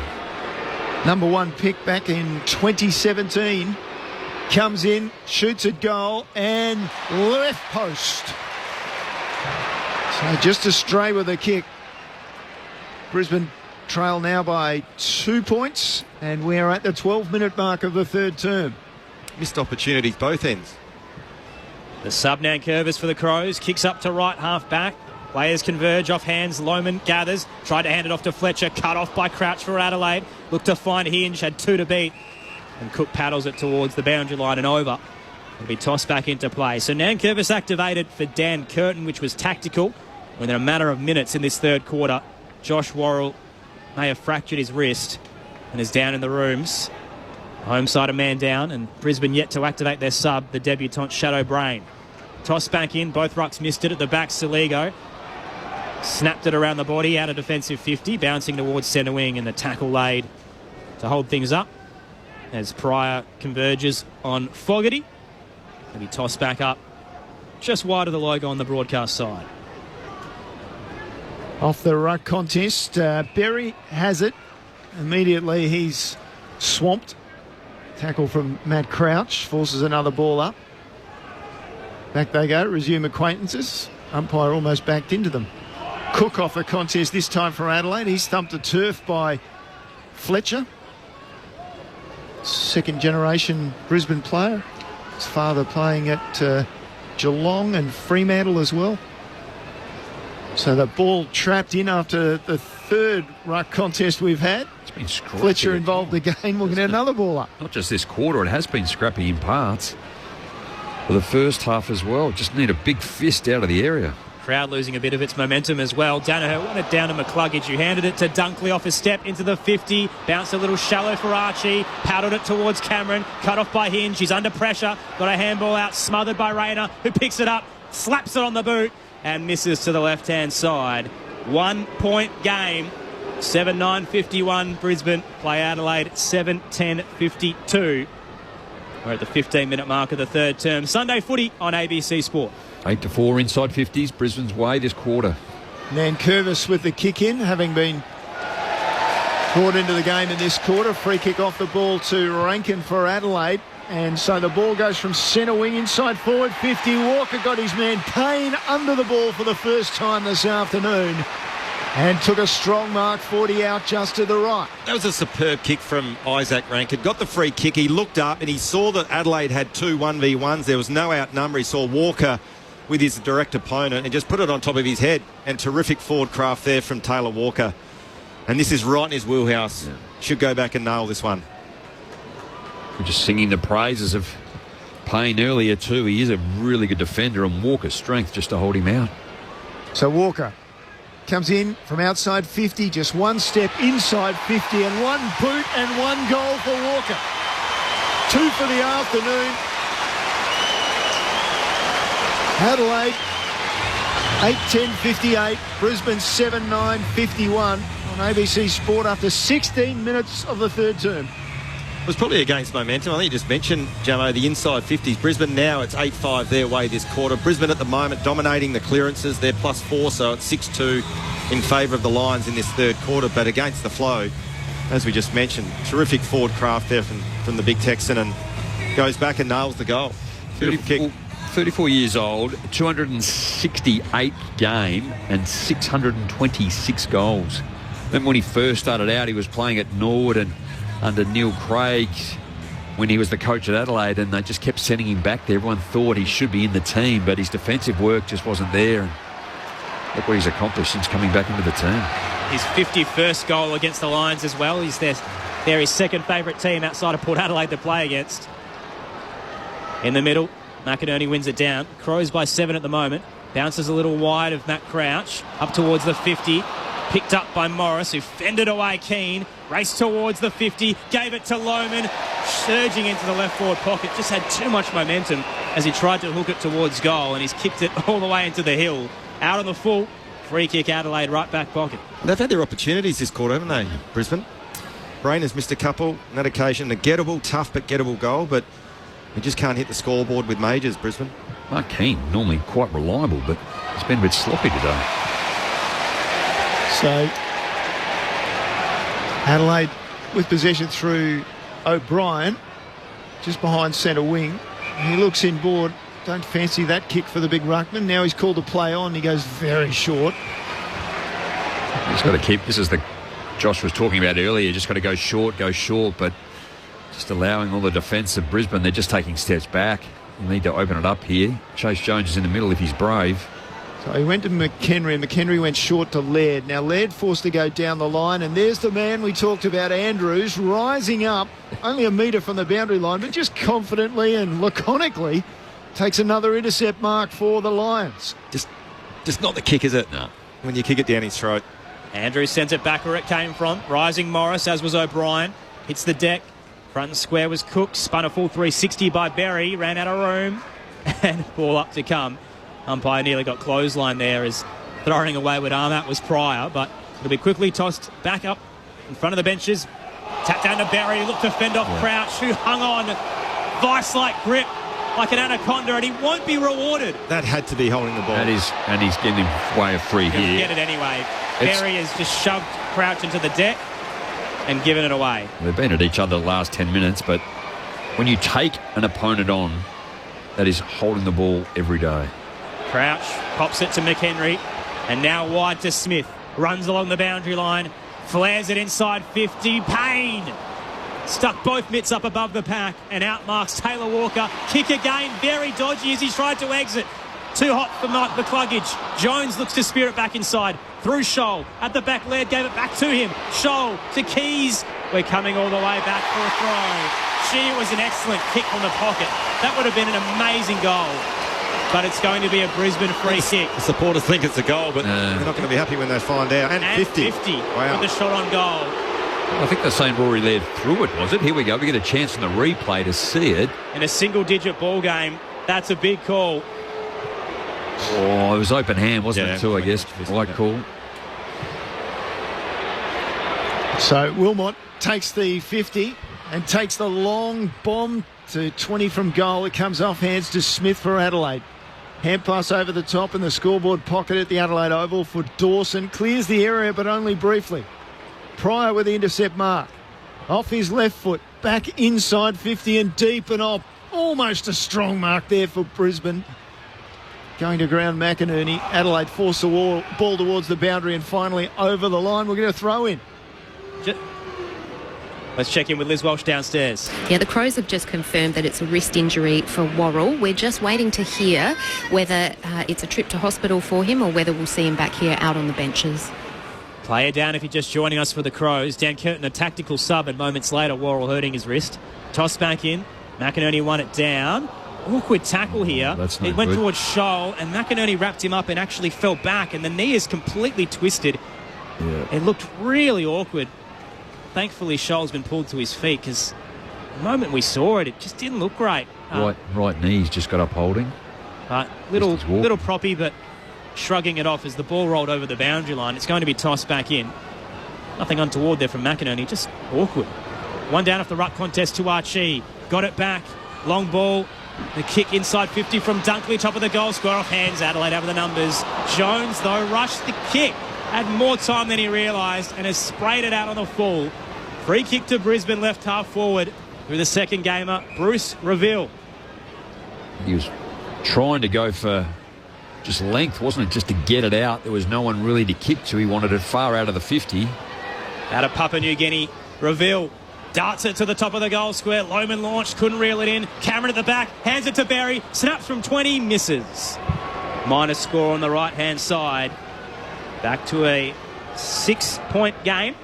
Number 1 pick back in 2017 comes in, shoots at goal, and left post. So just astray with a kick. Brisbane trail now by 2 points, and we're at the 12-minute mark of the third term. Missed opportunities both ends. The sub now curves for the Crows, kicks up to right half back. Players converge off hands. Lohmann gathers. Tried to hand it off to Fletcher. Cut off by Crouch for Adelaide. Looked to find Hinge. Had 2 to beat. And Cook paddles it towards the boundary line and over. It'll be tossed back into play. So Nankervis activated for Dan Curtin, which was tactical. Within a matter of minutes in this third quarter, Josh Worrell may have fractured his wrist and is down in the rooms. Home side a man down, and Brisbane yet to activate their sub, the debutant Shadow Brain. Toss back in. Both rucks missed it at the back. Saligo snapped it around the body out of defensive 50, bouncing towards centre wing, and the tackle laid to hold things up as Pryor converges on Fogarty. He'll be tossed back up just wide of the logo on the broadcast side. Off the ruck contest, Berry has it. Immediately he's swamped. Tackle from Matt Crouch forces another ball up. Back they go, resume acquaintances. Umpire almost backed into them. Cook off the contest this time for Adelaide. He's thumped a turf by Fletcher. Second generation Brisbane player. His father playing at Geelong and Fremantle as well. So the ball trapped in after the third ruck contest we've had. It's been scrappy. Fletcher involved again. We'll get another ball up. Not just this quarter, it has been scrappy in parts. For the first half as well. Just need a big fist out of the area. Crowd losing a bit of its momentum as well. Danaher won it down to McCluggage, who handed it to Dunkley off a step into the 50. Bounced a little shallow for Archie. Paddled it towards Cameron. Cut off by Hinge. He's under pressure. Got a handball out. Smothered by Rayner, who picks it up. Slaps it on the boot and misses to the left-hand side. 1 point game. 7-9-51 Brisbane. Play Adelaide 7-10-52. We're at the 15-minute mark of the third term. Sunday footy on ABC Sport. 8-4 inside 50s, Brisbane's way this quarter. Nankervis with the kick in, having been brought into the game in this quarter. Free kick off the ball to Rankin for Adelaide. And so the ball goes from centre wing inside forward 50. Walker got his man Payne under the ball for the first time this afternoon. And took a strong mark 40 out just to the right. That was a superb kick from Isaac Rankin. Got the free kick. He looked up and he saw that Adelaide had 2 1v1s. There was no outnumber. He saw Walker with his direct opponent and just put it on top of his head. And terrific forward craft there from Taylor Walker. And this is right in his wheelhouse. Yeah. Should go back and nail this one. We're just singing the praises of Payne earlier too. He is a really good defender, and Walker's strength just to hold him out. So Walker comes in from outside 50, just one step inside 50, and one boot and one goal for Walker. 2 for the afternoon. Adelaide 8-10-58, Brisbane 7-9-51 on ABC Sport after 16 minutes of the third term. It was probably against momentum. I think you just mentioned, Jamo, the inside 50s. Brisbane now, it's 8-5 their way this quarter. Brisbane at the moment dominating the clearances. They're +4, so it's 6-2 in favour of the Lions in this third quarter. But against the flow, as we just mentioned, terrific forward craft there from the big Texan, and goes back and nails the goal. Beautiful kick. 34 years old, 268 game and 626 goals. Remember when he first started out, he was playing at Norwood and under Neil Craig when he was the coach at Adelaide, and they just kept sending him back there. Everyone thought he should be in the team, but his defensive work just wasn't there. And look what he's accomplished since coming back into the team. His 51st goal against the Lions as well. They're his second favourite team outside of Port Adelaide to play against. In the middle, McInerney wins it down. Crows by 7 at the moment. Bounces a little wide of Matt Crouch. Up towards the 50. Picked up by Morris, who fended away Keane. Raced towards the 50. Gave it to Lohmann. Surging into the left forward pocket. Just had too much momentum as he tried to hook it towards goal. And he's kicked it all the way into the hill. Out on the full. Free kick Adelaide, right back pocket. They've had their opportunities this quarter, haven't they, Brisbane? Brain has missed a couple on that occasion. A gettable, tough but gettable goal, but we just can't hit the scoreboard with majors, Brisbane. Mark Keane, normally quite reliable, but he's been a bit sloppy today. So Adelaide with possession through O'Brien, just behind centre wing. He looks inboard. Don't fancy that kick for the big ruckman. Now he's called to play on. He goes very short. He's got to keep. This is the Josh was talking about earlier. Just got to go short, but just allowing all the defence of Brisbane. They're just taking steps back. You need to open it up here. Chase Jones is in the middle if he's brave. So he went to McHenry, and McHenry went short to Laird. Now Laird forced to go down the line, and there's the man we talked about, Andrews, rising up, only a metre from the boundary line, but just confidently and laconically takes another intercept mark for the Lions. Just not the kick, is it? No. When you kick it down his throat. Andrews sends it back where it came from. Rising Morris, as was O'Brien. Hits the deck. Front and square was Cook. Spun a full 360 by Berry. Ran out of room. And ball up to come. Umpire nearly got clothesline there as throwing away with arm out was Pryor, but it'll be quickly tossed back up in front of the benches. Tapped down to Berry. Looked to fend off Crouch, who hung on. Vice-like grip like an anaconda, and he won't be rewarded. That had to be holding the ball. That is, and he's getting him way of free He'll here. get it anyway. Berry has just shoved Crouch into the deck and given it away. They've been at each other the last 10 minutes, but when you take an opponent on, that is holding the ball every day. Crouch pops it to McHenry, and now wide to Smith. Runs along the boundary line, flares it inside 50. Payne stuck both mitts up above the pack and outmarks Taylor Walker. Kick again, very dodgy as he tried to exit. Too hot for McCluggage. Jones looks to spear it back inside. Through Scholl. At the back, Laird gave it back to him. Scholl to Keys. We're coming all the way back for a throw. Gee, it was an excellent kick from the pocket. That would have been an amazing goal. But it's going to be a Brisbane free kick. The supporters think it's a goal, but they're not going to be happy when they find out. And 50. Wow. With the shot on goal. I think they're saying Rory Laird threw it, was it? Here we go. We get a chance in the replay to see it. In a single-digit ball game, that's a big call. Oh, it was open hand, wasn't it, too, I guess. White call. So Wilmot takes the 50 and takes the long bomb to 20 from goal. It comes off hands to Smith for Adelaide. Hand pass over the top in the scoreboard pocket at the Adelaide Oval for Dawson. Clears the area, but only briefly. Pryor with the intercept mark. Off his left foot, back inside 50 and deep and off. Almost a strong mark there for Brisbane. Going to ground McInerney. Adelaide force the ball towards the boundary and finally over the line. We're going to throw in. Let's check in with Liz Walsh downstairs. Yeah, the Crows have just confirmed that it's a wrist injury for Worrell. We're just waiting to hear whether it's a trip to hospital for him or whether we'll see him back here out on the benches. Player down if you're just joining us for the Crows. Dan Curtin, a tactical sub, and moments later, Worrell hurting his wrist. Toss back in. McInerney won it down. Awkward tackle here. It went towards Scholl, and McInerney wrapped him up and actually fell back, and the knee is completely twisted. Yeah. It looked really awkward. Thankfully, Scholl's been pulled to his feet because the moment we saw it, it just didn't look great. Right knee's just got up holding. Little proppy, but shrugging it off as the ball rolled over the boundary line. It's going to be tossed back in. Nothing untoward there from McInerney, just awkward. One down off the ruck contest to Archie. Got it back. Long ball. The kick inside 50 from Dunkley, top of the goal square, off hands. Adelaide over the numbers. Jones, though, rushed the kick. Had more time than he realised and has sprayed it out on the full. Free kick to Brisbane, left half forward with the second gamer, Bruce Reville. He was trying to go for just length, wasn't it? Just to get it out. There was no one really to kick to. He wanted it far out of the 50. Out of Papua New Guinea, Reville darts it to the top of the goal square. Lohman launched, couldn't reel it in. Cameron at the back, hands it to Berry. Snaps from 20, misses. Minus score on the right-hand side. Back to a 6-point game.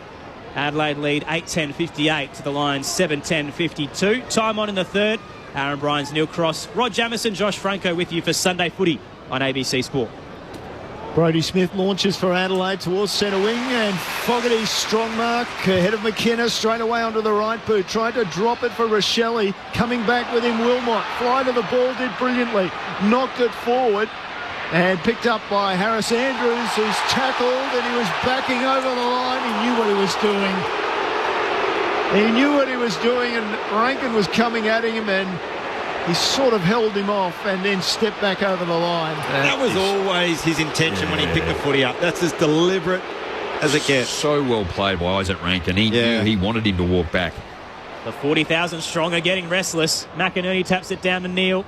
Adelaide lead 8-10-58 to the Lions 7-10-52. Time on in the third. Aaron Bryans, Neil Cross, Rod Jamieson, Josh Franco with you for Sunday Footy on ABC Sport. Brodie Smith launches for Adelaide towards centre wing, and Fogarty's strong mark ahead of McKenna straight away onto the right boot. Tried to drop it for Rochelle. Coming back with him, Wilmot. Fly to the ball, did brilliantly. Knocked it forward and picked up by Harris Andrews, who's tackled, and he was backing over the line. He knew what he was doing. He knew what he was doing, and Rankin was coming at him, and he sort of held him off and then stepped back over the line. That was always his intention when he picked the footy up. That's as deliberate as it gets. So well played by Isaac Rankin. He knew he wanted him to walk back. The 40,000 strong are getting restless. McInerney taps it down to Neil.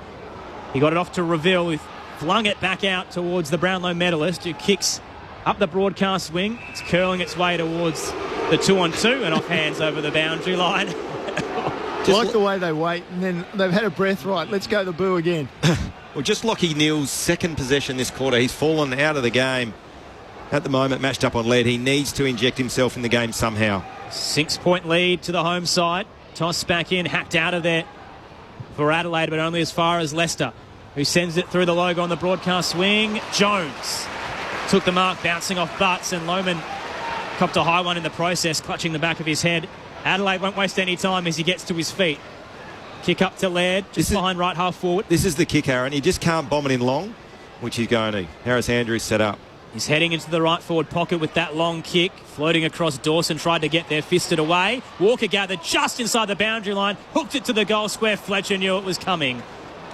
He got it off to Reville, who flung it back out towards the Brownlow medalist, who kicks up the broadcast wing. It's curling its way towards the 2-on-2 and off hands over the boundary line. Like the way they wait, and then they've had a breath right. Let's go the boo again. Well, just Lockie Neal's second possession this quarter. He's fallen out of the game at the moment, matched up on lead. He needs to inject himself in the game somehow. 6-point lead to the home side. Toss back in, hacked out of there for Adelaide, but only as far as Leicester, who sends it through the logo on the broadcast swing. Jones took the mark, bouncing off Butts, and Lohmann copped a high one in the process, clutching the back of his head. Adelaide won't waste any time as he gets to his feet. Kick up to Laird, just behind right half forward. This is the kick, Aaron. He just can't bomb it in long, which he's going to. Harris Andrews set up. He's heading into the right forward pocket with that long kick. Floating across Dawson, tried to get there, fisted away. Walker gathered just inside the boundary line, hooked it to the goal square. Fletcher knew it was coming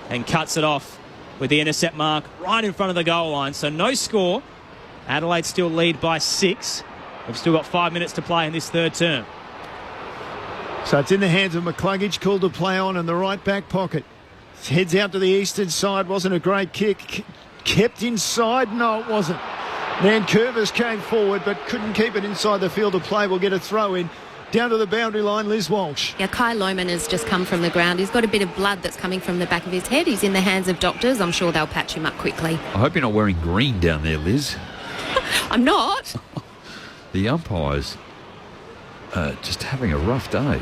and cuts it off with the intercept mark right in front of the goal line. So no score. Adelaide still lead by 6. We've still got 5 minutes to play in this third term. So it's in the hands of McCluggage, called to play on in the right back pocket. Heads out to the eastern side. Wasn't a great kick. Kept inside? No, it wasn't. Nan Curvis came forward but couldn't keep it inside the field of play. We'll get a throw in. Down to the boundary line, Liz Walsh. Yeah, Kai Lohmann has just come from the ground. He's got a bit of blood that's coming from the back of his head. He's in the hands of doctors. I'm sure they'll patch him up quickly. I hope you're not wearing green down there, Liz. I'm not. The umpires just having a rough day.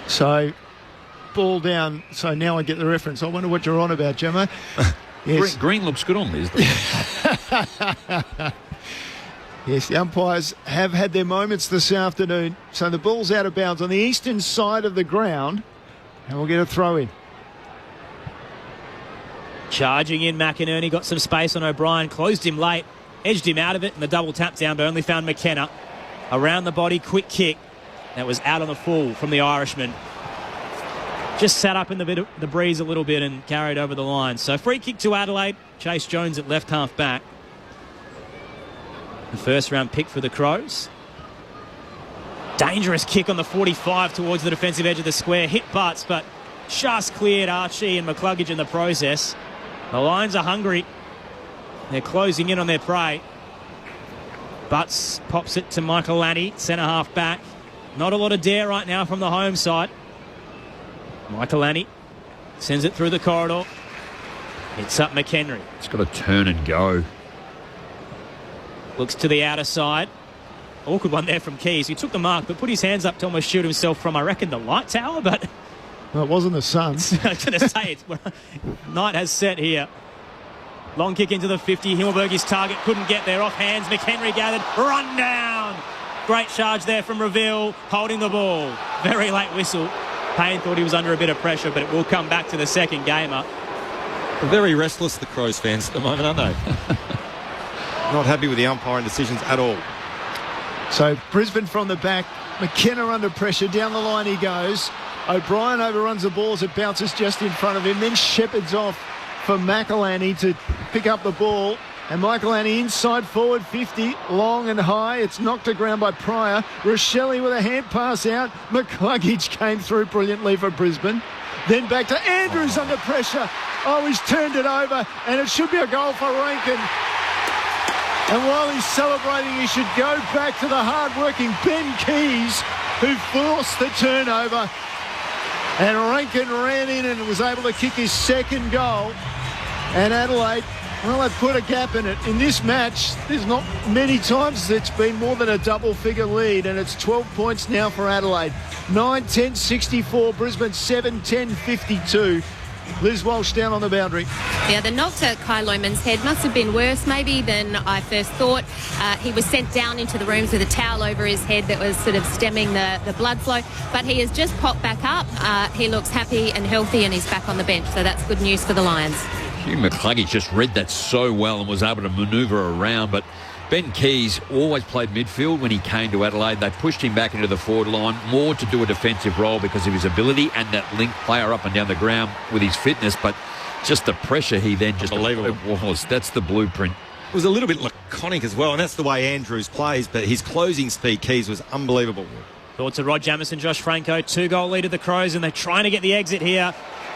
So, ball down. So now I get the reference. I wonder what you're on about, Gemma. Yes. Green looks good on Liz. Yes, the umpires have had their moments this afternoon. So the ball's out of bounds on the eastern side of the ground. And we'll get a throw in. Charging in McInerney, got some space on O'Brien, closed him late, edged him out of it, and the double tap down, but only found McKenna. Around the body, quick kick. That was out on the full from the Irishman. Just sat up in the breeze a little bit and carried over the line. So free kick to Adelaide. Chase Jones at left half back. The first round pick for the Crows. Dangerous kick on the 45 towards the defensive edge of the square. Hit Butts, but just cleared Archie and McCluggage in the process. The Lions are hungry. They're closing in on their prey. Butts pops it to Michael Lanny, centre half back. Not a lot of dare right now from the home side. Michael Lanny sends it through the corridor. It's up McHenry. It's got to turn and go. Looks to the outer side. Awkward one there from Keys. He took the mark but put his hands up to almost shoot himself from, I reckon, the light tower. But well, it wasn't the Suns. I was going to say, Knight has set here. Long kick into the 50. Himmelberg, his target, couldn't get there. Off hands. McHenry gathered. Run down. Great charge there from Reville, holding the ball. Very late whistle. Payne thought he was under a bit of pressure, but it will come back to the second gamer. Very restless, the Crows fans at the moment, aren't they? Not happy with the umpiring decisions at all. So Brisbane from the back. McKenna under pressure. Down the line he goes. O'Brien overruns the ball as it bounces just in front of him. Then shepherds off for McElhenney to pick up the ball. And McElhenney inside forward 50, long and high. It's knocked to ground by Pryor. Rochelli with a hand pass out. McCluggage came through brilliantly for Brisbane. Then back to Andrews under pressure. Oh, he's turned it over, and it should be a goal for Rankin. And while he's celebrating, he should go back to the hard-working Ben Keys, who forced the turnover. And Rankin ran in and was able to kick his second goal. And Adelaide, well, they've put a gap in it. In this match, there's not many times it's been more than a double-figure lead, and it's 12 points now for Adelaide. 9-10-64, Brisbane 7-10-52. Liz Walsh down on the boundary. Yeah, the knock to Kai Lohmann's head must have been worse maybe than I first thought. He was sent down into the rooms with a towel over his head that was sort of stemming the blood flow, but he has just popped back up. He looks happy and healthy, and he's back on the bench, so that's good news for the Lions. Hugh McCluggage just read that so well and was able to manoeuvre around, but Ben Keys always played midfield when he came to Adelaide. They pushed him back into the forward line more to do a defensive role because of his ability and that link player up and down the ground with his fitness, but just the pressure he then just... Unbelievable. It was. That's the blueprint. It was a little bit laconic as well, and that's the way Andrews plays, but his closing speed, Keys, was unbelievable. Thoughts of Rod Jamison, Josh Franco, 2-goal lead of the Crows, and they're trying to get the exit here.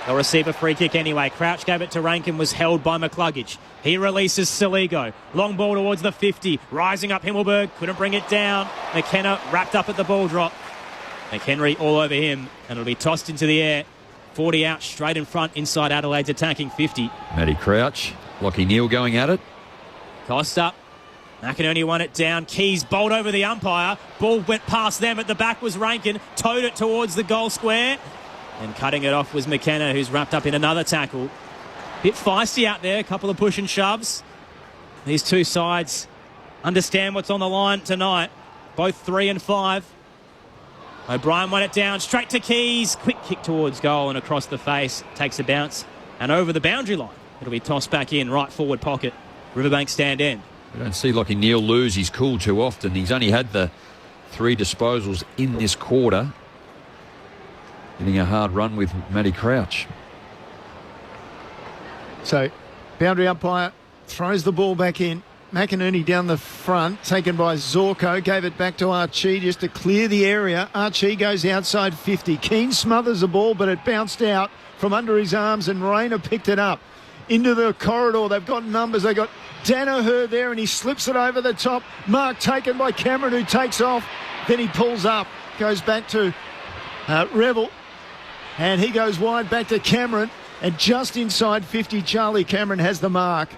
They'll receive a free kick anyway. Crouch gave it to Rankin, was held by McCluggage. He releases Saligo. Long ball towards the 50. Rising up Himmelberg. Couldn't bring it down. McKenna wrapped up at the ball drop. McHenry all over him. And it'll be tossed into the air 40 out, straight in front, inside Adelaide's attacking 50. Matty Crouch, Lockie Neal going at it. Cost up. McInerney won it down. Keys bowled over the umpire. Ball went past them. At the back was Rankin. Towed it towards the goal square. And cutting it off was McKenna, who's wrapped up in another tackle. Bit feisty out there. A couple of push and shoves. These two sides understand what's on the line tonight. Both 3 and 5. O'Brien won it down. Straight to Keys. Quick kick towards goal and across the face. Takes a bounce. And over the boundary line. It'll be tossed back in. Right forward pocket. Riverbank stand end. We don't see Lockie Neal lose his cool too often. He's only had the 3 disposals in this quarter. Getting a hard run with Matty Crouch. So, boundary umpire throws the ball back in. McInerney down the front, taken by Zorko, gave it back to Archie just to clear the area. Archie goes outside 50. Keane smothers the ball, but it bounced out from under his arms, and Rayner picked it up. Into the corridor, they've got numbers. They've got Danaher there, and he slips it over the top. Mark taken by Cameron, who takes off. Then he pulls up, goes back to Revel, and he goes wide back to Cameron. And just inside 50, Charlie Cameron has the mark.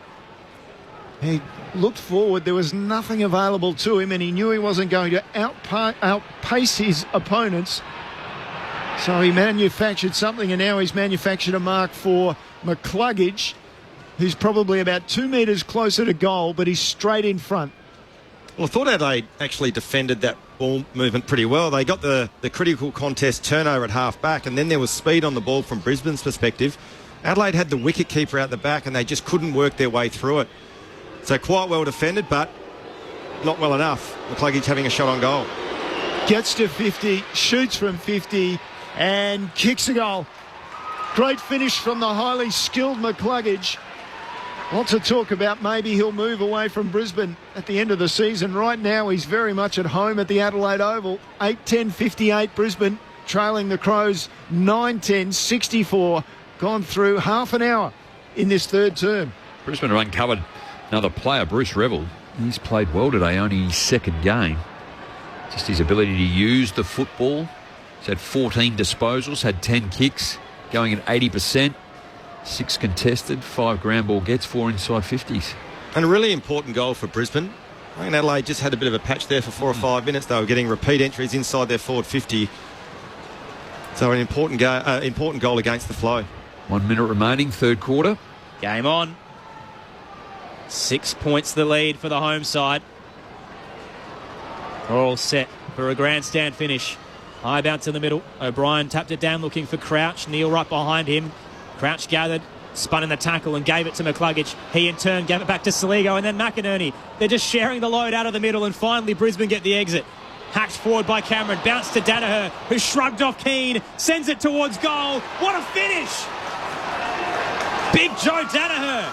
He looked forward. There was nothing available to him, and he knew he wasn't going to outpace his opponents. So he manufactured something, and now he's manufactured a mark for McCluggage, who's probably about 2 metres closer to goal, but he's straight in front. Well, I thought Adelaide actually defended that ball movement pretty well. They got the critical contest turnover at half-back, and then there was speed on the ball from Brisbane's perspective. Adelaide had the wicket-keeper out the back, and they just couldn't work their way through it. So quite well defended, but not well enough. McCluggage having a shot on goal. Gets to 50, shoots from 50, and kicks a goal. Great finish from the highly skilled McCluggage. Lots of talk about maybe he'll move away from Brisbane at the end of the season. Right now, he's very much at home at the Adelaide Oval. 8-10-58 Brisbane, trailing the Crows 9-10-64. Gone through half an hour in this third term. Brisbane have uncovered another player, Bruce Revel. He's played well today, only his second game. Just his ability to use the football. He's had 14 disposals, had 10 kicks, going at 80%. 6 contested, 5 ground ball gets, 4 inside 50s. And a really important goal for Brisbane. I think Adelaide just had a bit of a patch there for 4 or 5 minutes. They were getting repeat entries inside their forward 50. So an important goal against the flow. 1 minute remaining, third quarter. Game on. 6 points the lead for the home side. All set for a grandstand finish. High bounce in the middle. O'Brien tapped it down looking for Crouch. Neal right behind him. Crouch gathered, spun in the tackle and gave it to McCluggage. He in turn gave it back to Saligo and then McInerney. They're just sharing the load out of the middle, and finally Brisbane get the exit. Hacked forward by Cameron, bounced to Danaher, who shrugged off Keane, sends it towards goal. What a finish! Big Joe Danaher.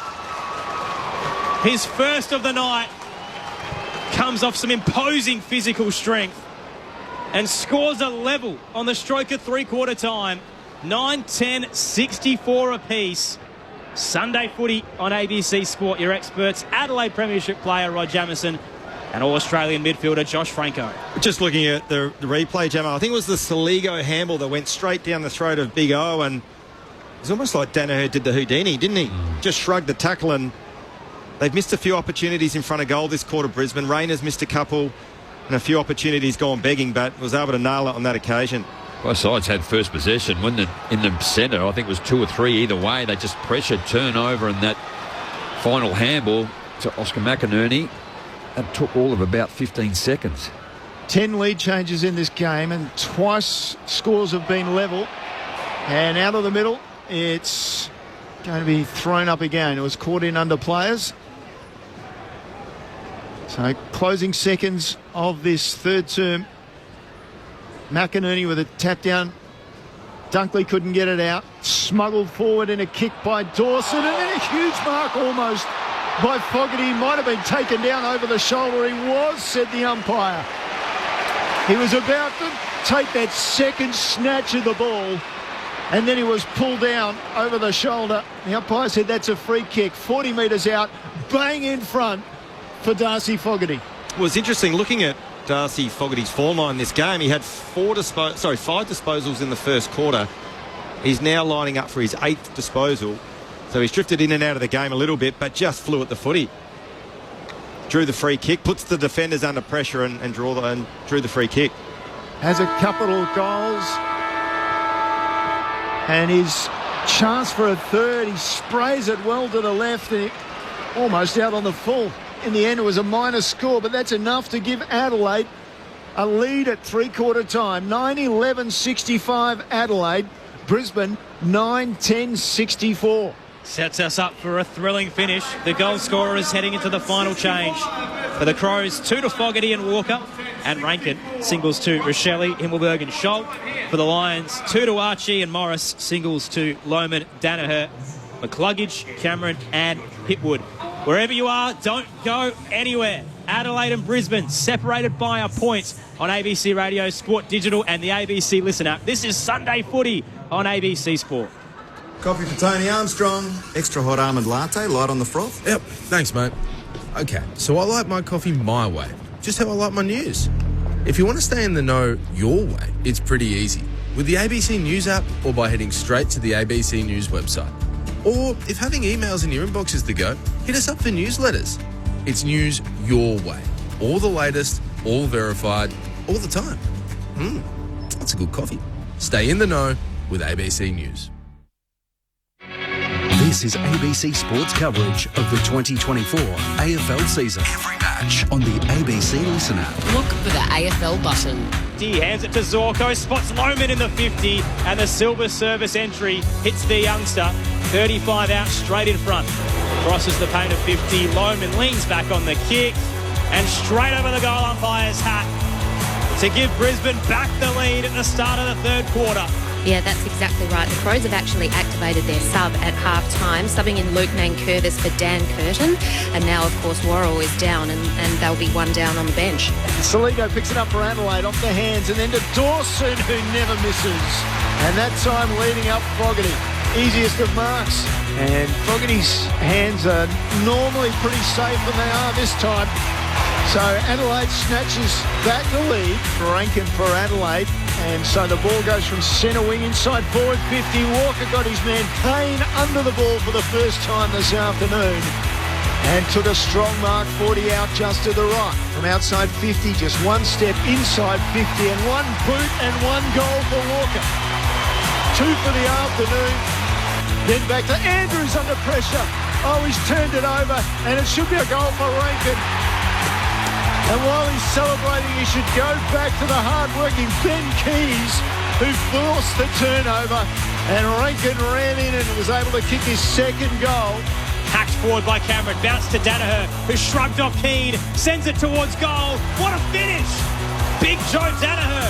His first of the night, comes off some imposing physical strength and scores a level on the stroke of three-quarter time. 9-10-64 apiece. Sunday footy on ABC Sport. Your experts, Adelaide Premiership player Rod Jamieson and All-Australian midfielder Josh Franco. Just looking at the replay, Gemma, I think it was the Saligo handball that went straight down the throat of Big O, and it's almost like Danaher did the Houdini, didn't he? Just shrugged the tackle, and they've missed a few opportunities in front of goal this quarter, Brisbane. Rayner's missed a couple and a few opportunities gone begging, but was able to nail it on that occasion. Both sides had first possession. When in the centre, I think it was 2 or 3 either way. They just pressured, turnover, and that final handball to Oscar McInerney. That took all of about 15 seconds. 10 lead changes in this game, and twice scores have been level. And out of the middle, it's going to be thrown up again. It was caught in under players. So closing seconds of this third term. McInerney with a tap down. Dunkley couldn't get it out. Smuggled forward in a kick by Dawson, and then a huge mark almost by Fogarty. Might have been taken down over the shoulder. He was, said the umpire. He was about to take that second snatch of the ball, and then he was pulled down over the shoulder. The umpire said that's a free kick. 40 metres out, bang in front for Darcy Fogarty. Well, it's interesting looking at Darcy Fogarty's form line this game. He had 5 disposals in the first quarter. He's now lining up for his 8th disposal. So he's drifted in and out of the game a little bit, but just flew at the footy. Drew the free kick, puts the defenders under pressure and drew the free kick. Has a couple of goals. And his chance for a third, he sprays it well to the left and almost out on the full. In the end, it was a minor score, but that's enough to give Adelaide a lead at three-quarter time. 9-11-65 Adelaide. Brisbane 9-10-64. Sets us up for a thrilling finish. The goal scorers heading into the final change. For the Crows, 2 to Fogarty and Walker and Rankin. Singles to Rochelle, Himmelberg and Scholl. For the Lions, 2 to Archie and Morris. Singles to Lohmann, Danaher, McCluggage, Cameron and Pitwood. Wherever you are, don't go anywhere. Adelaide and Brisbane separated by a point on ABC Radio, Sport Digital and the ABC Listen app. This is Sunday Footy on ABC Sport. Coffee for Tony Armstrong. Extra hot almond latte, light on the froth. Yep, thanks, mate. Okay, so I like my coffee my way, just how I like my news. If you want to stay in the know your way, it's pretty easy. With the ABC News app or by heading straight to the ABC News website. Or if having emails in your inbox is the go, hit us up for newsletters. It's news your way. All the latest, all verified, all the time. That's a good coffee. Stay in the know with ABC News. This is ABC Sports coverage of the 2024 AFL season. Every match on the ABC Listen app. Look for the AFL button. He hands it to Zorko, spots Lohmann in the 50, and the silver service entry hits the youngster. 35 out, straight in front. Crosses the paint of 50. Lohmann leans back on the kick, and straight over the goal umpire's hat to give Brisbane back the lead at the start of the third quarter. Yeah, that's exactly right. The Crows have actually activated their sub at half-time, subbing in Luke Nankervis for Dan Curtin. And now, of course, Worrell is down and they'll be one down on the bench. Salido picks it up for Adelaide off the hands and then to Dawson, who never misses. And that time leading up Fogarty. Easiest of marks. And Fogarty's hands are normally pretty safe, and they are this time. So Adelaide snatches back the lead. Rankin for Adelaide. And so the ball goes from centre wing inside forward 50. Walker got his man Payne under the ball for the first time this afternoon. And took a strong mark, 40 out just to the right. From outside 50, just one step inside 50 and one boot and one goal for Walker. 2 for the afternoon. Then back to Andrews under pressure. Oh, he's turned it over and it should be a goal for Rankin. And while he's celebrating, he should go back to the hard-working Ben Keys, who forced the turnover. And Rankin ran in and was able to kick his second goal. Hacked forward by Cameron, bounced to Danaher, who shrugged off Keane, sends it towards goal. What a finish! Big Joe Danaher.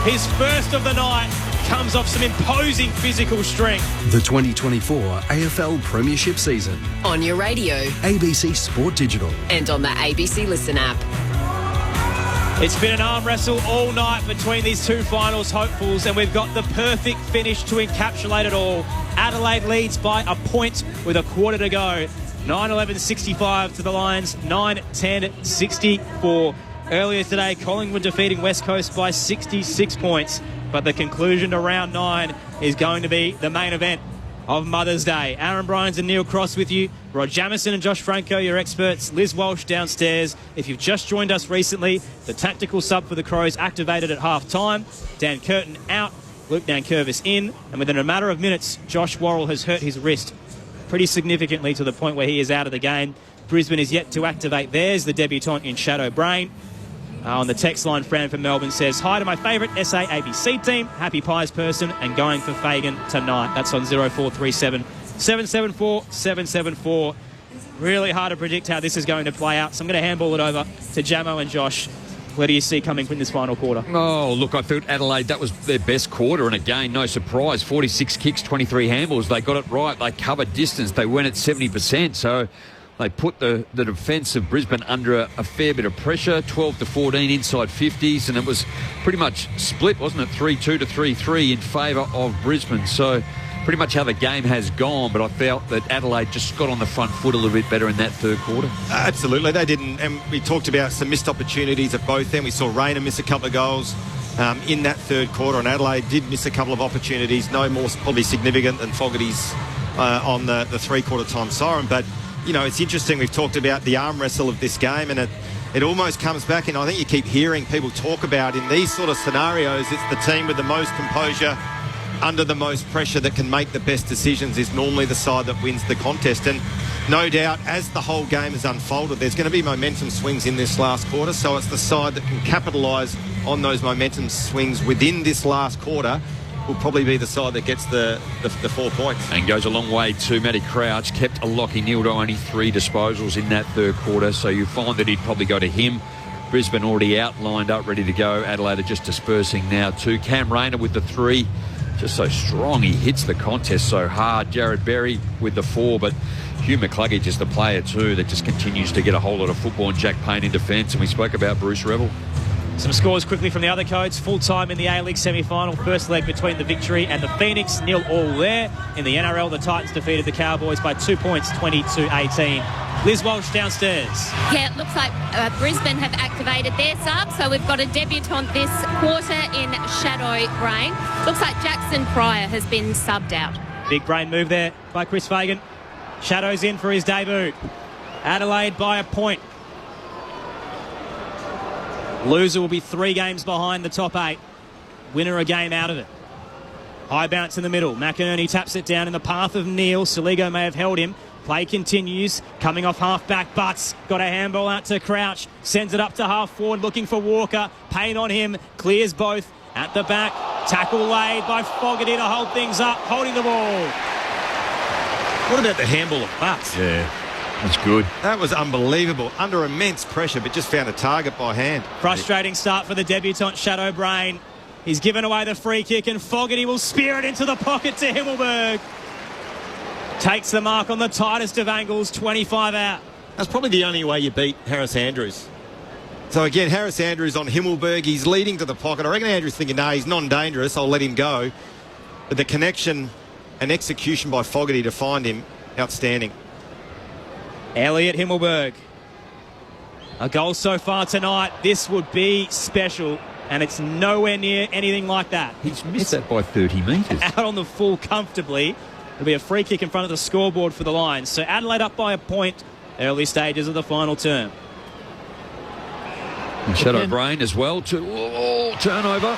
His first of the night comes off some imposing physical strength. The 2024 AFL Premiership season. On your radio. ABC Sport Digital. And on the ABC Listen app. It's been an arm wrestle all night between these two finals hopefuls, and we've got the perfect finish to encapsulate it all. Adelaide leads by a point with a quarter to go. 9-11-65 to the Lions, 9-10-64. Earlier today, Collingwood defeating West Coast by 66 points. But the conclusion to round 9 is going to be the main event of Mother's Day. Aaron Bryans and Neil Cross with you. Rod Jamieson and Josh Franco, your experts. Liz Walsh downstairs. If you've just joined us recently, the tactical sub for the Crows activated at half-time. Dan Curtin out, Luke Nankervis in. And within a matter of minutes, Josh Worrell has hurt his wrist pretty significantly to the point where he is out of the game. Brisbane is yet to activate theirs, the debutant in Shadow Brain. On the text line, Fran from Melbourne says, hi to my favourite SA ABC team, happy Pies person, and going for Fagan tonight. That's on 0437 774 774. Really hard to predict how this is going to play out, so I'm going to handball it over to Jamo and Josh. Where do you see coming from this final quarter? Oh, look, I thought Adelaide, that was their best quarter, and again, no surprise, 46 kicks, 23 handballs. They got it right. They covered distance. They went at 70%, so they put the defence of Brisbane under a fair bit of pressure, 12-14 inside 50s, and it was pretty much split, wasn't it? 3-2 to 3-3 in favour of Brisbane. So pretty much how the game has gone, but I felt that Adelaide just got on the front foot a little bit better in that third quarter. Absolutely, they didn't. And we talked about some missed opportunities at both ends. We saw Rayner miss a couple of goals. in that third quarter, and Adelaide did miss a couple of opportunities, no more probably significant than Fogarty's on the three-quarter time siren. But, it's interesting. We've talked about the arm wrestle of this game, and it almost comes back, and I think you keep hearing people talk about in these sort of scenarios, it's the team with the most composure under the most pressure that can make the best decisions is normally the side that wins the contest. And no doubt, as the whole game has unfolded, there's going to be momentum swings in this last quarter, so it's the side that can capitalise on those momentum swings within this last quarter will probably be the side that gets the 4 points. And goes a long way too. Matty Crouch kept a Lachie Neal to only 3 disposals in that third quarter, so you find that he'd probably go to him. Brisbane already out, lined up, ready to go. Adelaide are just dispersing now too. Cam Rayner with the 3, just so strong. He hits the contest so hard. Jared Berry with the 4, but Hugh McCluggage is the player too that just continues to get a whole lot of football, and Jack Payne in defence. And we spoke about Bruce Rebel. Some scores quickly from the other codes. Full time in the A-League semi-final. First leg between the Victory and the Phoenix. 0-all there. In the NRL, the Titans defeated the Cowboys by 2 points, 20-18. Liz Walsh downstairs. Yeah, it looks like Brisbane have activated their sub, so we've got a debutant this quarter in Shadow Brain. Looks like Jackson Pryor has been subbed out. Big brain move there by Chris Fagan. Shadow's in for his debut. Adelaide by a point. Loser will be 3 games behind the top 8. Winner a game out of it. High bounce in the middle. McInerney taps it down in the path of Neal. Saligo may have held him. Play continues. Coming off half-back Butts. Got a handball out to Crouch. Sends it up to half-forward looking for Walker. Payne on him. Clears both. At the back. Tackle laid by Fogarty to hold things up. Holding the ball. What about the handball of Butts? Yeah. That's good. That was unbelievable. Under immense pressure, but just found a target by hand. Frustrating start for the debutant Shadow Brain. He's given away the free kick, and Fogarty will spear it into the pocket to Himmelberg. Takes the mark on the tightest of angles, 25 out. That's probably the only way you beat Harris Andrews. So again, Harris Andrews on Himmelberg. He's leading to the pocket. I reckon Andrews thinking, no, he's non-dangerous. I'll let him go. But the connection and execution by Fogarty to find him, outstanding. Elliot Himmelberg. A goal so far tonight. This would be special, and it's nowhere near anything like that. He's missed that by 30 metres. Out on the full comfortably. There'll be a free kick in front of the scoreboard for the Lions. So Adelaide up by a point. Early stages of the final term. And Shadow Brain as well. Turnover.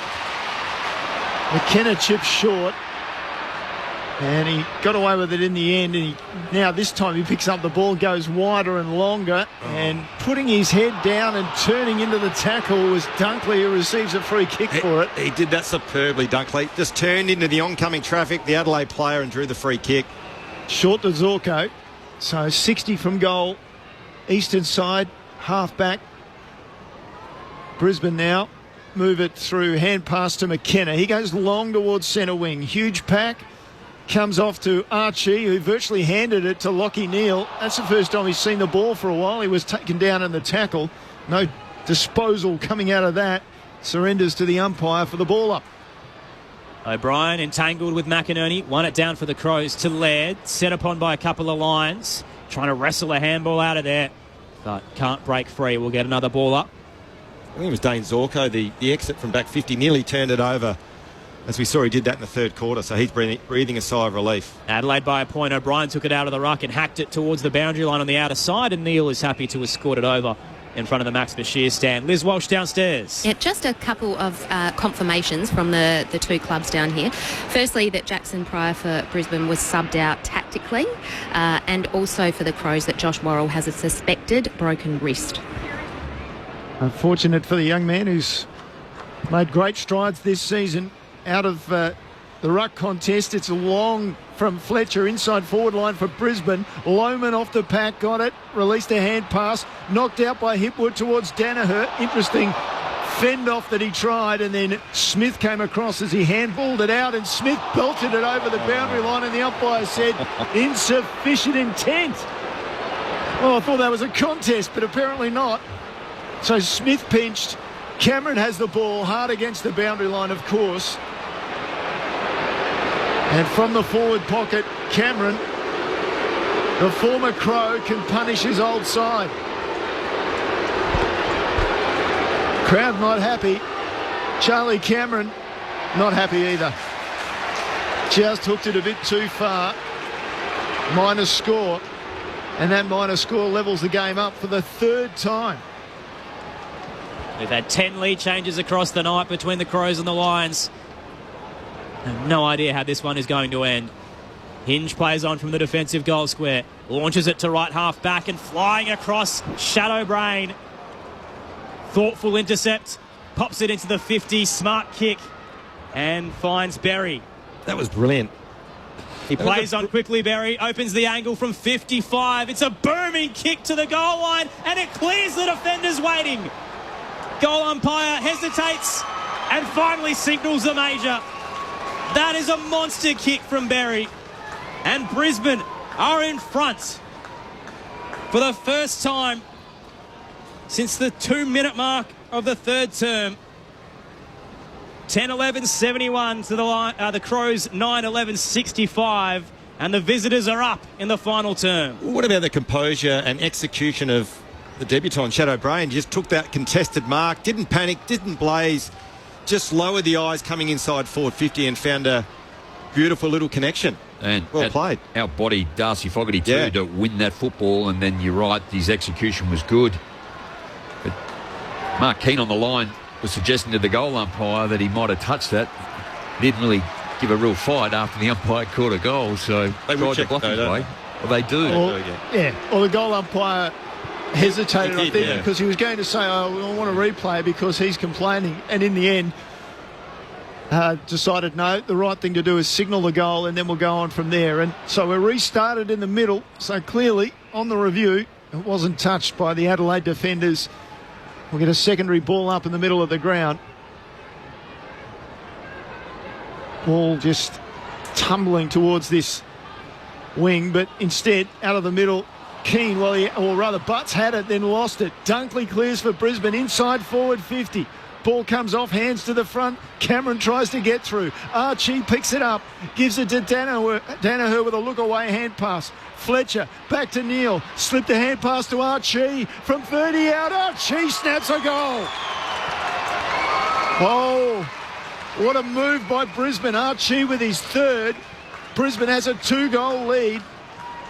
McKenna chips short. And he got away with it in the end. And now this time he picks up the ball, goes wider and longer. And putting his head down and turning into the tackle was Dunkley, who receives a free kick for it. He did that superbly, Dunkley. Just turned into the oncoming traffic, the Adelaide player, and drew the free kick. Short to Zorko. So 60 from goal. Eastern side, half back. Brisbane now move it through, hand pass to McKenna. He goes long towards centre wing. Huge pack. Comes off to Archie, who virtually handed it to Lachie Neal. That's the first time he's seen the ball for a while. He was taken down in the tackle. No disposal coming out of that. Surrenders to the umpire for the ball up. O'Brien entangled with McInerney. Won it down for the Crows to Laird. Set upon by a couple of Lions. Trying to wrestle a handball out of there. But can't break free. We'll get another ball up. I think it was Dane Zorko, the exit from back 50, nearly turned it over. As we saw, he did that in the third quarter, so he's breathing a sigh of relief. Adelaide by a point. O'Brien took it out of the ruck and hacked it towards the boundary line on the outer side, and Neal is happy to escort it over in front of the Max Bashir stand. Liz Walsh downstairs. Yeah, just a couple of confirmations from the two clubs down here. Firstly, that Jackson Pryor for Brisbane was subbed out tactically, and also for the Crows that Josh Worrell has a suspected broken wrist. Unfortunate for the young man who's made great strides this season. Out of the ruck contest, it's long from Fletcher, inside forward line for Brisbane. Lohman off the pack, got it, released a hand pass, knocked out by Hipwood towards Danaher. Interesting fend off that he tried, and then Smith came across as he handballed it out, and Smith belted it over the boundary line, and the umpire said insufficient intent. Well, I thought that was a contest, but apparently not. So Smith pinched. Cameron has the ball hard against the boundary line, of course. And from the forward pocket, Cameron, the former Crow, can punish his old side. Crowd not happy. Charlie Cameron, not happy either. Just hooked it a bit too far. Minus score. And that minus score levels the game up for the third time. We've had 10 lead changes across the night between the Crows and the Lions. I have no idea how this one is going to end. Hinge plays on from the defensive goal square. Launches it to right half back and flying across. Shadow Brain. Thoughtful intercept. Pops it into the 50. Smart kick. And finds Berry. That was brilliant. He plays on quickly, Berry. Opens the angle from 55. It's a booming kick to the goal line. And it clears the defenders waiting. Goal umpire hesitates and finally signals a major. That is a monster kick from Berry. And Brisbane are in front for the first time since the 2-minute mark of the third term. 10-11-71 to the Crows, 9-11-65. And the visitors are up in the final term. What about the composure and execution of the debutant, Shadow Brain? Just took that contested mark, didn't panic, didn't blaze, just lowered the eyes coming inside forward 50 and found a beautiful little connection. And well played. Outbodied Darcy Fogarty too to win that football, and then you're right, his execution was good. But Mark Keane on the line was suggesting to the goal umpire that he might have touched that. Didn't really give a real fight after the umpire caught a goal, so they tried to block his way. Well, they do. Well, the goal umpire hesitated, I think, because he was going to say, I want to replay because he's complaining. And in the end, decided, no, the right thing to do is signal the goal and then we'll go on from there. And so we restarted in the middle. So clearly, on the review, it wasn't touched by the Adelaide defenders. We'll get a secondary ball up in the middle of the ground. Ball just tumbling towards this wing, but instead, out of the middle, Keane, or rather Butts had it, then lost it. Dunkley clears for Brisbane, inside forward 50. Ball comes off, hands to the front. Cameron tries to get through. Archie picks it up, gives it to Danaher with a look-away hand pass. Fletcher, back to Neil. Slipped the hand pass to Archie. From 30 out, Archie snaps a goal. Oh, what a move by Brisbane. Archie with his third. Brisbane has a 2-goal lead.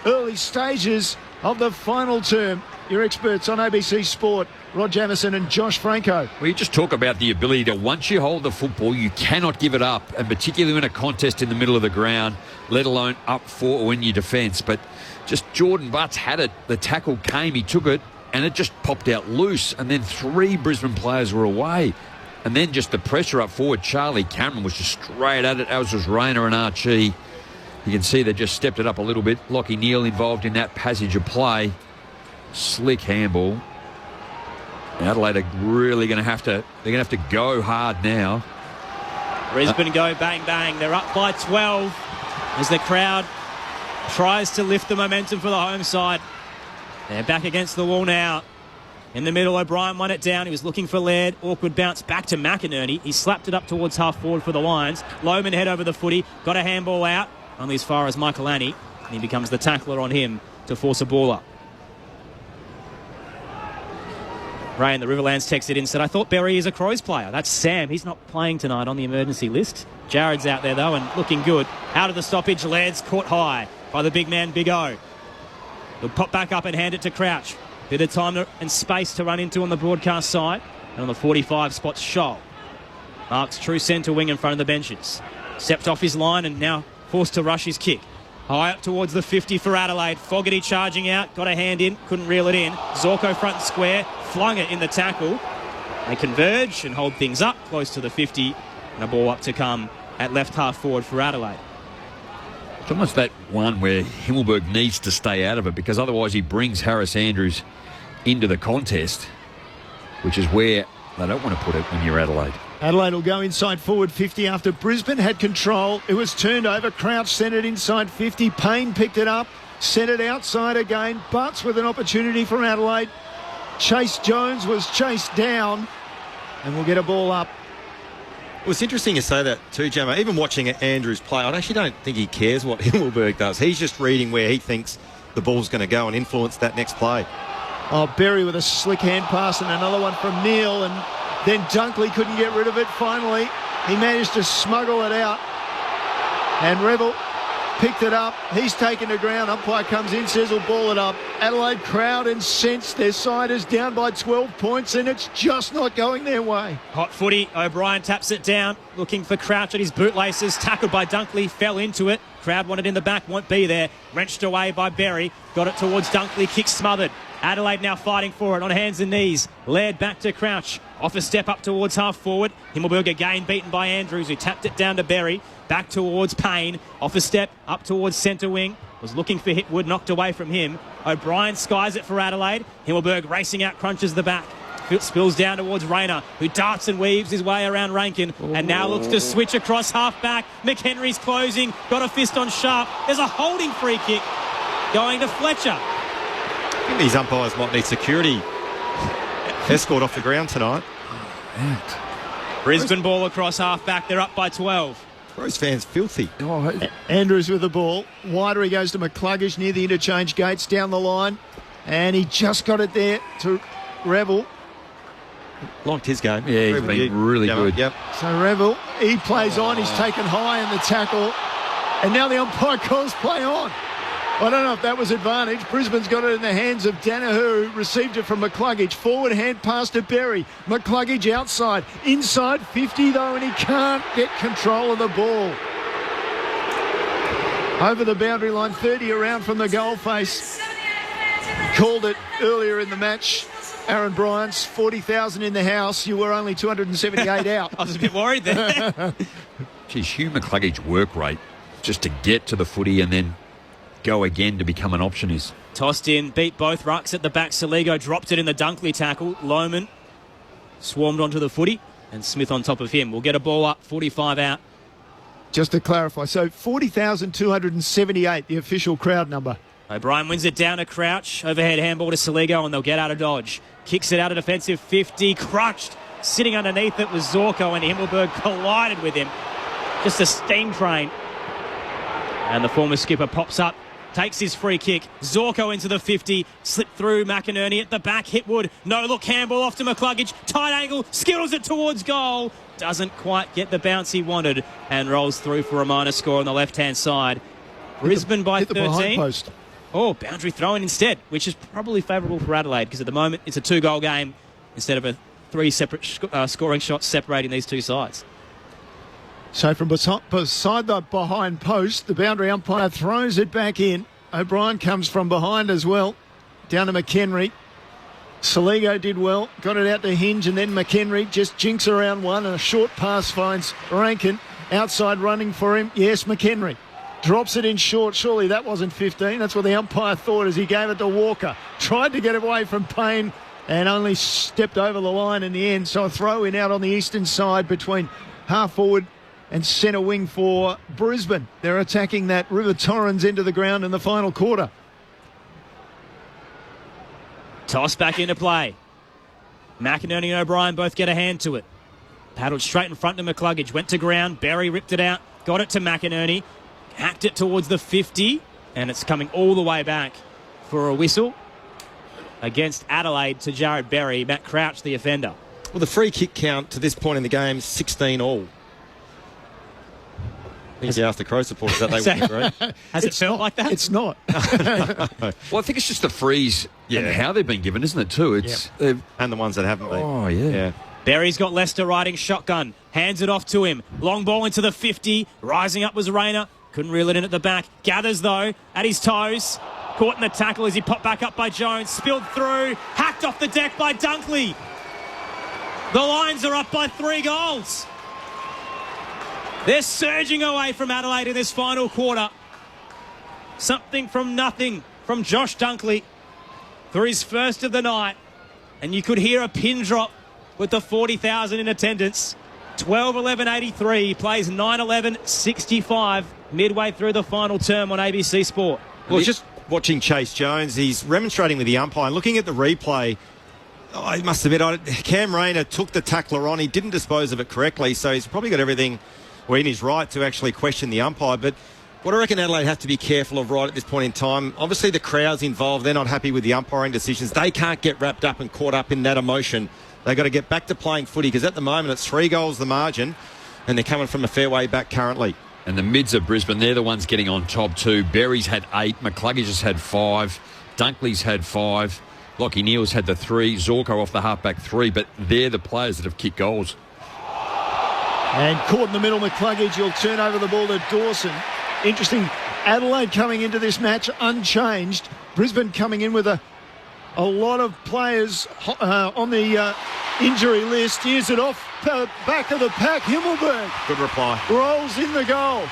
Early stages of the final term. Your experts on ABC Sport, Rod Jamieson and Josh Franco. Well, you just talk about the ability to, once you hold the football, you cannot give it up, and particularly in a contest in the middle of the ground, let alone up for or in your defence. But just Jordan Butts had it. The tackle came, he took it, and it just popped out loose. And then 3 Brisbane players were away. And then just the pressure up forward. Charlie Cameron was just straight at it, as was Rayner and Archie. You can see they just stepped it up a little bit. Lockie Neal involved in that passage of play. Slick handball. Adelaide are really going to have to. They're going to have to go hard now. Brisbane go bang bang. They're up by 12 as the crowd tries to lift the momentum for the home side. They're back against the wall now. In the middle, O'Brien won it down. He was looking for Laird. Awkward bounce back to McInerney. He slapped it up towards half forward for the Lions. Loman head over the footy. Got a handball out. Only as far as Michael Annie. And he becomes the tackler on him to force a ball up. Ray in the Riverlands texted in, said, I thought Berry is a Crows player. That's Sam. He's not playing tonight on the emergency list. Jared's out there, though, and looking good. Out of the stoppage, Laird's caught high by the big man, Big O. He'll pop back up and hand it to Crouch. Bit of time and space to run into on the broadcast side. And on the 45 spots, Scholl. Marks true centre wing in front of the benches. Stepped off his line and now forced to rush his kick. High up towards the 50 for Adelaide. Fogarty charging out. Got a hand in. Couldn't reel it in. Zorko front and square. Flung it in the tackle. They converge and hold things up close to the 50. And a ball up to come at left half forward for Adelaide. It's almost that one where Himmelberg needs to stay out of it, because otherwise he brings Harris Andrews into the contest, which is where they don't want to put it when you're Adelaide. Adelaide will go inside forward 50 after Brisbane had control. It was turned over. Crouch sent it inside 50. Payne picked it up. Sent it outside again. Butts with an opportunity from Adelaide. Chase Jones was chased down. And we'll get a ball up. Well, it's interesting you say that too, Jammer. Even watching Andrews play, I actually don't think he cares what Himmelberg does. He's just reading where he thinks the ball's going to go and influence that next play. Oh, Berry with a slick hand pass and another one from Neal. And Then Dunkley couldn't get rid of it. Finally, he managed to smuggle it out. And Rebel picked it up. He's taken the ground. Umpire comes in, says he'll ball it up. Adelaide crowd incensed. Their side is down by 12 points and it's just not going their way. Hot footy. O'Brien taps it down, looking for Crouch at his bootlaces. Tackled by Dunkley, fell into it. Crowd wanted in the back, won't be there. Wrenched away by Berry. Got it towards Dunkley, kick smothered. Adelaide now fighting for it on hands and knees. Laird back to Crouch. Off a step up towards half forward. Himmelberg again beaten by Andrews, who tapped it down to Berry. Back towards Payne. Off a step up towards centre wing. Was looking for Hitwood, knocked away from him. O'Brien skies it for Adelaide. Himmelberg racing out, crunches the back. Spills down towards Rayner, who darts and weaves his way around Rankin. And now looks to switch across half back. McHenry's closing. Got a fist on Sharp. There's a holding free kick going to Fletcher. I think these umpires might need security escort off the ground tonight. Brisbane ball across half back. They're up by 12. Crows fans filthy. Andrews with the ball. Wider he goes to McCluggage near the interchange gates down the line. And he just got it there to Revel. Liked his game. Yeah, he's been really good. Yep. So Revel, he plays on. He's taken high in the tackle. And now the umpire calls play on. I don't know if that was advantage. Brisbane's got it in the hands of Danaher, who received it from McCluggage. Forward hand pass to Berry. McCluggage outside. Inside 50 though, and he can't get control of the ball. Over the boundary line, 30 around from the goal face. Called it earlier in the match. Aaron Bryant's 40,000 in the house. You were only 278 out. I was a bit worried there. Geez, Hugh McCluggage's work rate just to get to the footy and then go again to become an option is. Tossed in, beat both rucks at the back. Saligo dropped it in the Dunkley tackle. Lohman swarmed onto the footy and Smith on top of him. We'll get a ball up, 45 out. Just to clarify, so 40,278, the official crowd number. O'Brien wins it down to Crouch. Overhead handball to Saligo and they'll get out of dodge. Kicks it out of defensive 50. Crushed. Sitting underneath it was Zorko and Himmelberg collided with him. Just a steam train. And the former skipper pops up. Takes his free kick. Zorko into the 50. Slipped through McInerney at the back. Hitwood. No look. Handball off to McCluggage. Tight angle. Skittles it towards goal. Doesn't quite get the bounce he wanted. And rolls through for a minor score on the left-hand side. Brisbane by 13. Behind post. Oh, boundary throw-in instead, which is probably favourable for Adelaide because at the moment it's a 2-goal game instead of a 3 separate scoring shots separating these two sides. So from beside the behind post, the boundary umpire throws it back in. O'Brien comes from behind as well, down to McHenry. Saligo did well, got it out to Hinge, and then McHenry just jinks around one, and a short pass finds Rankin. Outside running for him, yes, McHenry. Drops it in short. Surely that wasn't 15. That's what the umpire thought as he gave it to Walker. Tried to get away from Payne and only stepped over the line in the end. So a throw in out on the eastern side between half forward and centre wing for Brisbane. They're attacking that River Torrens into the ground in the final quarter. Toss back into play. McInerney and O'Brien both get a hand to it. Paddled straight in front to McCluggage. Went to ground. Berry ripped it out. Got it to McInerney. Hacked it towards the 50. And it's coming all the way back for a whistle against Adelaide to Jared Berry. Matt Crouch, the offender. Well, the free kick count to this point in the game, 16 all. I think you asked the Crow supporters that they would agree. Has it felt like that? It's not. Well, I think it's just the freeze and how they've been given, isn't it, too? It's and the ones that haven't been. Oh, yeah. Berry's got Lester riding shotgun. Hands it off to him. Long ball into the 50. Rising up was Rayner. Couldn't reel it in at the back. Gathers, though, at his toes. Caught in the tackle as he popped back up by Jones. Spilled through. Hacked off the deck by Dunkley. The Lions are up by 3 goals. They're surging away from Adelaide in this final quarter. Something from nothing from Josh Dunkley for his first of the night. And you could hear a pin drop with the 40,000 in attendance. 12-11-83, plays 9-11-65 midway through the final term on ABC Sport. Well, just watching Chase Jones, he's remonstrating with the umpire. Looking at the replay, I must admit, Cam Rayner took the tackler on. He didn't dispose of it correctly, so he's probably got everything in his right to actually question the umpire. But what I reckon Adelaide have to be careful of right at this point in time, obviously the crowd's involved. They're not happy with the umpiring decisions. They can't get wrapped up and caught up in that emotion They've got to get back to playing footy because at the moment it's 3 goals the margin and they're coming from a fair way back currently. And the mids of Brisbane, they're the ones getting on top too. Berry's had 8, McCluggage has had 5, Dunkley's had 5, Lockie Neal's had the 3, Zorko off the halfback 3, but they're the players that have kicked goals. And caught in the middle, McCluggage. He'll turn over the ball to Dawson. Interesting, Adelaide coming into this match unchanged. Brisbane coming in with a lot of players on the injury list. Here's it off back of the pack. Himmelberg. Good reply. Rolls in the goal.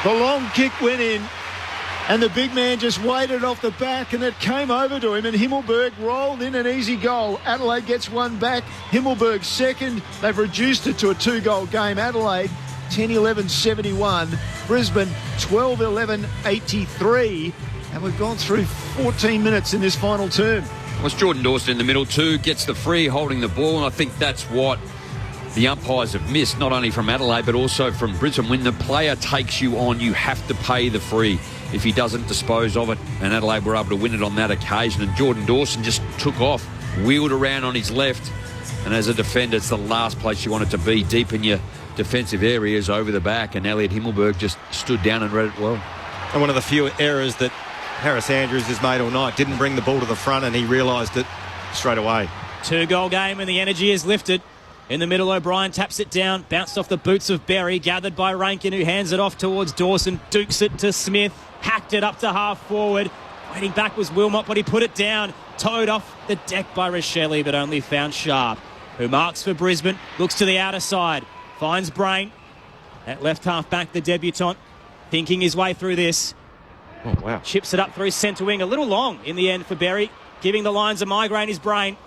The long kick went in. And the big man just waited off the back and it came over to him and Himmelberg rolled in an easy goal. Adelaide gets one back. Himmelberg second. They've reduced it to a 2-goal game. Adelaide 10-11-71. Brisbane 12-11-83. And we've gone through 14 minutes in this final term. Well, it's Jordan Dawson in the middle too. Gets the free, holding the ball. And I think that's what the umpires have missed, not only from Adelaide but also from Brisbane. When the player takes you on, you have to pay the free if he doesn't dispose of it, and Adelaide were able to win it on that occasion. And Jordan Dawson just took off, wheeled around on his left, and as a defender, it's the last place you want it to be, deep in your defensive areas over the back, and Elliot Himmelberg just stood down and read it well. And one of the few errors that Harris Andrews has made all night, didn't bring the ball to the front, and he realised it straight away. 2-goal game, and the energy is lifted. In the middle, O'Brien taps it down, bounced off the boots of Berry, gathered by Rankin, who hands it off towards Dawson, dukes it to Smith, hacked it up to half forward. Waiting back was Wilmot, but he put it down, towed off the deck by Rochelle, but only found Sharp, who marks for Brisbane, looks to the outer side, finds Brain, at left half back, the debutant, thinking his way through this. Oh, wow. Chips it up through centre wing, a little long in the end for Berry, giving the Lions a migraine is Brain.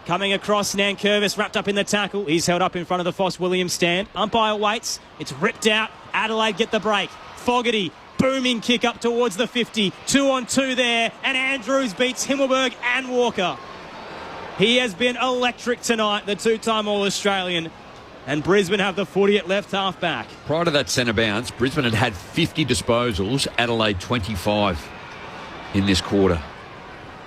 Coming across, Nankervis wrapped up in the tackle. He's held up in front of the Foss Williams stand. Umpire waits. It's ripped out. Adelaide get the break. Fogarty, booming kick up towards the 50. 2-on-2 there. And Andrews beats Himmelberg and Walker. He has been electric tonight, the 2-time All-Australian. And Brisbane have the footy at left half back. Prior to that centre bounce, Brisbane had had 50 disposals. Adelaide 25 in this quarter.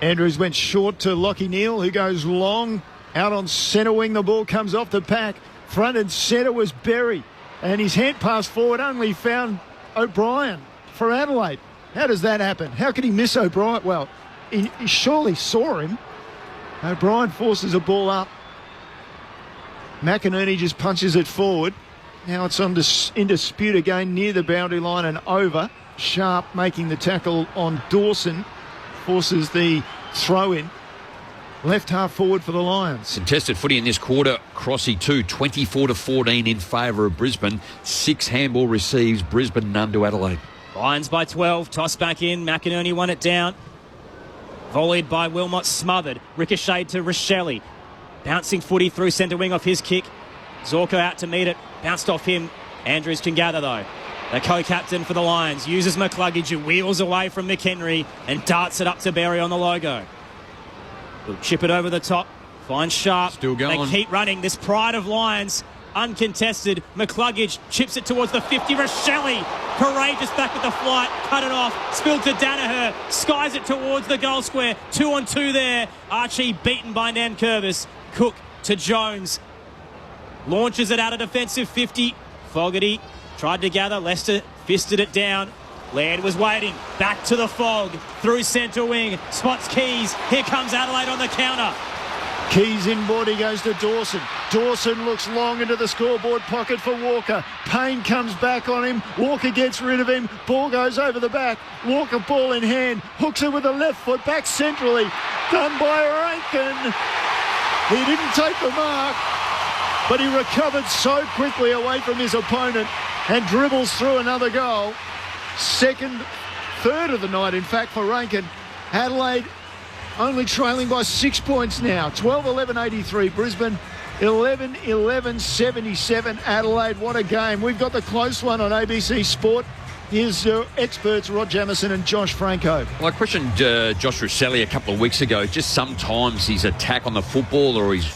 Andrews went short to Lockie Neal, who goes long. Out on centre wing, the ball comes off the pack. Front and centre was Berry. And his hand pass forward only found O'Brien for Adelaide. How does that happen? How could he miss O'Brien? Well, he surely saw him. O'Brien forces a ball up. McInerney just punches it forward. Now it's in dispute again near the boundary line and over. Sharp making the tackle on Dawson. Forces the throw in. Left half forward for the Lions. Contested footy in this quarter. Crossy 2, 24-14 in favour of Brisbane. 6 handball receives. Brisbane none to Adelaide. Lions by 12. Toss back in. McInerney won it down. Volleyed by Wilmot. Smothered. Ricocheted to Rochelle. Bouncing footy through centre wing off his kick. Zorko out to meet it. Bounced off him. Andrews can gather though. The co-captain for the Lions uses McCluggage, who wheels away from McHenry and darts it up to Berry on the logo. He'll chip it over the top. Finds Sharp. Still going. They keep running. This pride of Lions, uncontested. McCluggage chips it towards the 50. Rochelle, courageous back with the flight. Cut it off. Spilled to Danaher. Skies it towards the goal square. 2-on-2 there. Archie beaten by Nankervis. Cook to Jones. Launches it out of defensive 50. Fogarty tried to gather. Lester fisted it down. Laird was waiting. Back to the fog. Through centre wing. Spots Keys. Here comes Adelaide on the counter. Keys inboard. He goes to Dawson. Dawson looks long into the scoreboard pocket for Walker. Payne comes back on him. Walker gets rid of him. Ball goes over the back. Walker ball in hand. Hooks it with the left foot. Back centrally. Done by Rankin. He didn't take the mark, but he recovered so quickly away from his opponent and dribbles through another goal. Third of the night, in fact, for Rankin. Adelaide only trailing by 6 points now. 12-11-83 Brisbane, 11-11-77 Adelaide. What a game. We've got the close one on ABC Sport. Here's experts Rod Jamieson and Josh Franco. Well, I questioned Josh Rochelle a couple of weeks ago, just sometimes his attack on the football or his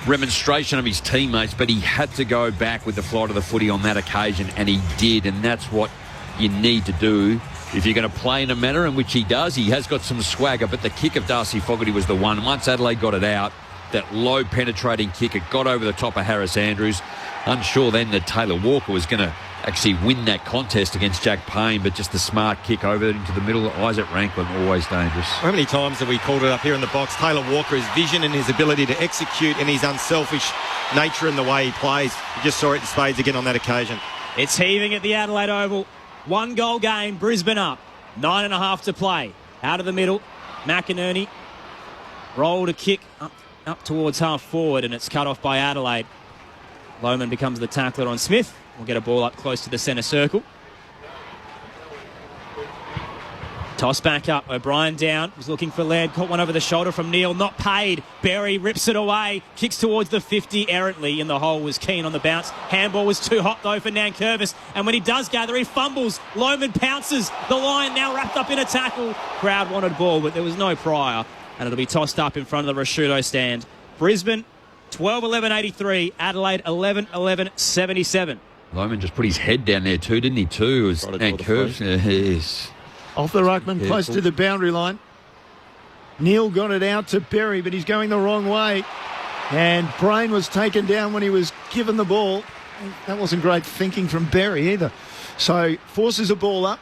remonstration of his teammates, but he had to go back with the flight of the footy on that occasion, and he did, and that's what you need to do if you're going to play in a manner in which he does. He has got some swagger, but the kick of Darcy Fogarty was the one. Once Adelaide got it out, that low penetrating kick. It got over the top of Harris Andrews. Unsure then that Taylor Walker was going to actually win that contest against Jack Payne, but just a smart kick over into the middle. Isaac Ranklin, always dangerous. How many times have we called it up here in the box? Taylor Walker, his vision and his ability to execute and his unselfish nature in the way he plays. You just saw it in spades again on that occasion. It's heaving at the Adelaide Oval. 1 goal game, Brisbane up. 9.5 to play. Out of the middle, McInerney. Roll to kick up towards half forward, and it's cut off by Adelaide. Lohmann becomes the tackler on Smith. We'll get a ball up close to the centre circle. Toss back up. O'Brien down. Was looking for Laird. Caught one over the shoulder from Neal. Not paid. Berry rips it away. Kicks towards the 50. Errantly in the hole was keen on the bounce. Handball was too hot though for Nankervis. And when he does gather, he fumbles. Lohmann pounces. The line now wrapped up in a tackle. Crowd wanted ball, but there was no prior. And it'll be tossed up in front of the Rashudo stand. Brisbane 12-11-83. Adelaide 11-11-77. Lohmann just put his head down there too, didn't he, too? It was Nankervis. Yes. Off the ruckman, close to the boundary line. Neal got it out to Berry, but he's going the wrong way. And Brain was taken down when he was given the ball. That wasn't great thinking from Berry either. So forces a ball up.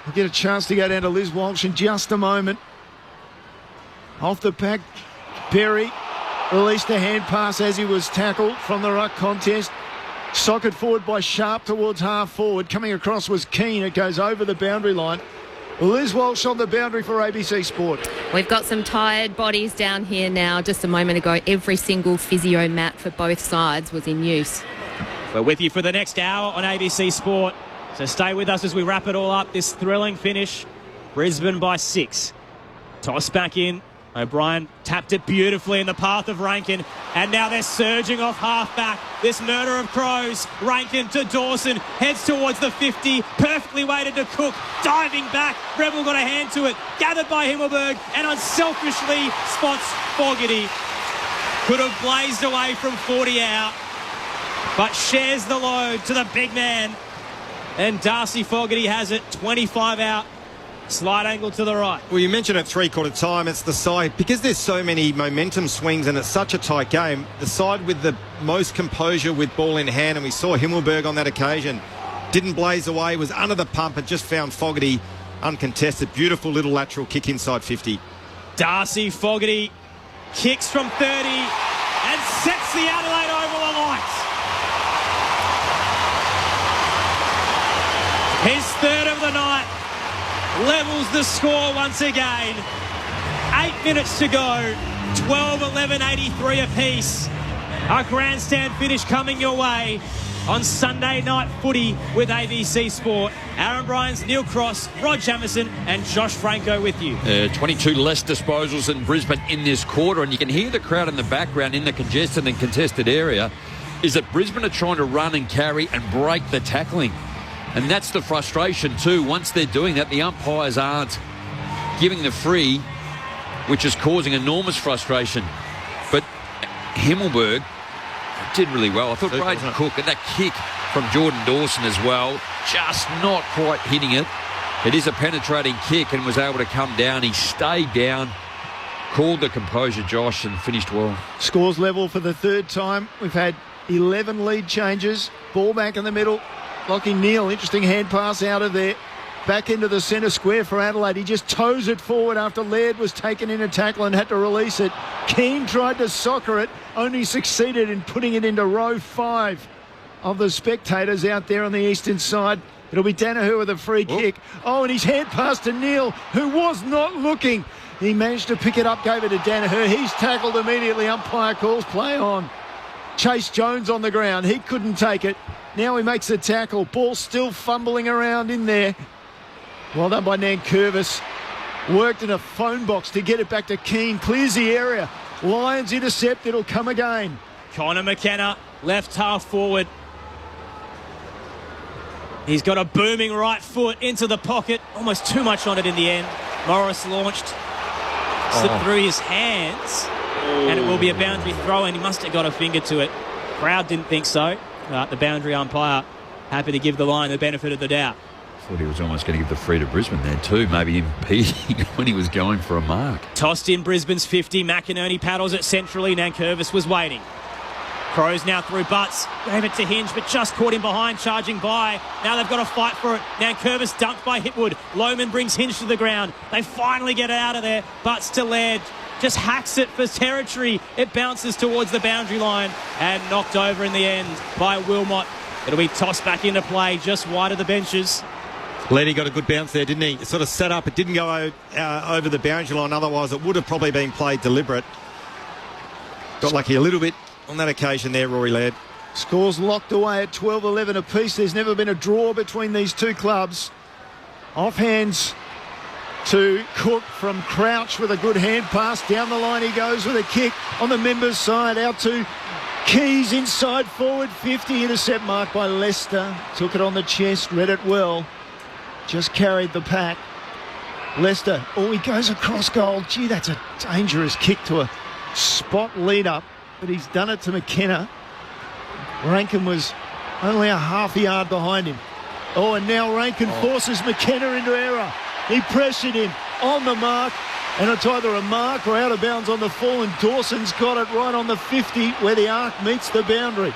We'll get a chance to go down to Liz Walsh in just a moment. Off the pack, Berry released a hand pass as he was tackled from the ruck contest. Socket forward by Sharp towards half forward. Coming across was Keane. It goes over the boundary line. Liz Walsh on the boundary for ABC Sport. We've got some tired bodies down here now. Just a moment ago, every single physio mat for both sides was in use. We're with you for the next hour on ABC Sport. So stay with us as we wrap it all up. This thrilling finish. Brisbane by 6. Toss back in. O'Brien tapped it beautifully in the path of Rankin, and now they're surging off half-back. This murder of Crows. Rankin to Dawson, heads towards the 50, perfectly weighted to Cook, diving back. Rebel got a hand to it, gathered by Himmelberg, and unselfishly spots Fogarty. Could have blazed away from 40 out, but shares the load to the big man. And Darcy Fogarty has it, 25 out. Slight angle to the right. Well, you mentioned at three-quarter time, it's the side, because there's so many momentum swings and it's such a tight game, the side with the most composure with ball in hand, and we saw Himmelberg on that occasion, didn't blaze away, was under the pump and just found Fogarty uncontested. Beautiful little lateral kick inside 50. Darcy Fogarty kicks from 30 and sets the Adelaide Oval alight. His third of the night. Levels the score once again. 8 minutes to go. 12-11-83 apiece. A grandstand finish coming your way on Sunday night footy with ABC Sport. Aaron Bryans, Neil Cross, Rod Jamieson and Josh Franco with you. 22 less disposals in Brisbane in this quarter, and you can hear the crowd in the background in the congested and contested area is that Brisbane are trying to run and carry and break the tackling. And that's the frustration too. Once they're doing that, the umpires aren't giving the free, which is causing enormous frustration. But Himmelberg did really well. I thought Braden Cook, and that kick from Jordan Dawson as well, just not quite hitting it. It is a penetrating kick and was able to come down. He stayed down, called the composure, Josh, and finished well. Scores level for the third time. We've had 11 lead changes. Ball back in the middle. Lockie Neal, interesting hand pass out of there. Back into the centre square for Adelaide. He just toes it forward after Laird was taken in a tackle and had to release it. Keane tried to soccer it, only succeeded in putting it into row 5 of the spectators out there on the eastern side. It'll be Danaher with a free kick. Oh, and his hand pass to Neal, who was not looking. He managed to pick it up, gave it to Danaher. He's tackled immediately. Umpire calls play on. Chase Jones on the ground. He couldn't take it. Now he makes the tackle. Ball still fumbling around in there. Well done by Nankervis. Worked in a phone box to get it back to Keane. Clears the area. Lions intercept. It'll come again. Connor McKenna, left half forward. He's got a booming right foot into the pocket. Almost too much on it in the end. Morris launched. Slipped through his hands. And it will be a boundary throw, and he must have got a finger to it. Crowd didn't think so. The boundary umpire happy to give the line the benefit of the doubt. Thought he was almost going to give the free to Brisbane there too, maybe impeding when he was going for a mark. Tossed in Brisbane's 50. McInerney paddles it centrally. Nankervis was waiting. Crows now through Butts. Gave it to Hinge, but just caught him behind, charging by. Now they've got to fight for it. Nankervis dunked by Hipwood. Lohman brings Hinge to the ground. They finally get it out of there. Butts to Laird. Just hacks it for territory. It bounces towards the boundary line and knocked over in the end by Wilmot. It'll be tossed back into play just wide of the benches. Laird got a good bounce there, didn't he? It sort of set up. It didn't go over the boundary line. Otherwise, it would have probably been played deliberate. Got lucky a little bit on that occasion there, Rory Laird. Scores locked away at 12-11 apiece. There's never been a draw between these two clubs. Offhands to Cook from Crouch with a good hand pass. Down the line he goes with a kick on the members' side. Out to Keys inside forward 50. Intercept mark by Lester. Took it on the chest, read it well. Just carried the pack. Lester, he goes across goal. Gee, that's a dangerous kick to a spot lead up. But he's done it to McKenna. Rankin was only a half a yard behind him. And now Rankin forces McKenna into error. He pressured him on the mark, and it's either a mark or out of bounds on the full, and Dawson's got it right on the 50 where the arc meets the boundary.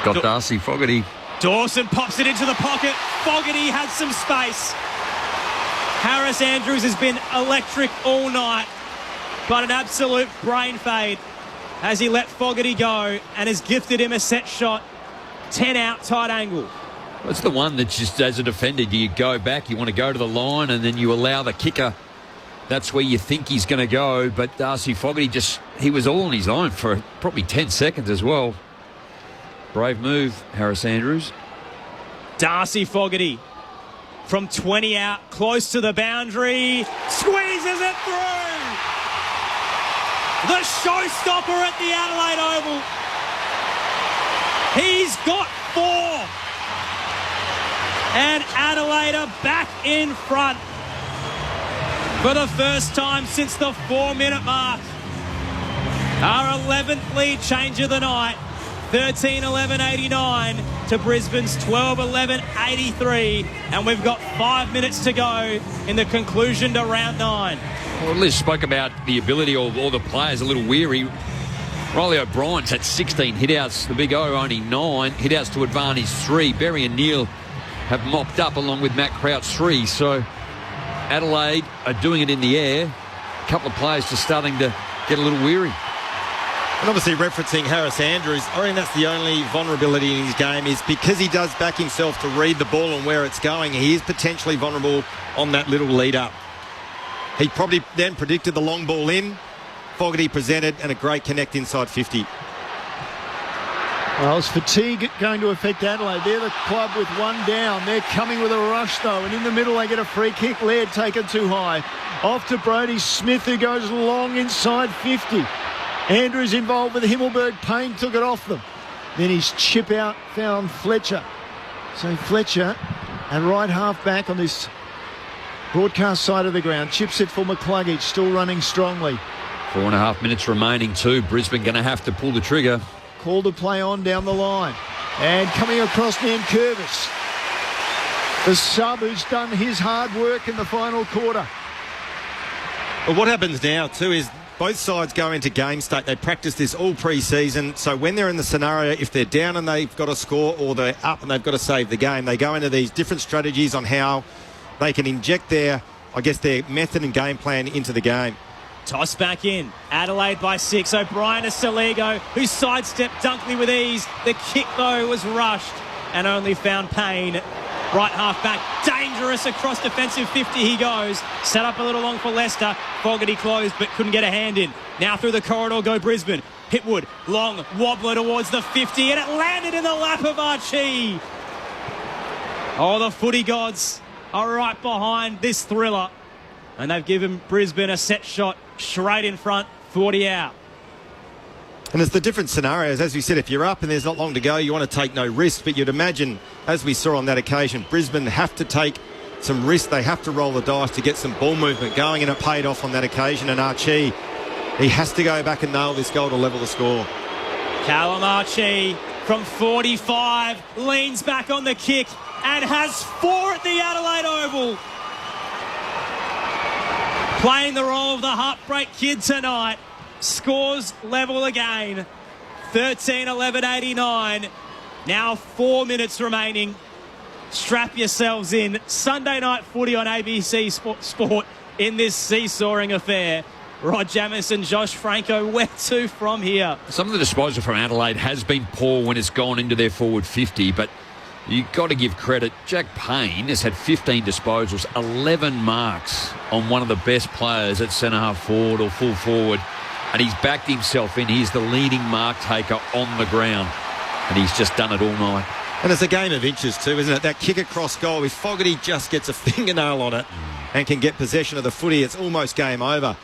Got Darcy Fogarty. Dawson pops it into the pocket. Fogarty has some space. Harris Andrews has been electric all night, but an absolute brain fade as he let Fogarty go and has gifted him a set shot. 10 out, tight angle. It's the one that just, as a defender, you go back, you want to go to the line, and then you allow the kicker. That's where you think he's going to go. But Darcy Fogarty he was all on his own for probably 10 seconds as well. Brave move, Harris Andrews. Darcy Fogarty from 20 out, close to the boundary, squeezes it through. The showstopper at the Adelaide Oval. He's got 4. And Adelaide are back in front for the first time since the 4-minute mark. Our 11th lead change of the night. 13-11-89 to Brisbane's 12-11-83. And we've got 5 minutes to go in the conclusion to round 9. Well, Liz spoke about the ability of all the players a little weary. Riley O'Brien's had 16 hitouts. The Big O only 9. Hitouts to advantage 3. Berry and Neal have mopped up along with Matt Crouch 3. So Adelaide are doing it in the air. A couple of players just starting to get a little weary. And obviously referencing Harris Andrews, I think that's the only vulnerability in his game is because he does back himself to read the ball and where it's going. He is potentially vulnerable on that little lead up. He probably then predicted the long ball in. Fogarty presented and a great connect inside 50. Well, is fatigue going to affect Adelaide? They're the club with one down. They're coming with a rush, though. And in the middle, they get a free kick. Laird taken too high. Off to Brody Smith, who goes long inside 50. Andrews involved with Himmelberg. Payne took it off them. Then his chip out found Fletcher. So Fletcher and right half back on this broadcast side of the ground. Chips it for McCluggage, still running strongly. 4.5 minutes remaining too. Brisbane going to have to pull the trigger. Call to play on down the line. And coming across Nankervis. The sub who's done his hard work in the final quarter. But what happens now too is both sides go into game state. They practice this all pre-season. So when they're in the scenario, if they're down and they've got to score or they're up and they've got to save the game, they go into these different strategies on how they can inject their method and game plan into the game. Toss back in. Adelaide by 6. O'Brien to Saligo, who sidestepped Dunkley with ease. The kick, though, was rushed and only found Payne. Right half back, dangerous across defensive 50 he goes. Set up a little long for Leicester. Fogarty closed but couldn't get a hand in. Now through the corridor go Brisbane. Hipwood, long wobbler towards the 50 and it landed in the lap of Archie. Oh, the footy gods are right behind this thriller. And they've given Brisbane a set shot straight in front, 40 out. And it's the different scenarios. As we said, if you're up and there's not long to go, you want to take no risk. But you'd imagine, as we saw on that occasion, Brisbane have to take some risk. They have to roll the dice to get some ball movement going, and it paid off on that occasion. And Archie, he has to go back and nail this goal to level the score. Callum Archie from 45 leans back on the kick. and has 4 at the Adelaide Oval. Playing the role of the heartbreak kid tonight. Scores level again. 13-11-89. Now 4 minutes remaining. Strap yourselves in. Sunday night footy on ABC Sport in this seesawing affair. Rod Jamison, Josh Franco, where to from here? Some of the disposal from Adelaide has been poor when it's gone into their forward 50, but you've got to give credit. Jack Payne has had 15 disposals, 11 marks on one of the best players at centre-half forward or full forward, and he's backed himself in. He's the leading mark taker on the ground, and he's just done it all night. And it's a game of inches too, isn't it? That kick across goal, if Fogarty just gets a fingernail on it and can get possession of the footy, it's almost game over.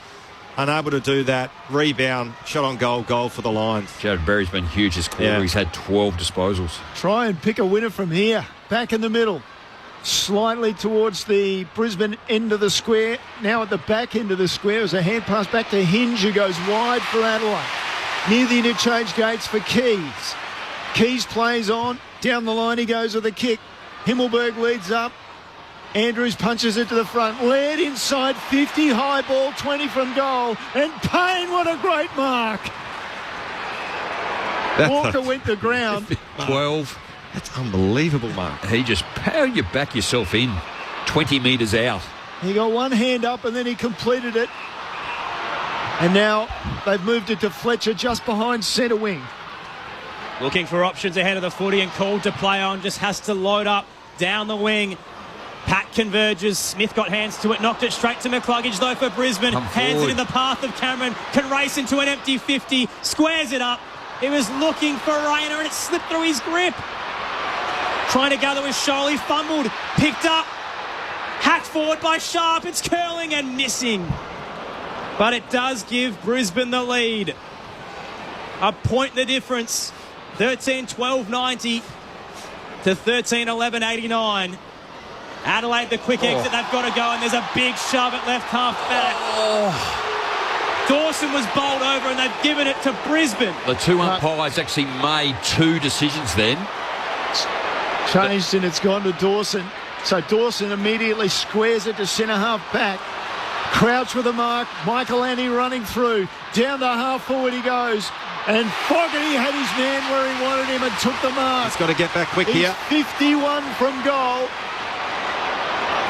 Unable to do that. Rebound, shot on goal, goal for the Lions. Jared Berry's been huge this quarter. Yeah. He's had 12 disposals. Try and pick a winner from here. Back in the middle. Slightly towards the Brisbane end of the square. Now at the back end of the square is a hand pass back to Hinge, who goes wide for Adelaide. Near the interchange gates for Keys. Keys plays on. Down the line he goes with a kick. Himmelberg leads up. Andrews punches it to the front. Led inside 50. High ball, 20 from goal. And Payne, what a great mark. Walker went to ground. 12. That's unbelievable, Mark. He just, how you back yourself in 20 metres out? He got one hand up and then he completed it. And now they've moved it to Fletcher just behind centre wing. Looking for options ahead of the footy and called to play on. Just has to load up down the wing. Pat converges. Smith got hands to it. Knocked it straight to McCluggage, though, for Brisbane. Hands it in the path of Cameron. Can race into an empty 50. Squares it up. He was looking for Rayner and it slipped through his grip. Trying to gather with Sholey. Fumbled. Picked up. Hacked forward by Sharp. It's curling and missing. But it does give Brisbane the lead. A point the difference. 13-12-90 to 13-11-89. Adelaide, the quick exit, they've got to go, and there's a big shove at left half back. Dawson was bowled over, and they've given it to Brisbane. The two umpires actually made two decisions then. Changed, and it's gone to Dawson. So Dawson immediately squares it to centre half back. Crouch with a mark. Michael Annie running through. Down the half forward he goes. And Fogarty had his man where he wanted him and took the mark. He's got to get back quick here. 51 from goal.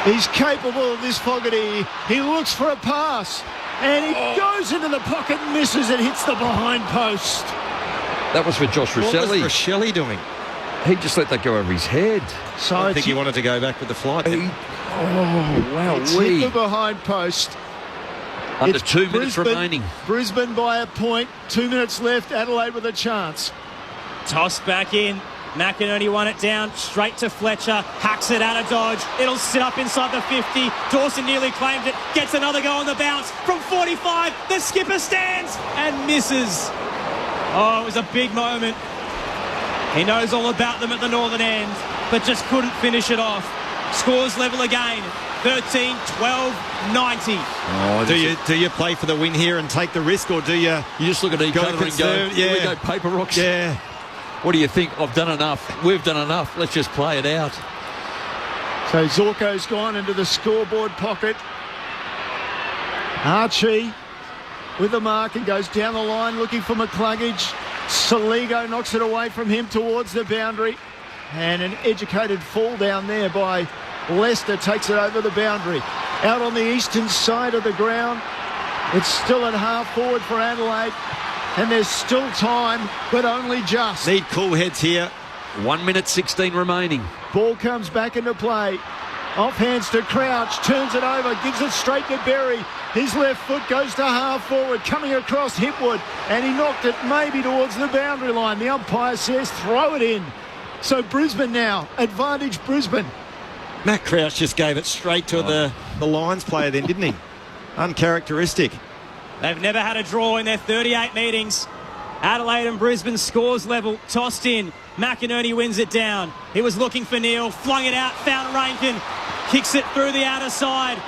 He's capable of this, Fogarty. He looks for a pass. And he goes into the pocket and misses and hits the behind post. That was for Josh Rosselli. What was Rosselli doing? He just let that go over his head. So I think he wanted to go back with the flight. Wow. It's hit the behind post. Under 2 minutes remaining. Brisbane by a point. 2 minutes left. Adelaide with a chance. Toss back in. McInerney won it down. Straight to Fletcher. Hacks it out of dodge. It'll sit up inside the 50. Dawson nearly claimed it. Gets another go on the bounce. From 45, the skipper stands and misses. Oh, it was a big moment. He knows all about them at the northern end, but just couldn't finish it off. Scores level again. 13-12-90. Do you play for the win here and take the risk, or do you just look at each other and go, here we go, paper rocks? Yeah. What do you think? I've done enough. We've done enough. Let's just play it out. So Zorko's gone into the scoreboard pocket. Archie with the mark and goes down the line looking for McCluggage. Saligo knocks it away from him towards the boundary. And an educated fall down there by Leicester takes it over the boundary. Out on the eastern side of the ground. It's still at half forward for Adelaide. And there's still time, but only just. Need cool heads here. 1 minute 16 remaining. Ball comes back into play. Off hands to Crouch. Turns it over. Gives it straight to Berry. His left foot goes to half forward. Coming across Hipwood. And he knocked it maybe towards the boundary line. The umpire says throw it in. So Brisbane now. Advantage Brisbane. Matt Crouch just gave it straight to the Lions player then, didn't he? Uncharacteristic. They've never had a draw in their 38 meetings. Adelaide and Brisbane scores level. Tossed in. McInerney wins it down. He was looking for Neil. Flung it out. Found Rankin. Kicks it through the outer side.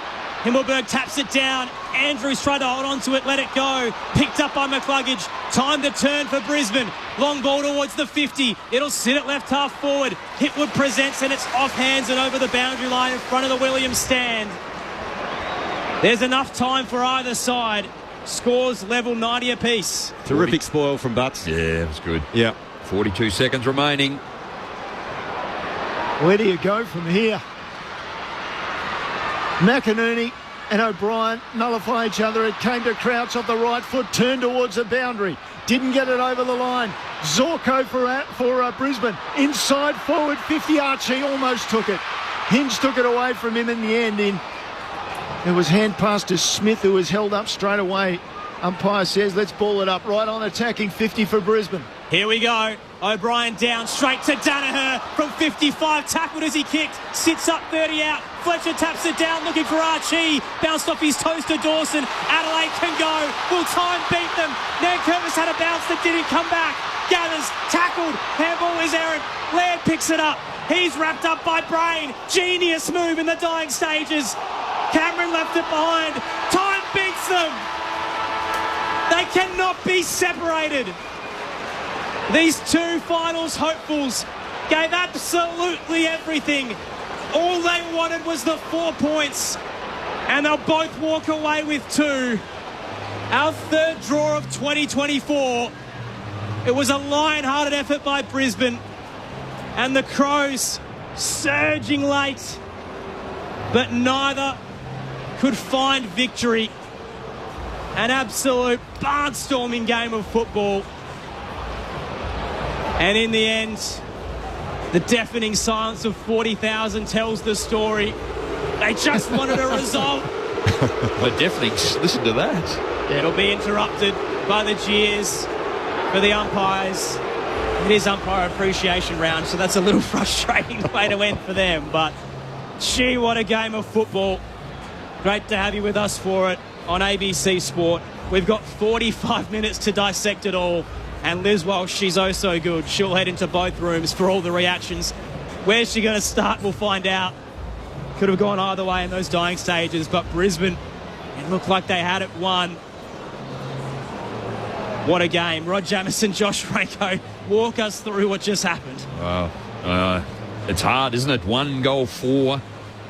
Himmelberg taps it down. Andrews tried to hold on to it, let it go. Picked up by McCluggage. Time to turn for Brisbane. Long ball towards the 50. It'll sit at left half forward. Hitwood presents and it's off hands and over the boundary line in front of the Williams stand. There's enough time for either side. Scores level 90 apiece. Terrific spoil from Butts. Yeah, it was good. Yeah. 42 seconds remaining. Where do you go from here? McInerney and O'Brien nullify each other. It came to Crouch off the right foot, turned towards the boundary. Didn't get it over the line. Zorko for Brisbane. Inside forward 50. Archie almost took it. Hinge took it away from him in the end. It was hand passed to Smith, who was held up straight away. Umpire says, let's ball it up. Right on attacking 50 for Brisbane. Here we go. O'Brien down, straight to Danaher from 55. Tackled as he kicked. Sits up 30 out. Fletcher taps it down, looking for Archie. Bounced off his toes to Dawson. Adelaide can go. Will time beat them? Nankervis had a bounce that didn't come back. Gathers, tackled. Handball is errant. Laird picks it up. He's wrapped up by Brain. Genius move in the dying stages. Cameron left it behind. Time beats them. They cannot be separated. These two finals hopefuls gave absolutely everything. All they wanted was the 4 points, and they'll both walk away with 2. Our third draw of 2024. It was a lion-hearted effort by Brisbane, and the Crows surging late, but neither could find victory. An absolute barnstorming game of football. And in the end, the deafening silence of 40,000 tells the story. They just wanted a result. But definitely listen to that. It'll be interrupted by the jeers for the umpires. It is umpire appreciation round, so that's a little frustrating way to end for them. But gee, what a game of football. Great to have you with us for it on ABC Sport. We've got 45 minutes to dissect it all. And Liz Walsh, she's oh so good. She'll head into both rooms for all the reactions. Where's she going to start? We'll find out. Could have gone either way in those dying stages, but Brisbane, it looked like they had it won. What a game. Rod Jamieson, Josh Ranko, walk us through what just happened. Wow. It's hard, isn't it? 1 goal, 4.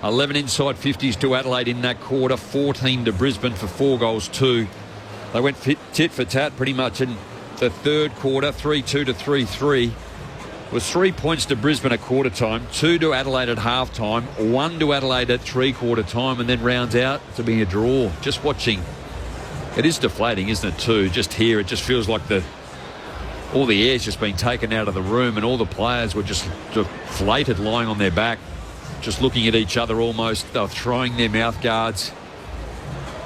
11 inside 50s to Adelaide in that quarter. 14 to Brisbane for 4 goals, 2. They went tit for tat pretty much in the third quarter, 3-2 to 3-3. It was 3 points to Brisbane at quarter time, 2 to Adelaide at half time, 1 to Adelaide at 3/4 time, and then rounds out to be a draw. Just watching, it is deflating, isn't it, too? Just here, it just feels like all the air's just been taken out of the room, and all the players were just deflated, lying on their back, just looking at each other almost. They were throwing their mouth guards.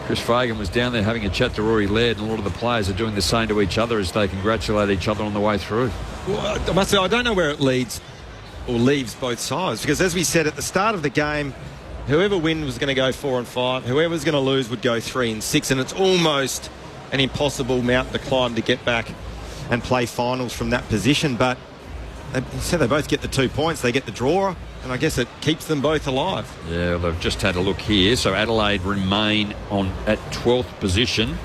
Chris Fagan was down there having a chat to Rory Laird, and a lot of the players are doing the same to each other as they congratulate each other on the way through. Well, I must say, I don't know where it leads or leaves both sides, because as we said at the start of the game, whoever wins was going to go 4 and 5. Whoever was going to lose would go 3 and 6, and it's almost an impossible mountain to climb to get back and play finals from that position. But they both get the 2 points, they get the draw, and I guess it keeps them both alive. Yeah, they've just had a look here. So Adelaide remain at 12th position,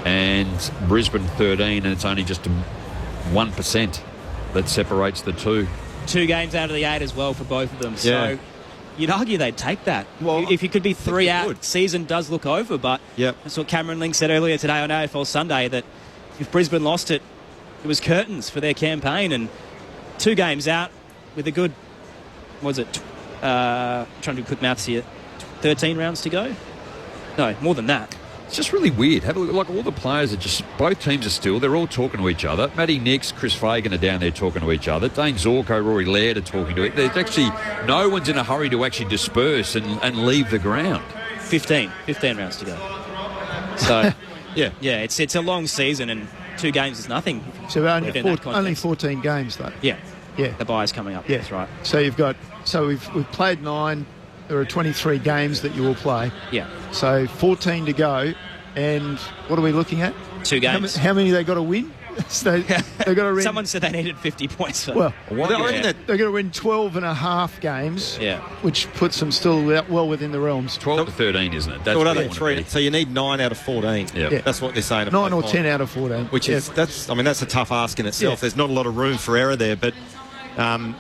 and Brisbane 13, and it's only just 1% that separates the two. 2 games out of the 8 as well for both of them. Yeah. So you'd argue they'd take that. Well, if you could be 3 out, season does look over. But that's what Cameron Link said earlier today on AFL Sunday, that if Brisbane lost it, it was curtains for their campaign. And 2 games out with a good, what was it? I'm trying to do quick maths here. 13 rounds to go? No, more than that. It's just really weird. Have a look. Like, all the players are just, both teams are still, they're all talking to each other. Matty Nix, Chris Fagan are down there talking to each other. Dane Zorko, Rory Laird are talking to it. There's actually, no one's in a hurry to actually disperse and leave the ground. 15 rounds to go. So, yeah, it's a long season, and 2 games is nothing. So only 14 games, though. Yeah. The bye's coming up. Yeah. That's right. So we've played 9. There are 23 games that you will play. Yeah. So 14 to go. And what are we looking at? 2 games. How many they got to win? So they've got to win. Someone said they needed 50 points. For Well, yeah. I reckon that they're going to win 12 and a half games, Yeah. which puts them still well within the realms. 12 to 13, isn't it? That's So, what they want to be. so you need 9 out of 14. Yeah. That's what they're saying. 9 or 10 out of 14. Which is, that's a tough ask in itself. Yeah. There's not a lot of room for error there, but I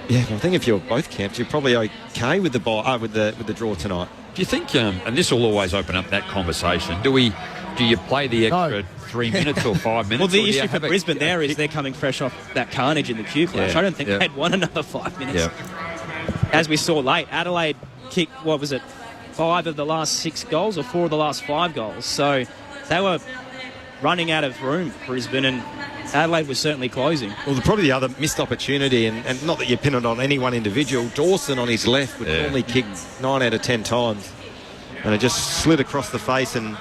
think if you're both camps, you're probably okay with the draw tonight. Do you think, and this will always open up that conversation, do you play the extra 3 minutes or 5 minutes? Well, the or do you issue for have Brisbane there is they're coming fresh off that carnage in the Q Clash. Yeah. I don't think Yeah. they'd want another 5 minutes. Yeah. As we saw late, Adelaide kicked, 5 of the last 6 goals or 4 of the last 5 goals. So they were running out of room, Brisbane, and Adelaide was certainly closing. Well, probably the other missed opportunity, and not that you pin it on any one individual, Dawson on his left would normally kick 9 out of 10 times. And it just slid across the face and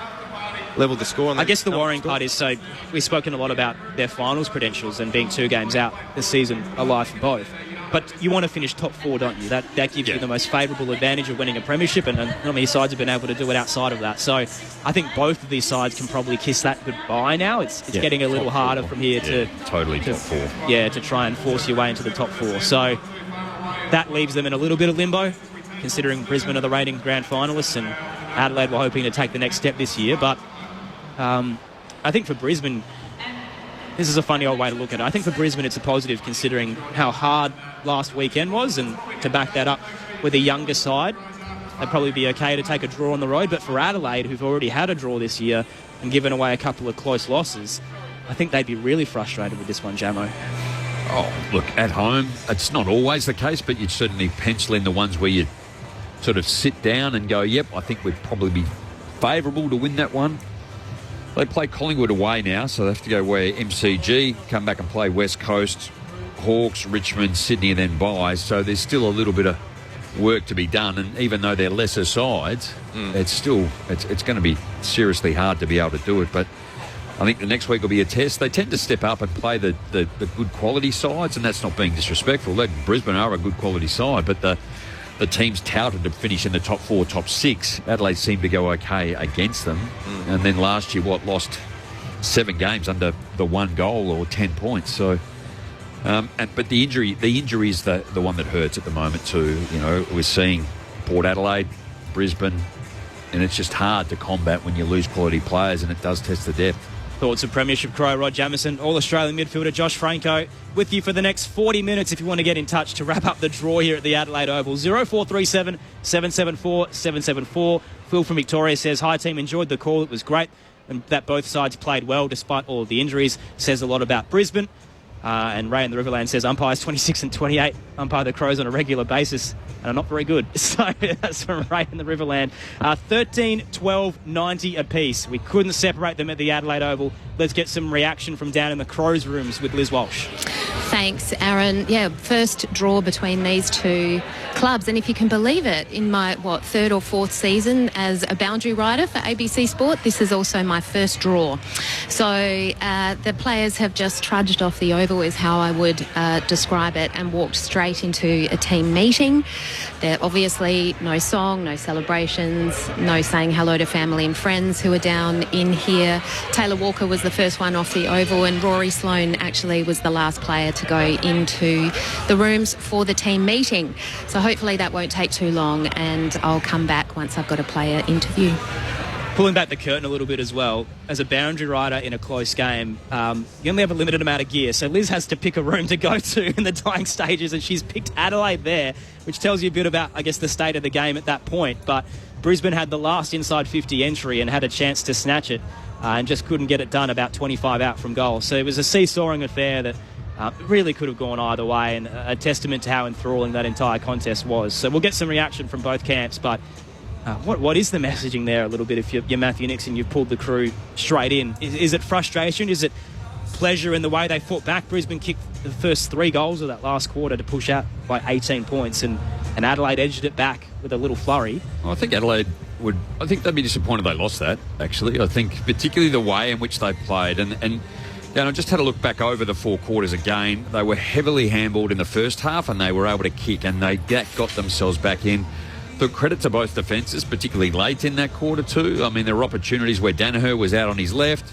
levelled the score. I guess the worrying part is, so we've spoken a lot about their finals credentials and being 2 games out this season alive for both. But you want to finish top 4, don't you? That gives you the most favourable advantage of winning a premiership, and not many sides have been able to do it outside of that. So I think both of these sides can probably kiss that goodbye now. It's getting a little harder from here to top 4. Yeah, to try and force your way into the top 4. So that leaves them in a little bit of limbo, considering Brisbane are the reigning grand finalists and Adelaide were hoping to take the next step this year. But I think for Brisbane, this is a funny old way to look at it. I think for Brisbane it's a positive considering how hard last weekend was, and to back that up with a younger side, they'd probably be okay to take a draw on the road. But for Adelaide, who've already had a draw this year and given away a couple of close losses, I think they'd be really frustrated with this one, Jamo. Oh, look, at home, it's not always the case, but you'd certainly pencil in the ones where you sort of sit down and go, yep, I think we'd probably be favourable to win that one. They play Collingwood away now, so they have to go where MCG, come back and play West Coast, Hawks, Richmond, Sydney, and then bye. So there's still a little bit of work to be done, and even though they're lesser sides, it's still it's going to be seriously hard to be able to do it. But I think the next week will be a test. They tend to step up and play the good quality sides, and that's not being disrespectful. Brisbane are a good quality side, but the teams touted to finish in the top 4, top 6. Adelaide seemed to go okay against them. And then last year, lost 7 games under the 1 goal or 10 points. So, but the injury is the one that hurts at the moment too. You know, we're seeing Port Adelaide, Brisbane, and it's just hard to combat when you lose quality players, and it does test the depth. Thoughts of Premiership Crow Rod Jamieson, All-Australian midfielder Josh Franco, with you for the next 40 minutes if you want to get in touch to wrap up the draw here at the Adelaide Oval. 0437 774 774. Phil from Victoria says, hi team, enjoyed the call, it was great, and that both sides played well despite all of the injuries. Says a lot about Brisbane. And Ray in the Riverland says, umpires 26 and 28 umpire the Crows on a regular basis and are not very good. So that's from Ray in the Riverland. 13, 12, 90 apiece. We couldn't separate them at the Adelaide Oval. Let's get some reaction from down in the Crows rooms with Liz Walsh. Thanks, Aaron. Yeah, first draw between these two clubs. And if you can believe it, in my, 3rd or 4th season as a boundary rider for ABC Sport, this is also my first draw. So the players have just trudged off the oval is how I would describe it, and walked straight into a team meeting. There obviously no song, no celebrations, no saying hello to family and friends who are down in here. Taylor Walker was the first one off the oval, and Rory Sloane actually was the last player to go into the rooms for the team meeting. So hopefully that won't take too long, and I'll come back once I've got a player interview. Pulling back the curtain a little bit as well, as a boundary rider in a close game, you only have a limited amount of gear, so Liz has to pick a room to go to in the dying stages, and she's picked Adelaide there, which tells you a bit about, I guess, the state of the game at that point. But Brisbane had the last inside 50 entry and had a chance to snatch it, and just couldn't get it done about 25 out from goal. So it was a seesawing affair that really could have gone either way, and a testament to how enthralling that entire contest was. So we'll get some reaction from both camps, but what is the messaging there a little bit if you're Matthew Nixon, you've pulled the crew straight in? Is it frustration? Is it pleasure in the way they fought back? Brisbane kicked the first 3 goals of that last quarter to push out by 18 points, and Adelaide edged it back with a little flurry. I think Adelaide I think they'd be disappointed they lost that, actually. I think particularly the way in which they played. And I just had a look back over the 4 quarters again. They were heavily handballed in the first half, and they were able to kick, and they got themselves back in. Look, credit to both defences, particularly late in that quarter too. I mean, there were opportunities where Danaher was out on his left.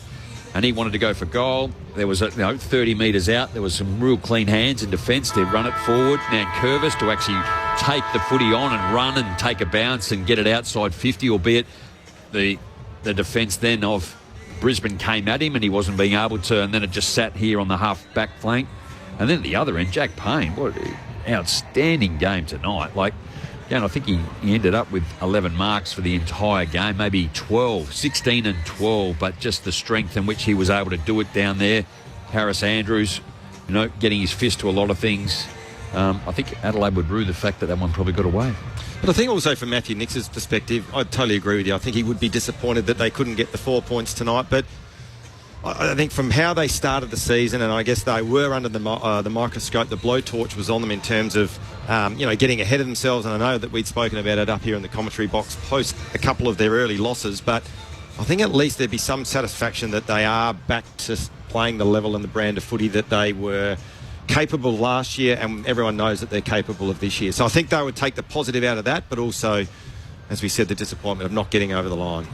and he wanted to go for goal. There was 30 metres out. There was some real clean hands in defence to run it forward. Nankervis to actually take the footy on and run and take a bounce and get it outside 50, albeit the defence then of Brisbane came at him and he wasn't being able to, and then it just sat here on the half-back flank. And then at the other end, Jack Payne, what an outstanding game tonight. Like, I think he ended up with 11 marks for the entire game, maybe 16 and 12, but just the strength in which he was able to do it down there. Harris Andrews, getting his fist to a lot of things. I think Adelaide would rue the fact that one probably got away. But I think also from Matthew Nix's perspective, I totally agree with you. I think he would be disappointed that they couldn't get the 4 points tonight. But I think from how they started the season, and I guess they were under the microscope, the blowtorch was on them in terms of, getting ahead of themselves. And I know that we'd spoken about it up here in the commentary box post a couple of their early losses. But I think at least there'd be some satisfaction that they are back to playing the level and the brand of footy that they were capable last year, and everyone knows that they're capable of this year. So I think they would take the positive out of that, but also, as we said, the disappointment of not getting over the line.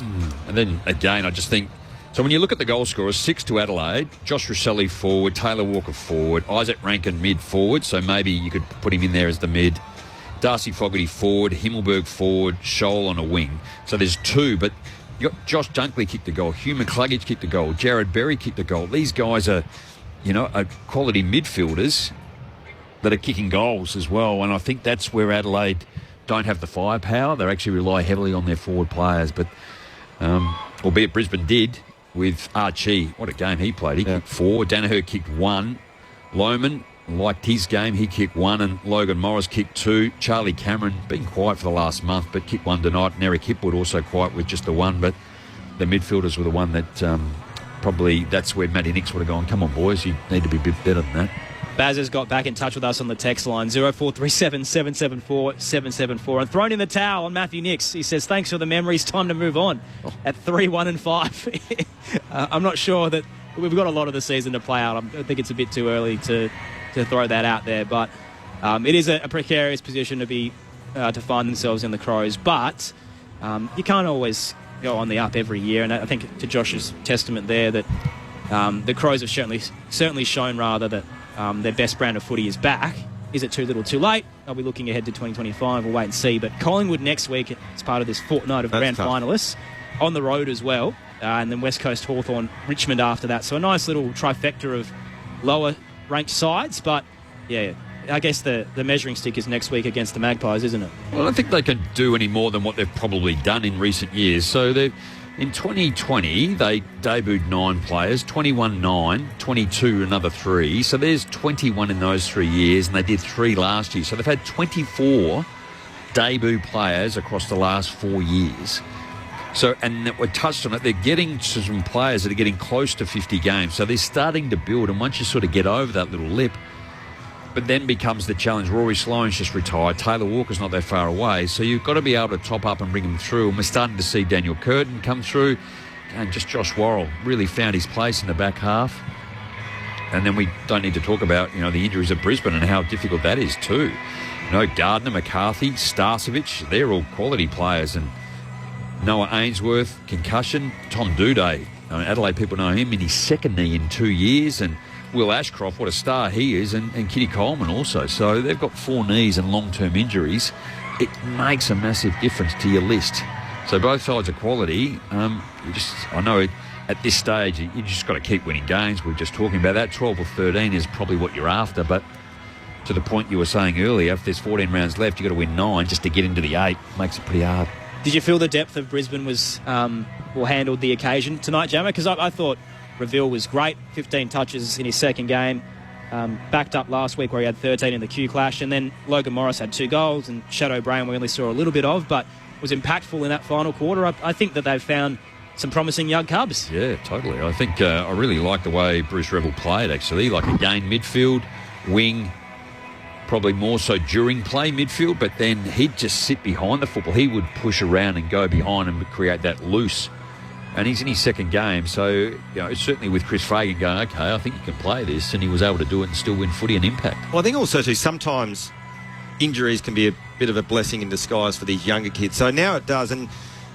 And then again, I just think, so when you look at the goal scorers, 6 to Adelaide, Josh Rosselli forward, Taylor Walker forward, Isaac Rankin mid forward, so maybe you could put him in there as the mid, Darcy Fogarty forward, Himmelberg forward, Scholl on a wing. So there's 2, but you got Josh Dunkley kicked the goal, Hugh McCluggage kicked the goal, Jared Berry kicked the goal. These guys are quality midfielders that are kicking goals as well. And I think that's where Adelaide don't have the firepower. They actually rely heavily on their forward players. But albeit Brisbane did with Archie. What a game he played. He kicked 4. Danaher kicked 1. Lohman liked his game. He kicked 1. And Logan Morris kicked 2. Charlie Cameron, been quiet for the last month, but kicked 1 tonight. And Eric Hipwood also quiet with just the 1. But the midfielders were the one that... probably that's where Matty Nix would have gone, come on, boys, you need to be a bit better than that. Baz has got back in touch with us on the text line, 0437 774 774, and thrown in the towel on Matthew Nix. He says, thanks for the memories, time to move on at 3, 1 and 5. I'm not sure that we've got a lot of the season to play out. I think it's a bit too early to throw that out there, but it is a precarious position to be to find themselves in the Crows, but you can't always go on the up every year, and I think to Josh's testament there that the Crows have certainly shown that their best brand of footy is back. Is it too little too late? I'll be looking ahead to 2025. We'll wait and see. But Collingwood next week as part of this fortnight of grand finalists on the road as well, and then West Coast, Hawthorn, Richmond after that. So a nice little trifecta of lower ranked sides, but yeah, I guess the measuring stick is next week against the Magpies, isn't it? Well, I don't think they can do any more than what they've probably done in recent years. So in 2020, they debuted 9 players, 21-9, 22 another 3. So there's 21 in those 3 years, and they did 3 last year. So they've had 24 debut players across the last 4 years. So, and we touched on it, they're getting some players that are getting close to 50 games. So they're starting to build, and once you sort of get over that little lip, but then becomes the challenge. Rory Sloane's just retired. Taylor Walker's not that far away. So you've got to be able to top up and bring them through. And we're starting to see Daniel Curtin come through. And just Josh Worrell really found his place in the back half. And then we don't need to talk about, the injuries at Brisbane and how difficult that is too. Gardner, McCarthy, Starcevich, they're all quality players. And Noah Ainsworth, concussion. Tom Doedee, Adelaide people know him in his second knee in 2 years. And Will Ashcroft, what a star he is, and Kitty Coleman also. So they've got 4 knees and long-term injuries. It makes a massive difference to your list. So both sides are quality. I know at this stage, you just got to keep winning games. We're just talking about that. 12 or 13 is probably what you're after. But to the point you were saying earlier, if there's 14 rounds left, you've got to win 9 just to get into the 8. Makes it pretty hard. Did you feel the depth of Brisbane was handled the occasion tonight, Jammer? Because I thought Reveal was great, 15 touches in his second game, backed up last week where he had 13 in the Q Clash, and then Logan Morris had 2 goals, and Shadow Brown we only saw a little bit of, but was impactful in that final quarter. I think that they've found some promising young cubs. Yeah, totally. I think I really like the way Bruce Revel played, actually. Like, again, midfield, wing, probably more so during play midfield, but then he'd just sit behind the football. He would push around and go behind and create that loose. And he's in his second game, so certainly with Chris Fagan going, okay, I think you can play this, and he was able to do it and still win footy and impact. Well, I think also too, sometimes injuries can be a bit of a blessing in disguise for these younger kids. So now it does, and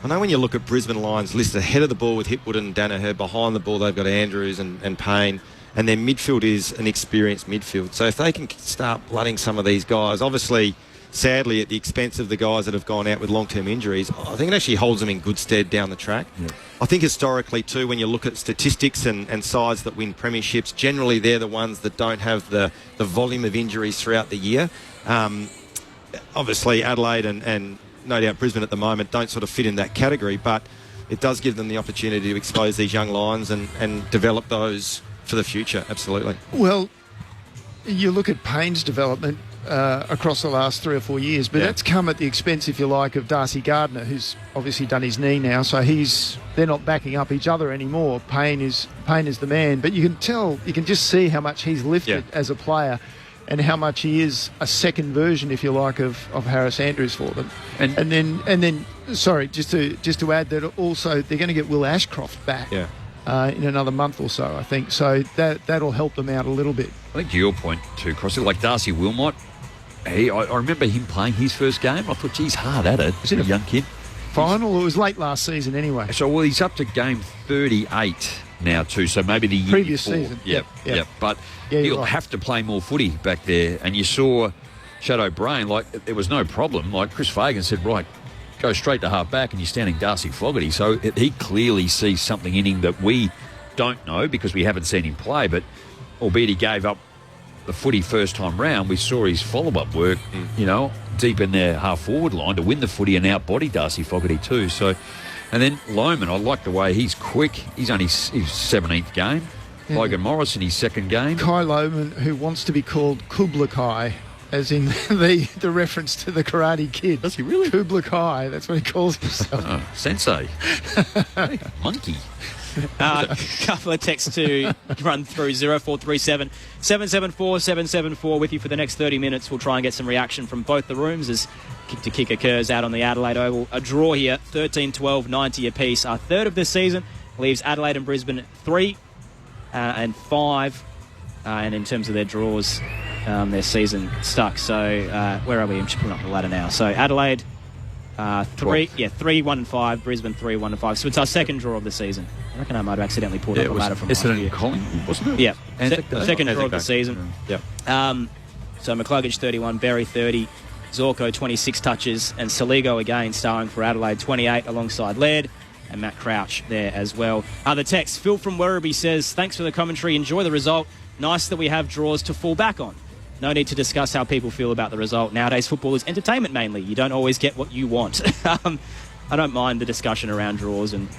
I know when you look at Brisbane Lions list ahead of the ball with Hipwood and Danaher, behind the ball they've got Andrews and Payne, and their midfield is an experienced midfield. So if they can start blooding some of these guys, obviously, sadly, at the expense of the guys that have gone out with long-term injuries, I think it actually holds them in good stead down the track. Yeah. I think historically, too, when you look at statistics and sides that win premierships, generally they're the ones that don't have the volume of injuries throughout the year. Obviously, Adelaide and no doubt Brisbane at the moment don't sort of fit in that category, but it does give them the opportunity to expose these young Lions and develop those for the future, absolutely. Well, you look at Payne's development across the last 3 or 4 years, but that's come at the expense, if you like, of Darcy Gardner, who's obviously done his knee now, so they're not backing up each other anymore. Payne is the man, but you can just see how much he's lifted as a player, and how much he is a second version, if you like, of Harris Andrews for them. And then, sorry, just to add that also they're going to get Will Ashcroft back in another month or so, I think. So that'll help them out a little bit. I think to your point too, Crossy, like Darcy Wilmot, I remember him playing his first game. I thought, geez, hard at it. He's a young kid. Final? It was late last season anyway. So, he's up to game 38 now too, so maybe the year previous before. Season. Yep. But he'll have to play more footy back there. And you saw Shadow Brain, like, there was no problem. Like, Chris Fagan said, right, go straight to half back, and you're standing Darcy Fogarty. So he clearly sees something in him that we don't know because we haven't seen him play. But albeit he gave up the footy first time round, we saw his follow-up work, deep in their half-forward line to win the footy and outbody Darcy Fogarty too. So, and then Lohman, I like the way he's quick. He's only his 17th game. Yeah. Logan Morris in his second game. Kai Lohman, who wants to be called Kubla Kai, as in the reference to the Karate Kid. Does he really? Kubla Kai, that's what he calls himself. Sensei. Hey, monkey. A couple of texts to run through. 0437 774 774 with you for the next 30 minutes. We'll try and get some reaction from both the rooms as kick-to-kick occurs out on the Adelaide Oval. A draw here, 13-12, 90 apiece. Our third of the season leaves Adelaide and Brisbane 3 and 5. And in terms of their draws, their season stuck. So where are we? I'm just pulling up the ladder now. So Adelaide 3, 1 and 5. Brisbane 3, 1 and 5. So it's our second draw of the season. I reckon I might have accidentally pulled up the ladder from last year. Collingwood, wasn't it? Yeah, second draw of the season. Yep. So McCluggage 31, Berry 30, Zorko 26 touches, and Saligo again starring for Adelaide 28 alongside Laird, and Matt Crouch there as well. The text, Phil from Werribee says, thanks for the commentary, enjoy the result. Nice that we have draws to fall back on. No need to discuss how people feel about the result. Nowadays, football is entertainment mainly. You don't always get what you want. I don't mind the discussion around draws and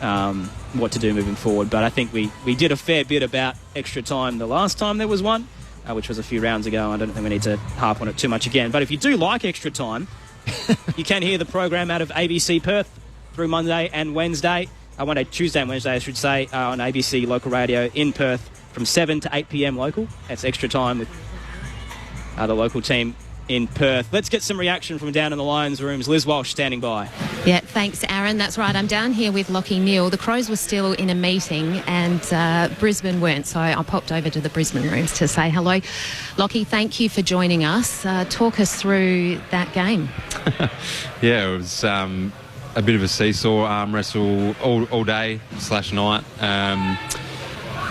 what to do moving forward, but I think we did a fair bit about extra time the last time there was one, which was a few rounds ago. I don't think we need to harp on it too much again. But if you do like extra time, you can hear the program out of ABC Perth through Monday and Wednesday. Tuesday and Wednesday, I should say, on ABC local radio in Perth from 7 to 8 p.m. local. That's extra time with the local team in Perth. Let's get some reaction from down in the Lions rooms. Liz Walsh standing by. Yeah, thanks, Aaron. That's right. I'm down here with Lockie Neal. The Crows were still in a meeting and Brisbane weren't, so I popped over to the Brisbane rooms to say hello. Lockie, thank you for joining us. Talk us through that game. Yeah, it was a bit of a seesaw arm wrestle all day / night.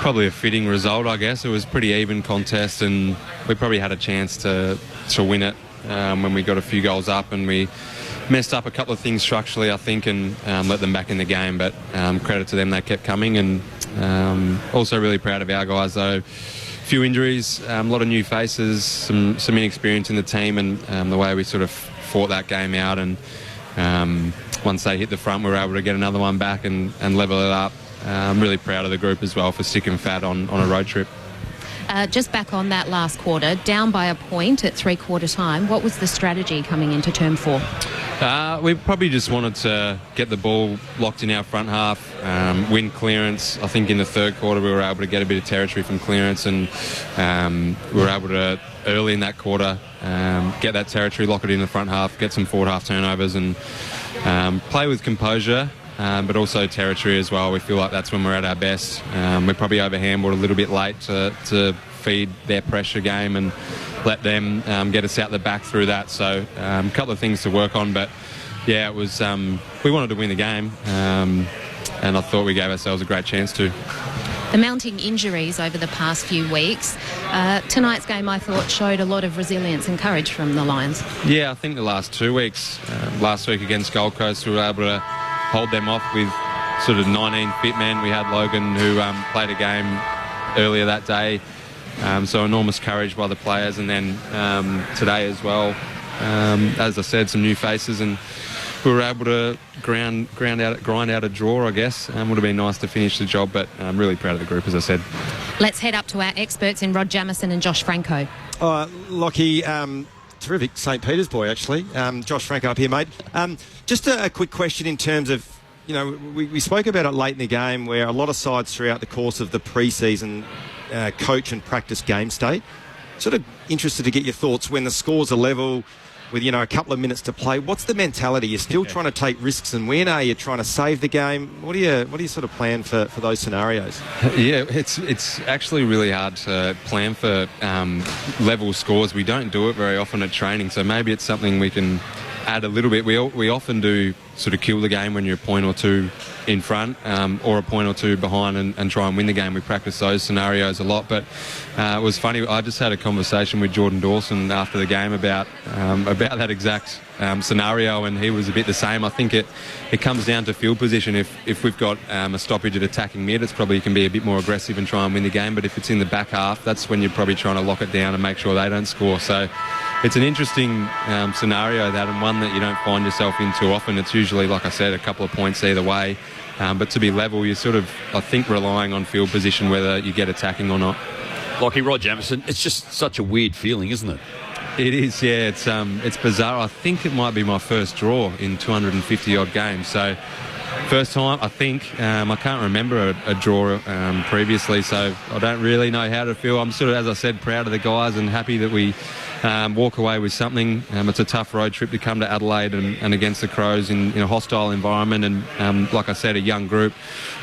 Probably a fitting result, I guess. It was a pretty even contest and we probably had a chance to win it when we got a few goals up, and we messed up a couple of things structurally, I think, and let them back in the game. But credit to them, they kept coming. And also really proud of our guys, though. A few injuries, a lot of new faces, some inexperience in the team, and the way we sort of fought that game out. And once they hit the front, we were able to get another one back and level it up. I'm really proud of the group as well for sticking fat on a road trip. Just back on that last quarter, down by a point at three-quarter time, what was the strategy coming into term 4? We probably just wanted to get the ball locked in our front half, win clearance. I think in the third quarter we were able to get a bit of territory from clearance, and we were able to, early in that quarter, get that territory, lock it in the front half, get some forward half turnovers, and play with composure. But also territory as well. We feel like that's when we're at our best. We probably overhandled a little bit late to feed their pressure game and let them get us out the back through that. So a couple of things to work on, but yeah, it was. We wanted to win the game, and I thought we gave ourselves a great chance to. The mounting injuries over the past few weeks. Tonight's game, I thought, showed a lot of resilience and courage from the Lions. Yeah, I think the last 2 weeks, last week against Gold Coast, we were able to hold them off with sort of 19 fit men. We had Logan, who played a game earlier that day, so enormous courage by the players. And then today as well, as I said, some new faces, and we were able to grind out a draw, I guess. Would have been nice to finish the job, but I'm really proud of the group, as I said. Let's head up to our experts in Rod Jamieson and Josh Franco. Lockie, terrific St. Peter's boy, actually. Josh Franco up here, mate. Just a quick question in terms of, we spoke about it late in the game where a lot of sides throughout the course of the pre-season coach and practice game state. Sort of interested to get your thoughts when the scores are level with, a couple of minutes to play. What's the mentality? You're still trying to take risks and win? Are you trying to save the game? What do you sort of plan for those scenarios? Yeah, it's actually really hard to plan for level scores. We don't do it very often at training, so maybe it's something we can add a little bit. We often do sort of kill the game when you're a point or two in front or a point or two behind and try and win the game. We practice those scenarios a lot, but it was funny. I just had a conversation with Jordan Dawson after the game about that exact scenario, and he was a bit the same. I think it comes down to field position. If we've got a stoppage at attacking mid, it's probably can be a bit more aggressive and try and win the game, but if it's in the back half, that's when you're probably trying to lock it down and make sure they don't score. So it's an interesting scenario, that, and one that you don't find yourself in too often. It's usually, like I said, a couple of points either way. But to be level, you're sort of, I think, relying on field position whether you get attacking or not. Lockie, Rod Jamieson, it's just such a weird feeling, isn't it? It is, yeah. It's bizarre. I think it might be my first draw in 250-odd games. So first time, I think. I can't remember a draw previously, so I don't really know how to feel. I'm sort of, as I said, proud of the guys and happy that we walk away with something. It's a tough road trip to come to Adelaide and against the Crows in a hostile environment, and like I said, a young group.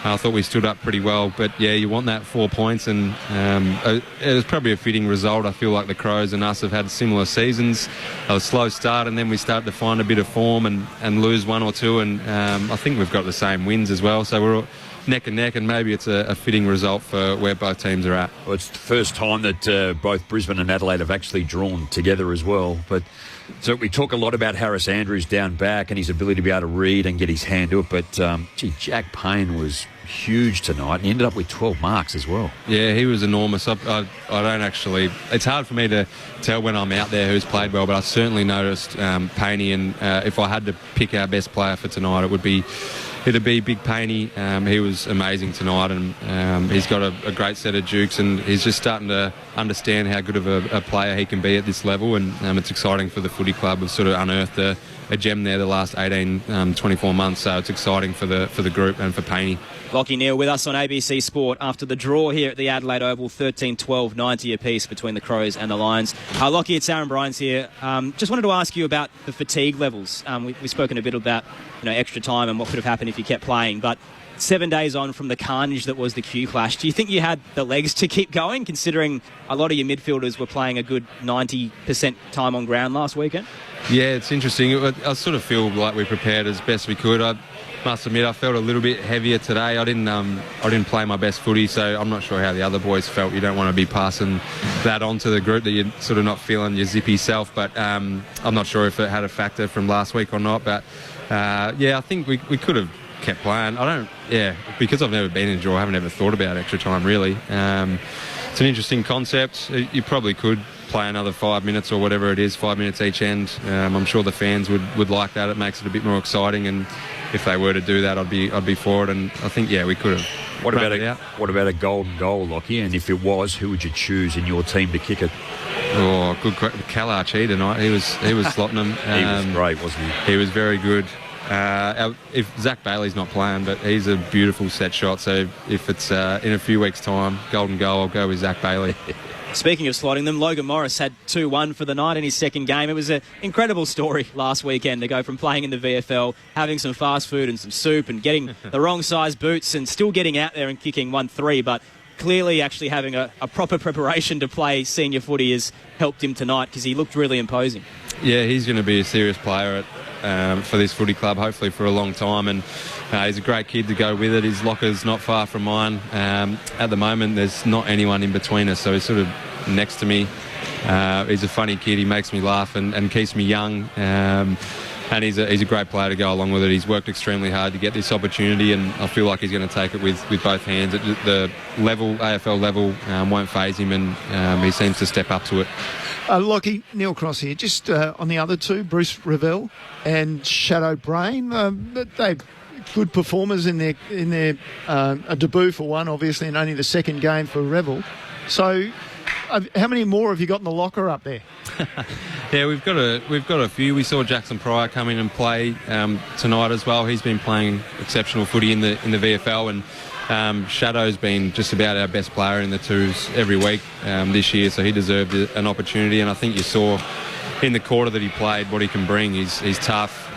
I thought we stood up pretty well, but yeah, you want that 4 points, and it was probably a fitting result. I feel like the Crows and us have had similar seasons. A slow start, and then we start to find a bit of form and lose one or two, and I think we've got the same wins as well, so we're all neck and neck, and maybe it's a fitting result for where both teams are at. Well, it's the first time that both Brisbane and Adelaide have actually drawn together as well. But so we talk a lot about Harris Andrews down back and his ability to be able to read and get his hand to it. But, Jack Payne was huge tonight, and he ended up with 12 marks as well. Yeah, he was enormous. I don't actually... It's hard for me to tell when I'm out there who's played well, but I certainly noticed Payne, and if I had to pick our best player for tonight, it'd be Big Payne. He was amazing tonight, and he's got a great set of jukes, and he's just starting to understand how good of a player he can be at this level, and it's exciting for the footy club. We've sort of unearthed a gem there the last 18, 24 months, so it's exciting for the group and for Payne. Lockie Neal with us on ABC Sport after the draw here at the Adelaide Oval, 13-12, 90 apiece between the Crows and the Lions. Lockie, it's Aaron Bryans here. Just wanted to ask you about the fatigue levels. We've spoken a bit about extra time and what could have happened if you kept playing, but 7 days on from the carnage that was the Q Clash, do you think you had the legs to keep going, considering a lot of your midfielders were playing a good 90% time on ground last weekend? Yeah, it's interesting. I sort of feel like we prepared as best we could. I must admit, I felt a little bit heavier today. I didn't play my best footy, so I'm not sure how the other boys felt. You don't want to be passing that on to the group that you're sort of not feeling your zippy self, but I'm not sure if it had a factor from last week or not, but I think we could have kept playing. Because I've never been in a draw, I haven't ever thought about extra time really. It's an interesting concept. You probably could play another 5 minutes or whatever it is, 5 minutes each end. I'm sure the fans would like that. It makes it a bit more exciting, and if they were to do that, I'd be for it. And I think we could have. What about a golden goal, Lockie? And if it was, who would you choose in your team to kick it? Oh, good. Cal Archie tonight. He was slotting them. He was great, wasn't he? He was very good. If Zach Bailey's not playing, but he's a beautiful set shot, so if it's in a few weeks' time, golden goal, I'll go with Zach Bailey. Speaking of slotting them, Logan Morris had 2-1 for the night in his second game. It was an incredible story last weekend to go from playing in the VFL, having some fast food and some soup and getting the wrong size boots and still getting out there and kicking 1-3, but clearly actually having a proper preparation to play senior footy has helped him tonight because he looked really imposing. Yeah, he's going to be a serious player for this footy club, hopefully for a long time. And he's a great kid to go with it. His locker's not far from mine. At the moment, there's not anyone in between us, so he's sort of next to me. He's a funny kid. He makes me laugh and keeps me young. And he's a great player to go along with it. He's worked extremely hard to get this opportunity, and I feel like he's going to take it with both hands. The level, AFL level, won't faze him, and he seems to step up to it. Lockie, Neil Cross here. Just on the other two, Bruce Revell and Shadow Brain. They're good performers in their a debut for one, obviously, and only the second game for Revell. So, how many more have you got in the locker up there? Yeah, we've got a few. We saw Jackson Pryor come in and play tonight as well. He's been playing exceptional footy in the VFL, and Shadow's been just about our best player in the twos every week this year, so he deserved an opportunity. And I think you saw in the quarter that he played what he can bring. He's tough,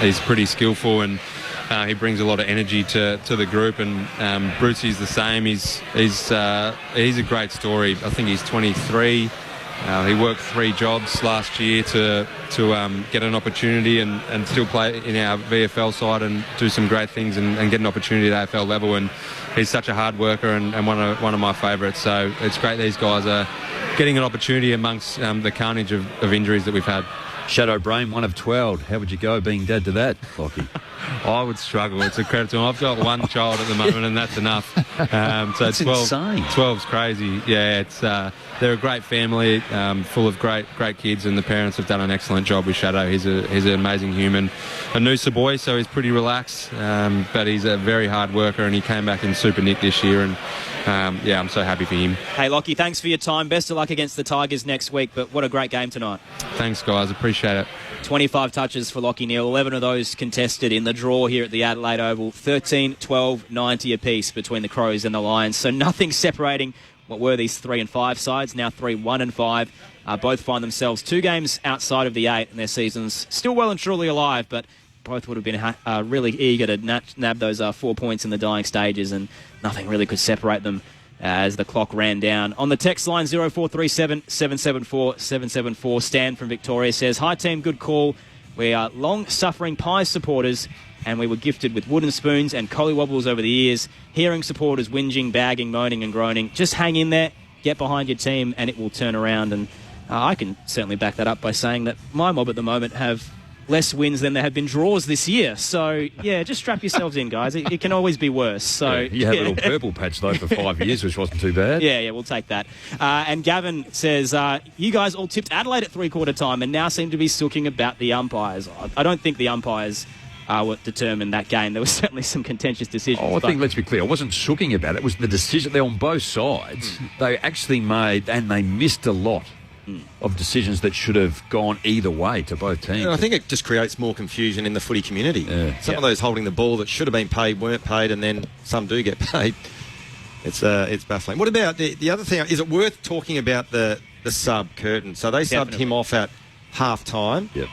he's pretty skillful, and he brings a lot of energy to the group. And Brucey's the same. He's a great story. I think he's 23. He worked 3 jobs last year to get an opportunity and still play in our VFL side and do some great things and get an opportunity at AFL level. And he's such a hard worker and one of my favourites. So it's great these guys are getting an opportunity amongst the carnage of injuries that we've had. Shadow Brain, 1 of 12. How would you go being dad to that, Lockie? I would struggle. It's a credit to him. I've got 1 child at the moment, and that's enough. So that's 12, insane. 12's crazy. Yeah, it's they're a great family, full of great kids, and the parents have done an excellent job with Shadow. He's an amazing human. A Noosa boy, so he's pretty relaxed, but he's a very hard worker, and he came back in super nick this year, and I'm so happy for him. Hey, Lockie, thanks for your time. Best of luck against the Tigers next week, but what a great game tonight. Thanks, guys. Appreciate it. 25 touches for Lockie Neal, 11 of those contested in the draw here at the Adelaide Oval. 13, 12, 90 apiece between the Crows and the Lions. So nothing separating what were these 3 and 5 sides. Now 3, 1 and 5. Both find themselves 2 games outside of the 8, and their season's still well and truly alive, but both would have been really eager to nab those 4 points in the dying stages, and nothing really could separate them as the clock ran down. On the text line 0437 774 774, Stan from Victoria says, "Hi team, good call. We are long-suffering Pies supporters, and we were gifted with wooden spoons and collywobbles over the years. Hearing supporters whinging, bagging, moaning and groaning. Just hang in there, get behind your team, and it will turn around." And I can certainly back that up by saying that my mob at the moment have less wins than there have been draws this year. So, yeah, just strap yourselves in, guys. It can always be worse. So you had a little purple patch, though, for 5 years, which wasn't too bad. Yeah, we'll take that. And Gavin says, you guys all tipped Adelaide at three-quarter time and now seem to be sulking about the umpires. I don't think the umpires are what determined that game. There was certainly some contentious decisions. I think, let's be clear, I wasn't shooking about it. It was the decision. They're on both sides. They actually made, and they missed a lot of decisions that should have gone either way to both teams. And I think it just creates more confusion in the footy community. Some of those holding the ball that should have been paid weren't paid, and then some do get paid. It's baffling. What about the other thing? Is it worth talking about the sub Curtin? So they subbed him off at half time. Yep.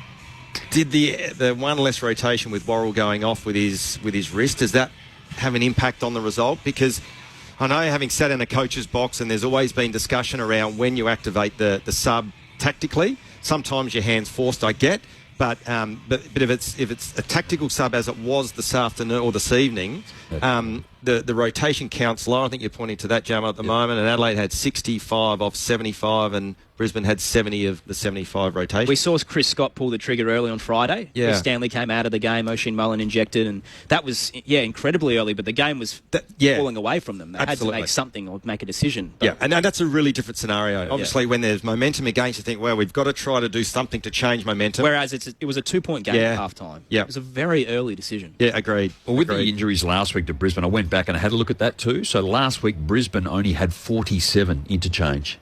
Did the one less rotation with Worrell going off with his wrist, does that have an impact on the result? Because I know, having sat in a coach's box, and there's always been discussion around when you activate the sub tactically. Sometimes your hand's forced, I get, but if it's a tactical sub as it was this afternoon or this evening, the rotation counts low. I think you're pointing to that, Jammer, at the moment. And Adelaide had 65 off 75, and Brisbane had 70 of the 75 rotation. We saw Chris Scott pull the trigger early on Friday. Yeah. Stanley came out of the game, Oisin Mullen injected, and that was, incredibly early, but the game was falling away from them. They had to make something or make a decision. But and that's a really different scenario. Obviously, when there's momentum against, you think, well, we've got to try to do something to change momentum. Whereas it was a 2-point game at half-time. Yeah. It was a very early decision. Yeah, agreed. Well, with the injuries last week to Brisbane, I went back and I had a look at that too. So last week, Brisbane only had 47 interchange.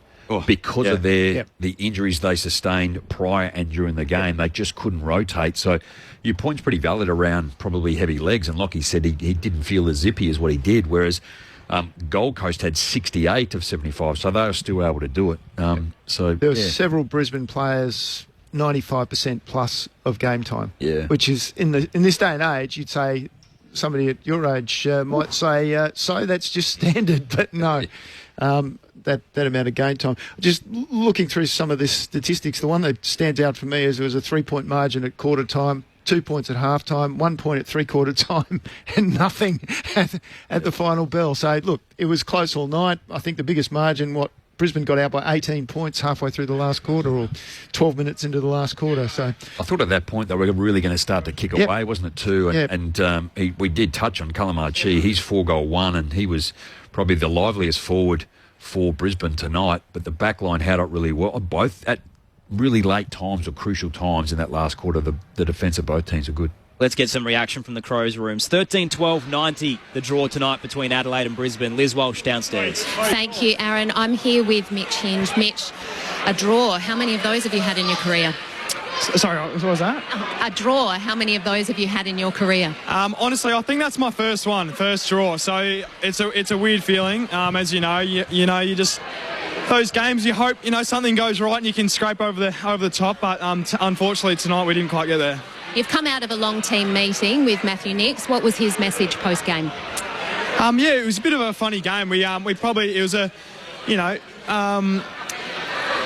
Because of the injuries they sustained prior and during the game. They just couldn't rotate. So your point's pretty valid around probably heavy legs. And Lockie said he didn't feel as zippy as what he did, whereas Gold Coast had 68 of 75, so they were still able to do it. So there were several Brisbane players 95% plus of game time, which is, in this day and age, you'd say, somebody at your age might say, so that's just standard, but no. that amount of game time. Just looking through some of the statistics, the one that stands out for me is there was a 3-point margin at quarter time, 2 points at half time, 1 point at three-quarter time, and nothing at the final bell. So, look, it was close all night. I think the biggest margin, Brisbane got out by 18 points halfway through the last quarter, or 12 minutes into the last quarter. So I thought at that point they were really going to start to kick away, wasn't it, too? And we did touch on Kalamarchi. He's 4-goal one, and he was probably the liveliest forward for Brisbane tonight. But the back line held up really well, both at really late times or crucial times in that last quarter. The defence of both teams are good. Let's get some reaction from the Crows rooms. 13-12-90, the draw tonight between Adelaide and Brisbane. Liz Walsh downstairs. Thank you, Aaron. I'm here with Mitch Hinge. Mitch, a draw. How many of those have you had in your career? Sorry, what was that? A draw. How many of those have you had in your career? Honestly, I think that's my first draw. So it's a weird feeling. As you know, you just those games you hope something goes right and you can scrape over the top. But unfortunately tonight we didn't quite get there. You've come out of a long team meeting with Matthew Nix. What was his message post game? It was a bit of a funny game.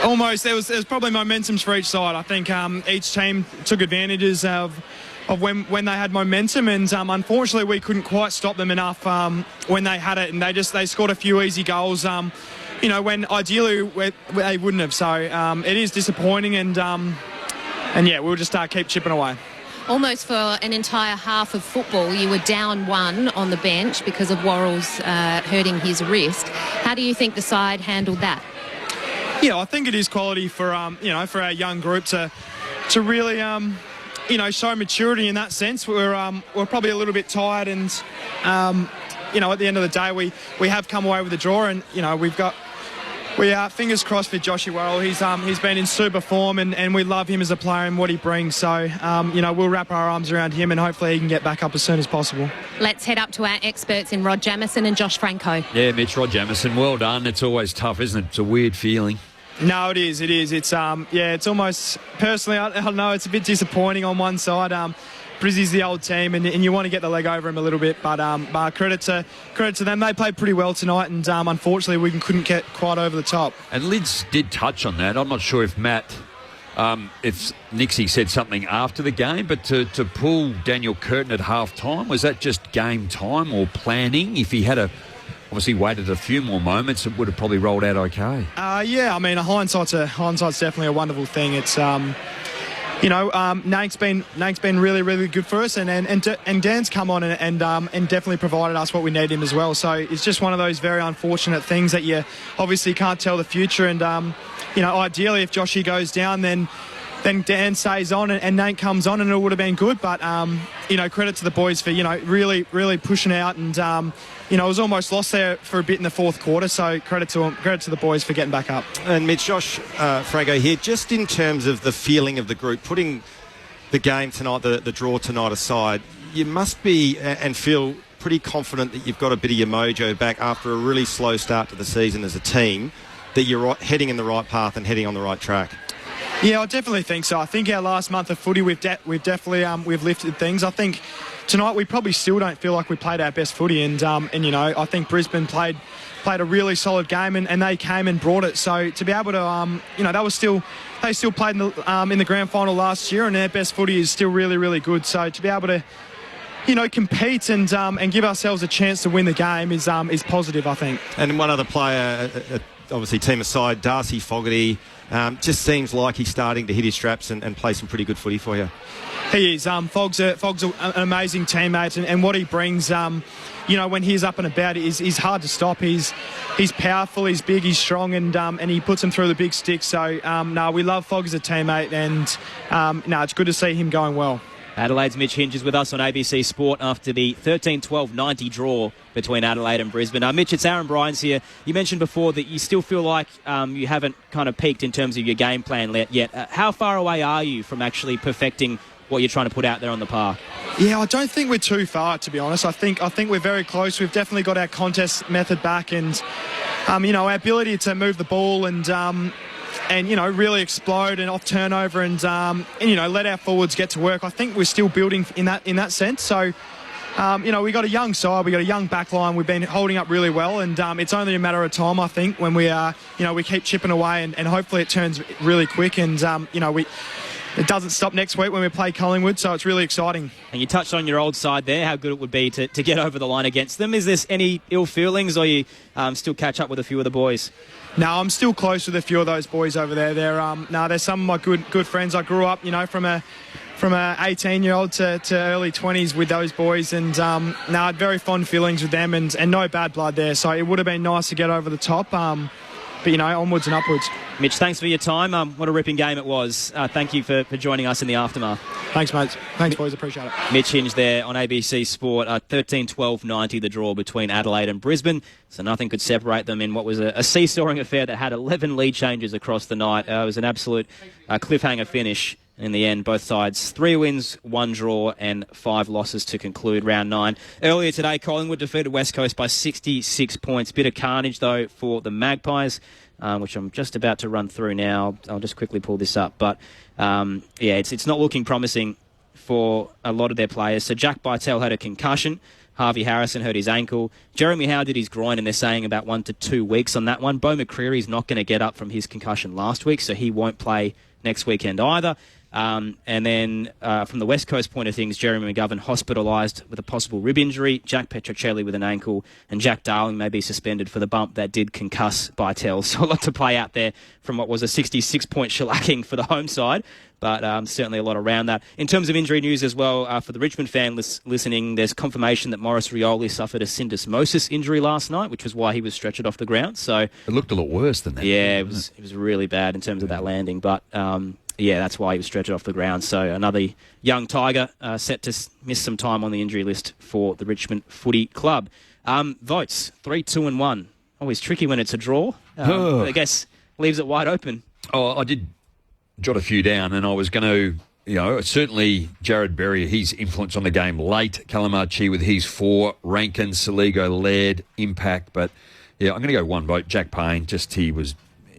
Almost there was probably momentums for each side. I think each team took advantages of when they had momentum, and unfortunately we couldn't quite stop them enough when they had it, and they scored a few easy goals. When ideally they wouldn't have. So it is disappointing, and we'll just keep chipping away. Almost for an entire half of football, you were down one on the bench because of Worrell's hurting his wrist. How do you think the side handled that? Yeah, I think it is quality for for our young group to really show maturity in that sense. We're probably a little bit tired, and at the end of the day we have come away with a draw, and we are fingers crossed for Joshy Worrell. He's been in super form, and we love him as a player and what he brings. So, we'll wrap our arms around him, and hopefully he can get back up as soon as possible. Let's head up to our experts in Rod Jamieson and Josh Franco. Yeah, Mitch, Rod Jamieson, well done. It's always tough, isn't it? It's a weird feeling. No, it is. It's it's almost, personally, I don't know, it's a bit disappointing on one side. Brizzy's the old team, and you want to get the leg over him a little bit, but credit to them. They played pretty well tonight, and unfortunately we couldn't get quite over the top. And Lids did touch on that. I'm not sure if if Nixie said something after the game, but to pull Daniel Curtin at half-time, was that just game time or planning? If he had obviously waited a few more moments, it would have probably rolled out okay. Hindsight's definitely a wonderful thing. It's Nank's been really, really good for us, and Dan's come on and definitely provided us what we need him as well. So it's just one of those very unfortunate things that you obviously can't tell the future. And ideally, if Joshy goes down, then Dan stays on and Nank comes on, and it would have been good. But credit to the boys for really, really pushing out, and it was almost lost there for a bit in the fourth quarter. So credit to the boys for getting back up. And Mitch, Josh Franco here, just in terms of the feeling of the group, putting the game tonight, the draw tonight aside, you must be and feel pretty confident that you've got a bit of your mojo back after a really slow start to the season as a team, that you're heading in the right path and heading on the right track. Yeah, I definitely think so. I think our last month of footy, we've definitely we've lifted things. I think tonight we probably still don't feel like we played our best footy, and I think Brisbane played a really solid game, and they came and brought it. So to be able to they still played in the grand final last year, and their best footy is still really, really good. So to be able to compete and give ourselves a chance to win the game is positive, I think. And one other player, obviously team aside, Darcy Fogarty, just seems like he's starting to hit his straps and play some pretty good footy for you. He is. Fogg's an amazing teammate, and what he brings, when he's up and about, he's hard to stop. He's powerful, he's big, he's strong, and he puts him through the big stick. So, we love Fogg as a teammate, and it's good to see him going well. Adelaide's Mitch Hinge is with us on ABC Sport after the 13-12-90 draw between Adelaide and Brisbane. Mitch, it's Aaron Bryans here. You mentioned before that you still feel like you haven't kind of peaked in terms of your game plan yet. How far away are you from actually perfecting what you're trying to put out there on the park? Yeah, I don't think we're too far, to be honest. I think we're very close. We've definitely got our contest method back, and our ability to move the ball and really explode and off turnover and let our forwards get to work. I think we're still building in that sense. So we got a young side, we got a young back line. We've been holding up really well, and it's only a matter of time, I think, when we keep chipping away, and hopefully it turns really quick, and it doesn't stop next week when we play Collingwood, so it's really exciting. And you touched on your old side there, how good it would be to get over the line against them. Is there any ill feelings, or you still catch up with a few of the boys? No, I'm still close with a few of those boys over there. They're some of my good friends. I grew up, from a 18-year-old to early 20s with those boys, and I had very fond feelings with them, and no bad blood there. So it would have been nice to get over the top. But, onwards and upwards. Mitch, thanks for your time. What a ripping game it was. Thank you for joining us in the aftermath. Thanks, mate. Thanks, boys. Appreciate it. Mitch Hinge there on ABC Sport. 13-12-90 the draw between Adelaide and Brisbane. So nothing could separate them in what was a seesawing affair that had 11 lead changes across the night. It was an absolute cliffhanger finish. In the end, both sides, 3 wins, 1 draw and 5 losses to conclude round 9. Earlier today, Collingwood defeated West Coast by 66 points. Bit of carnage, though, for the Magpies, which I'm just about to run through now. I'll just quickly pull this up. But, it's not looking promising for a lot of their players. So Jack Bytel had a concussion. Harvey Harrison hurt his ankle. Jeremy Howe did his groin, and they're saying about 1 to 2 weeks on that one. Bo McCreary's not going to get up from his concussion last week, so he won't play next weekend either. And then from the West Coast point of things, Jeremy McGovern hospitalised with a possible rib injury, Jack Petrocelli with an ankle, and Jack Darling may be suspended for the bump that did concuss Bytel. So a lot to play out there from what was a 66-point shellacking for the home side, but certainly a lot around that. In terms of injury news as well, for the Richmond fan listening, there's confirmation that Morris Rioli suffered a syndesmosis injury last night, which was why he was stretchered off the ground. So it looked a lot worse than that. Yeah, it was really bad in terms of that landing, but... that's why he was stretched off the ground. So another young Tiger set to miss some time on the injury list for the Richmond Footy Club. Votes, 3, 2 and 1. Always tricky when it's a draw. I guess leaves it wide open. Oh, I did jot a few down, and I was going to, certainly Jared Berry, his influence on the game late. Calamarchi with his 4. Rankin, Saligo, Laird, impact. But, I'm going to go 1 vote. Jack Payne,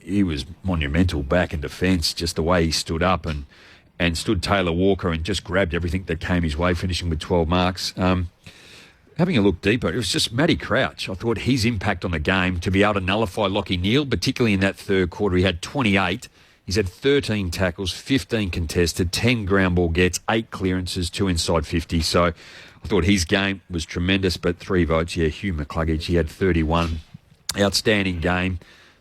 he was monumental back in defence, just the way he stood up and stood Taylor Walker and just grabbed everything that came his way, finishing with 12 marks. Having a look deeper, it was just Matty Crouch. I thought his impact on the game to be able to nullify Lockie Neal, particularly in that third quarter. He had 28. He's had 13 tackles, 15 contested, 10 ground ball gets, 8 clearances, 2 inside 50. So I thought his game was tremendous, but 3 votes. Yeah, Hugh McCluggage, he had 31. Outstanding game.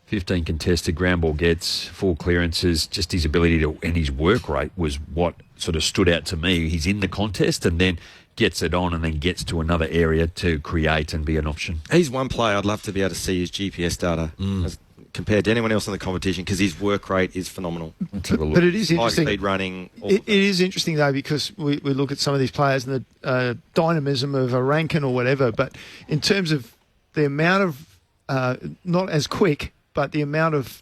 15 contested, ground ball gets, 4 clearances. Just his ability to, and his work rate was what sort of stood out to me. He's in the contest and then gets it on and then gets to another area to create and be an option. He's one player I'd love to be able to see his GPS data as compared to anyone else in the competition, because his work rate is phenomenal. But it is interesting. High speed running. It is interesting, though, because we look at some of these players and the dynamism of a Rankin or whatever, but in terms of the amount of, not as quick, but the amount of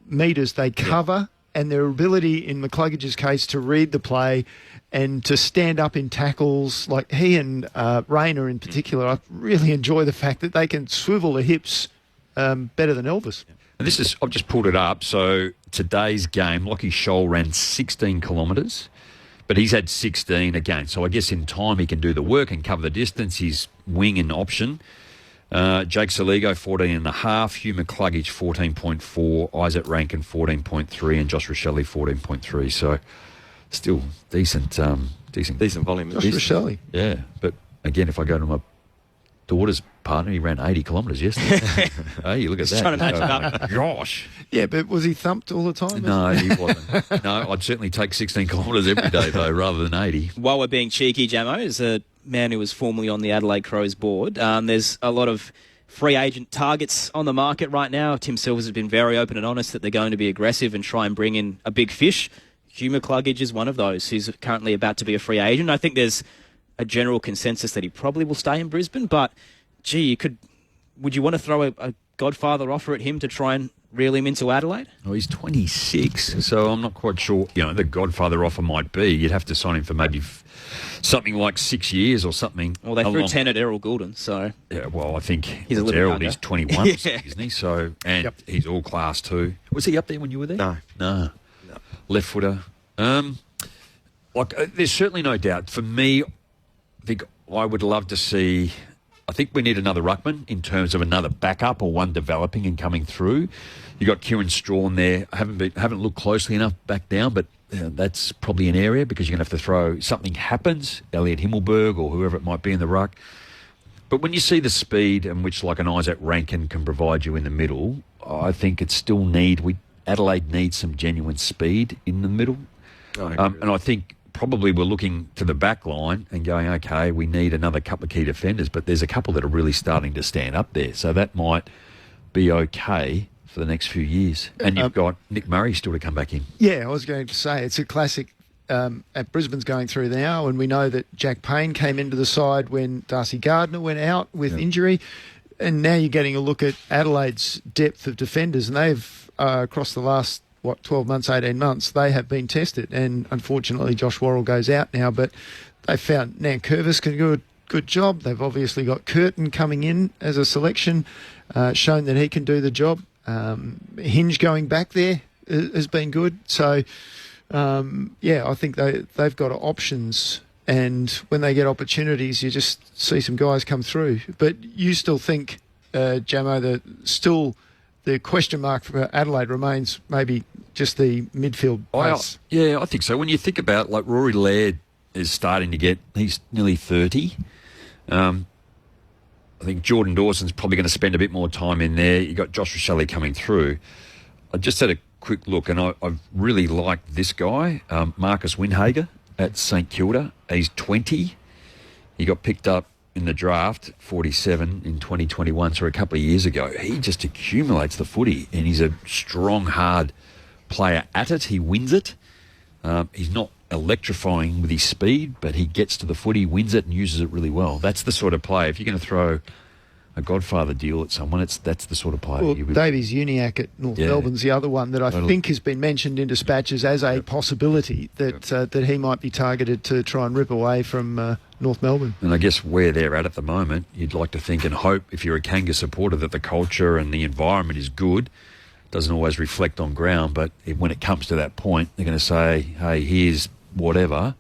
metres they cover and their ability, in McCluggage's case, to read the play and to stand up in tackles, like he and Rayner in particular, I really enjoy the fact that they can swivel the hips better than Elvis. And this is, I've just pulled it up. So today's game, Lockie Scholl ran 16 kilometres, but he's had 16 again. So I guess in time he can do the work and cover the distance. He's wing and option. Jake Saligo, 14.5. Hugh McCluggage, 14.4. Isaac Rankin, 14.3. And Josh Rochelle, 14.3. So still decent volume. Josh Rochelle. Yeah, but again, if I go to my daughter's partner, he ran 80 kilometres yesterday. Hey, look at that. Trying to match it up. Gosh. Yeah, but was he thumped all the time? No, he wasn't. No, I'd certainly take 16 kilometres every day, though, rather than 80. While we're being cheeky, Jamo, as a man who was formerly on the Adelaide Crows board, there's a lot of free agent targets on the market right now. Tim Silvers has been very open and honest that they're going to be aggressive and try and bring in a big fish. Hugh McCluggage is one of those who's currently about to be a free agent. I think there's a general consensus that he probably will stay in Brisbane, but gee, would you want to throw a Godfather offer at him to try and reel him into Adelaide? Oh, he's 26, so I'm not quite sure. The Godfather offer might be. You'd have to sign him for maybe something like 6 years or something. Well, they threw 10 at Errol Goulden, so... Yeah, well, I think he's a little Errol, younger. he's 21, isn't he? So, and he's all class too. Was he up there when you were there? No. Left footer. There's certainly no doubt. For me, I think I would love to see... I think we need another ruckman in terms of another backup or one developing and coming through. You got Kieran Strawn there. I haven't looked closely enough back down, but that's probably an area because you're going to have to throw... Something happens, Elliot Himmelberg or whoever it might be in the ruck. But when you see the speed in which like an Isaac Rankin can provide you in the middle, I think it still Adelaide needs some genuine speed in the middle. And I think probably we're looking to the back line and going, okay, we need another couple of key defenders, but there's a couple that are really starting to stand up there. So that might be okay for the next few years. And you've got Nick Murray still to come back in. Yeah, I was going to say, it's a classic at Brisbane's going through now, and we know that Jack Payne came into the side when Darcy Gardner went out with injury, and now you're getting a look at Adelaide's depth of defenders, and they've, across the last, 12 months, 18 months, they have been tested, and unfortunately Josh Worrell goes out now, but they found Nankervis can do a good job. They've obviously got Curtin coming in as a selection, shown that he can do the job. Hinge going back there has been good, so... I think they've got options, and when they get opportunities, you just see some guys come through. But you still think, Jamo, that still the question mark for Adelaide remains maybe just the midfield pace? I think so. When you think about, like, Rory Laird is starting to he's nearly 30. I think Jordan Dawson's probably going to spend a bit more time in there. You got Josh Rochelle coming through. I just had a quick look, and I've really liked this guy, Marcus Windhager at St Kilda. He's 20. He got picked up in the draft, 47 in 2021, so a couple of years ago. He just accumulates the footy, and he's a strong, hard player at it. He wins it. He's not electrifying with his speed, but he gets to the footy, wins it, and uses it really well. That's the sort of player. If you're going to throw a Godfather deal at someone, that's the sort of player. Well, Davies Uniacke at North Melbourne's the other one that I think has been mentioned in dispatches as a possibility that he might be targeted to try and rip away from North Melbourne. And I guess where they're at the moment, you'd like to think and hope, if you're a Kanga supporter, that the culture and the environment is good. Doesn't always reflect on ground, but when it comes to that point, they're going to say, hey, here's whatever.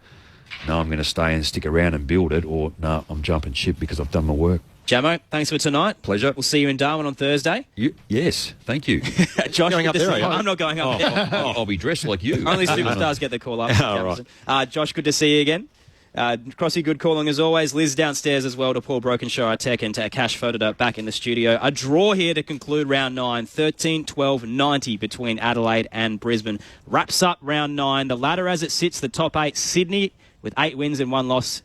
No, I'm going to stay and stick around and build it, or no, I'm jumping ship because I've done my work. Jamo, thanks for tonight. Pleasure. We'll see you in Darwin on Thursday. Yes, thank you. Josh, going up there, are you? I'm not going up there. I'll be dressed like you. Only superstars get the call up. Right. Josh, good to see you again. Crossy, good calling as always. Liz downstairs as well to Paul Brokenshire, our tech, and to Cash Photo back in the studio. A draw here to conclude round 9, 13-12-90 between Adelaide and Brisbane. Wraps up round 9. The ladder as it sits, the top 8, Sydney with 8 wins and 1 loss,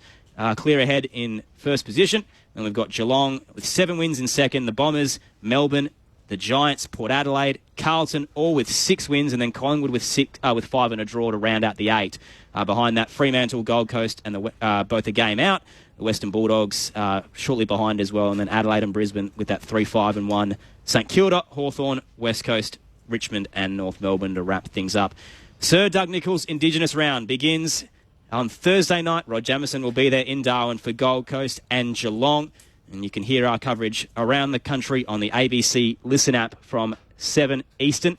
clear ahead in first position. And we've got Geelong with 7 wins in second, the Bombers, Melbourne, the Giants, Port Adelaide, Carlton, all with 6 wins, and then Collingwood with 5 and a draw to round out the 8. Behind that, Fremantle, Gold Coast, and both a game out. The Western Bulldogs shortly behind as well, and then Adelaide and Brisbane with that 3-5-1. St Kilda, Hawthorn, West Coast, Richmond, and North Melbourne to wrap things up. Sir Doug Nicholls' Indigenous round begins on Thursday night. Rod Jamieson will be there in Darwin for Gold Coast and Geelong. And you can hear our coverage around the country on the ABC Listen app from 7 Eastern.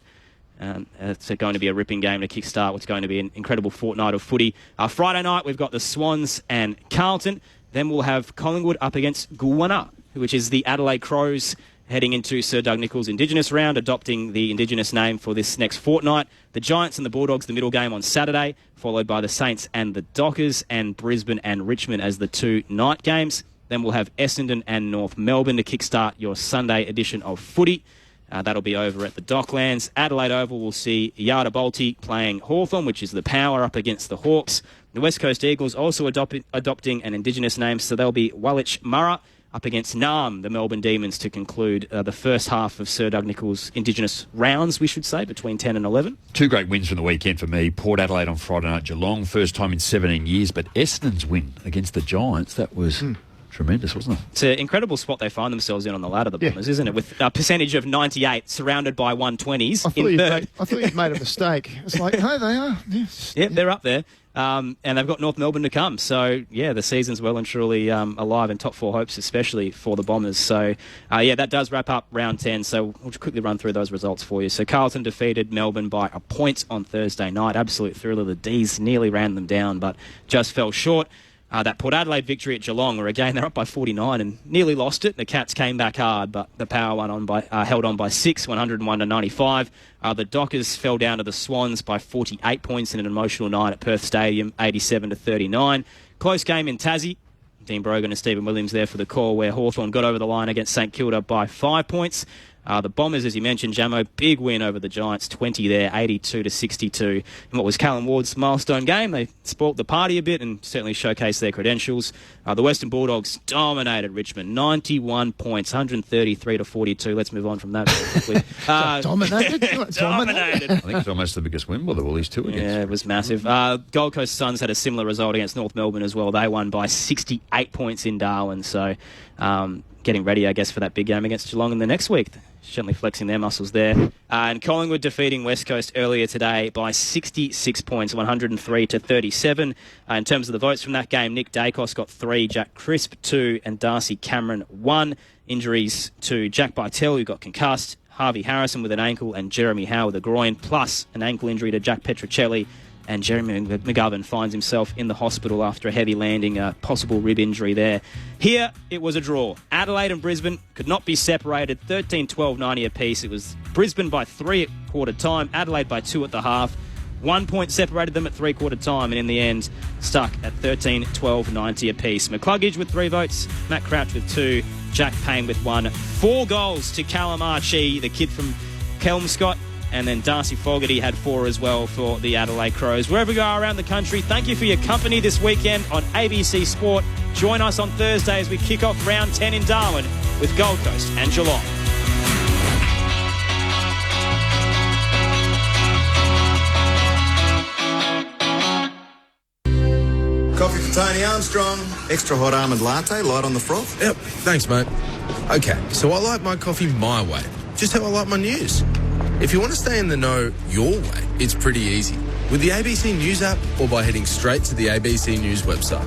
It's going to be a ripping game to kickstart what's going to be an incredible fortnight of footy. Friday night, we've got the Swans and Carlton. Then we'll have Collingwood up against Goonwurrah, which is the Adelaide Crows, heading into Sir Doug Nicholls' Indigenous round, adopting the Indigenous name for this next fortnight. The Giants and the Bulldogs, the middle game on Saturday, followed by the Saints and the Dockers, and Brisbane and Richmond as the 2 night games. Then we'll have Essendon and North Melbourne to kickstart your Sunday edition of footy. That'll be over at the Docklands. Adelaide Oval will see Yada Bolty playing Hawthorn, which is the Power, up against the Hawks. The West Coast Eagles also adopting an Indigenous name, so they'll be Wallich Murrah up against Naarm, the Melbourne Demons, to conclude the first half of Sir Doug Nicholls' Indigenous rounds, we should say, between 10 and 11. 2 great wins from the weekend for me. Port Adelaide on Friday night, Geelong, first time in 17 years, but Essendon's win against the Giants, that was tremendous, wasn't it? It's an incredible spot they find themselves in on the ladder, the Bombers, isn't it? With a percentage of 98, surrounded by 120s. I thought you'd made a mistake. It's like, no, they are. Yes. Yep, they're up there. And they've got North Melbourne to come. So, the season's well and truly alive, and top 4 hopes, especially for the Bombers. So, that does wrap up round 10. So, we'll just quickly run through those results for you. So, Carlton defeated Melbourne by a point on Thursday night. Absolute thriller. The D's nearly ran them down, but just fell short. That Port Adelaide victory at Geelong, where again they're up by 49 and nearly lost it. The Cats came back hard, but the Power held on by 6, 101 to 95. The Dockers fell down to the Swans by 48 points in an emotional night at Perth Stadium, 87 to 39. Close game in Tassie. Dean Brogan and Stephen Williams there for the call, where Hawthorn got over the line against St Kilda by 5 points. The Bombers, as you mentioned, Jamo, big win over the Giants, 20 there, 82 to 62. In what was Callum Ward's milestone game, they spoilt the party a bit and certainly showcased their credentials. The Western Bulldogs dominated Richmond, 91 points, 133 to 42. Let's move on from that very quickly. Dominated. I think it's almost the biggest win by the Woolies too. Yeah, it was massive. Gold Coast Suns had a similar result against North Melbourne as well. They won by 68 points in Darwin. So getting ready, I guess, for that big game against Geelong in the next week. Certainly flexing their muscles there. And Collingwood defeating West Coast earlier today by 66 points, 103 to 37. In terms of the votes from that game, Nick Dacos got 3, Jack Crisp 2, and Darcy Cameron 1. Injuries to Jack Bytel, who got concussed, Harvey Harrison with an ankle, and Jeremy Howe with a groin, plus an ankle injury to Jack Petrocelli. And Jeremy McGovern finds himself in the hospital after a heavy landing, a possible rib injury there. Here, it was a draw. Adelaide and Brisbane could not be separated, 13-12-90 apiece. It was Brisbane by 3 at quarter time, Adelaide by 2 at the half. 1 point separated them at three-quarter time, and in the end, stuck at 13-12-90 apiece. McCluggage with 3 votes, Matt Crouch with 2, Jack Payne with 1. 4 goals to Callum Archie, the kid from Kelmscott. And then Darcy Fogarty had 4 as well for the Adelaide Crows. Wherever you are around the country, thank you for your company this weekend on ABC Sport. Join us on Thursday as we kick off round 10 in Darwin with Gold Coast and Geelong. Coffee for Tony Armstrong. Extra hot almond latte, light on the froth. Yep, thanks, mate. Okay, so I like my coffee my way, just how I like my news. If you want to stay in the know your way, it's pretty easy. With the ABC News app or by heading straight to the ABC News website.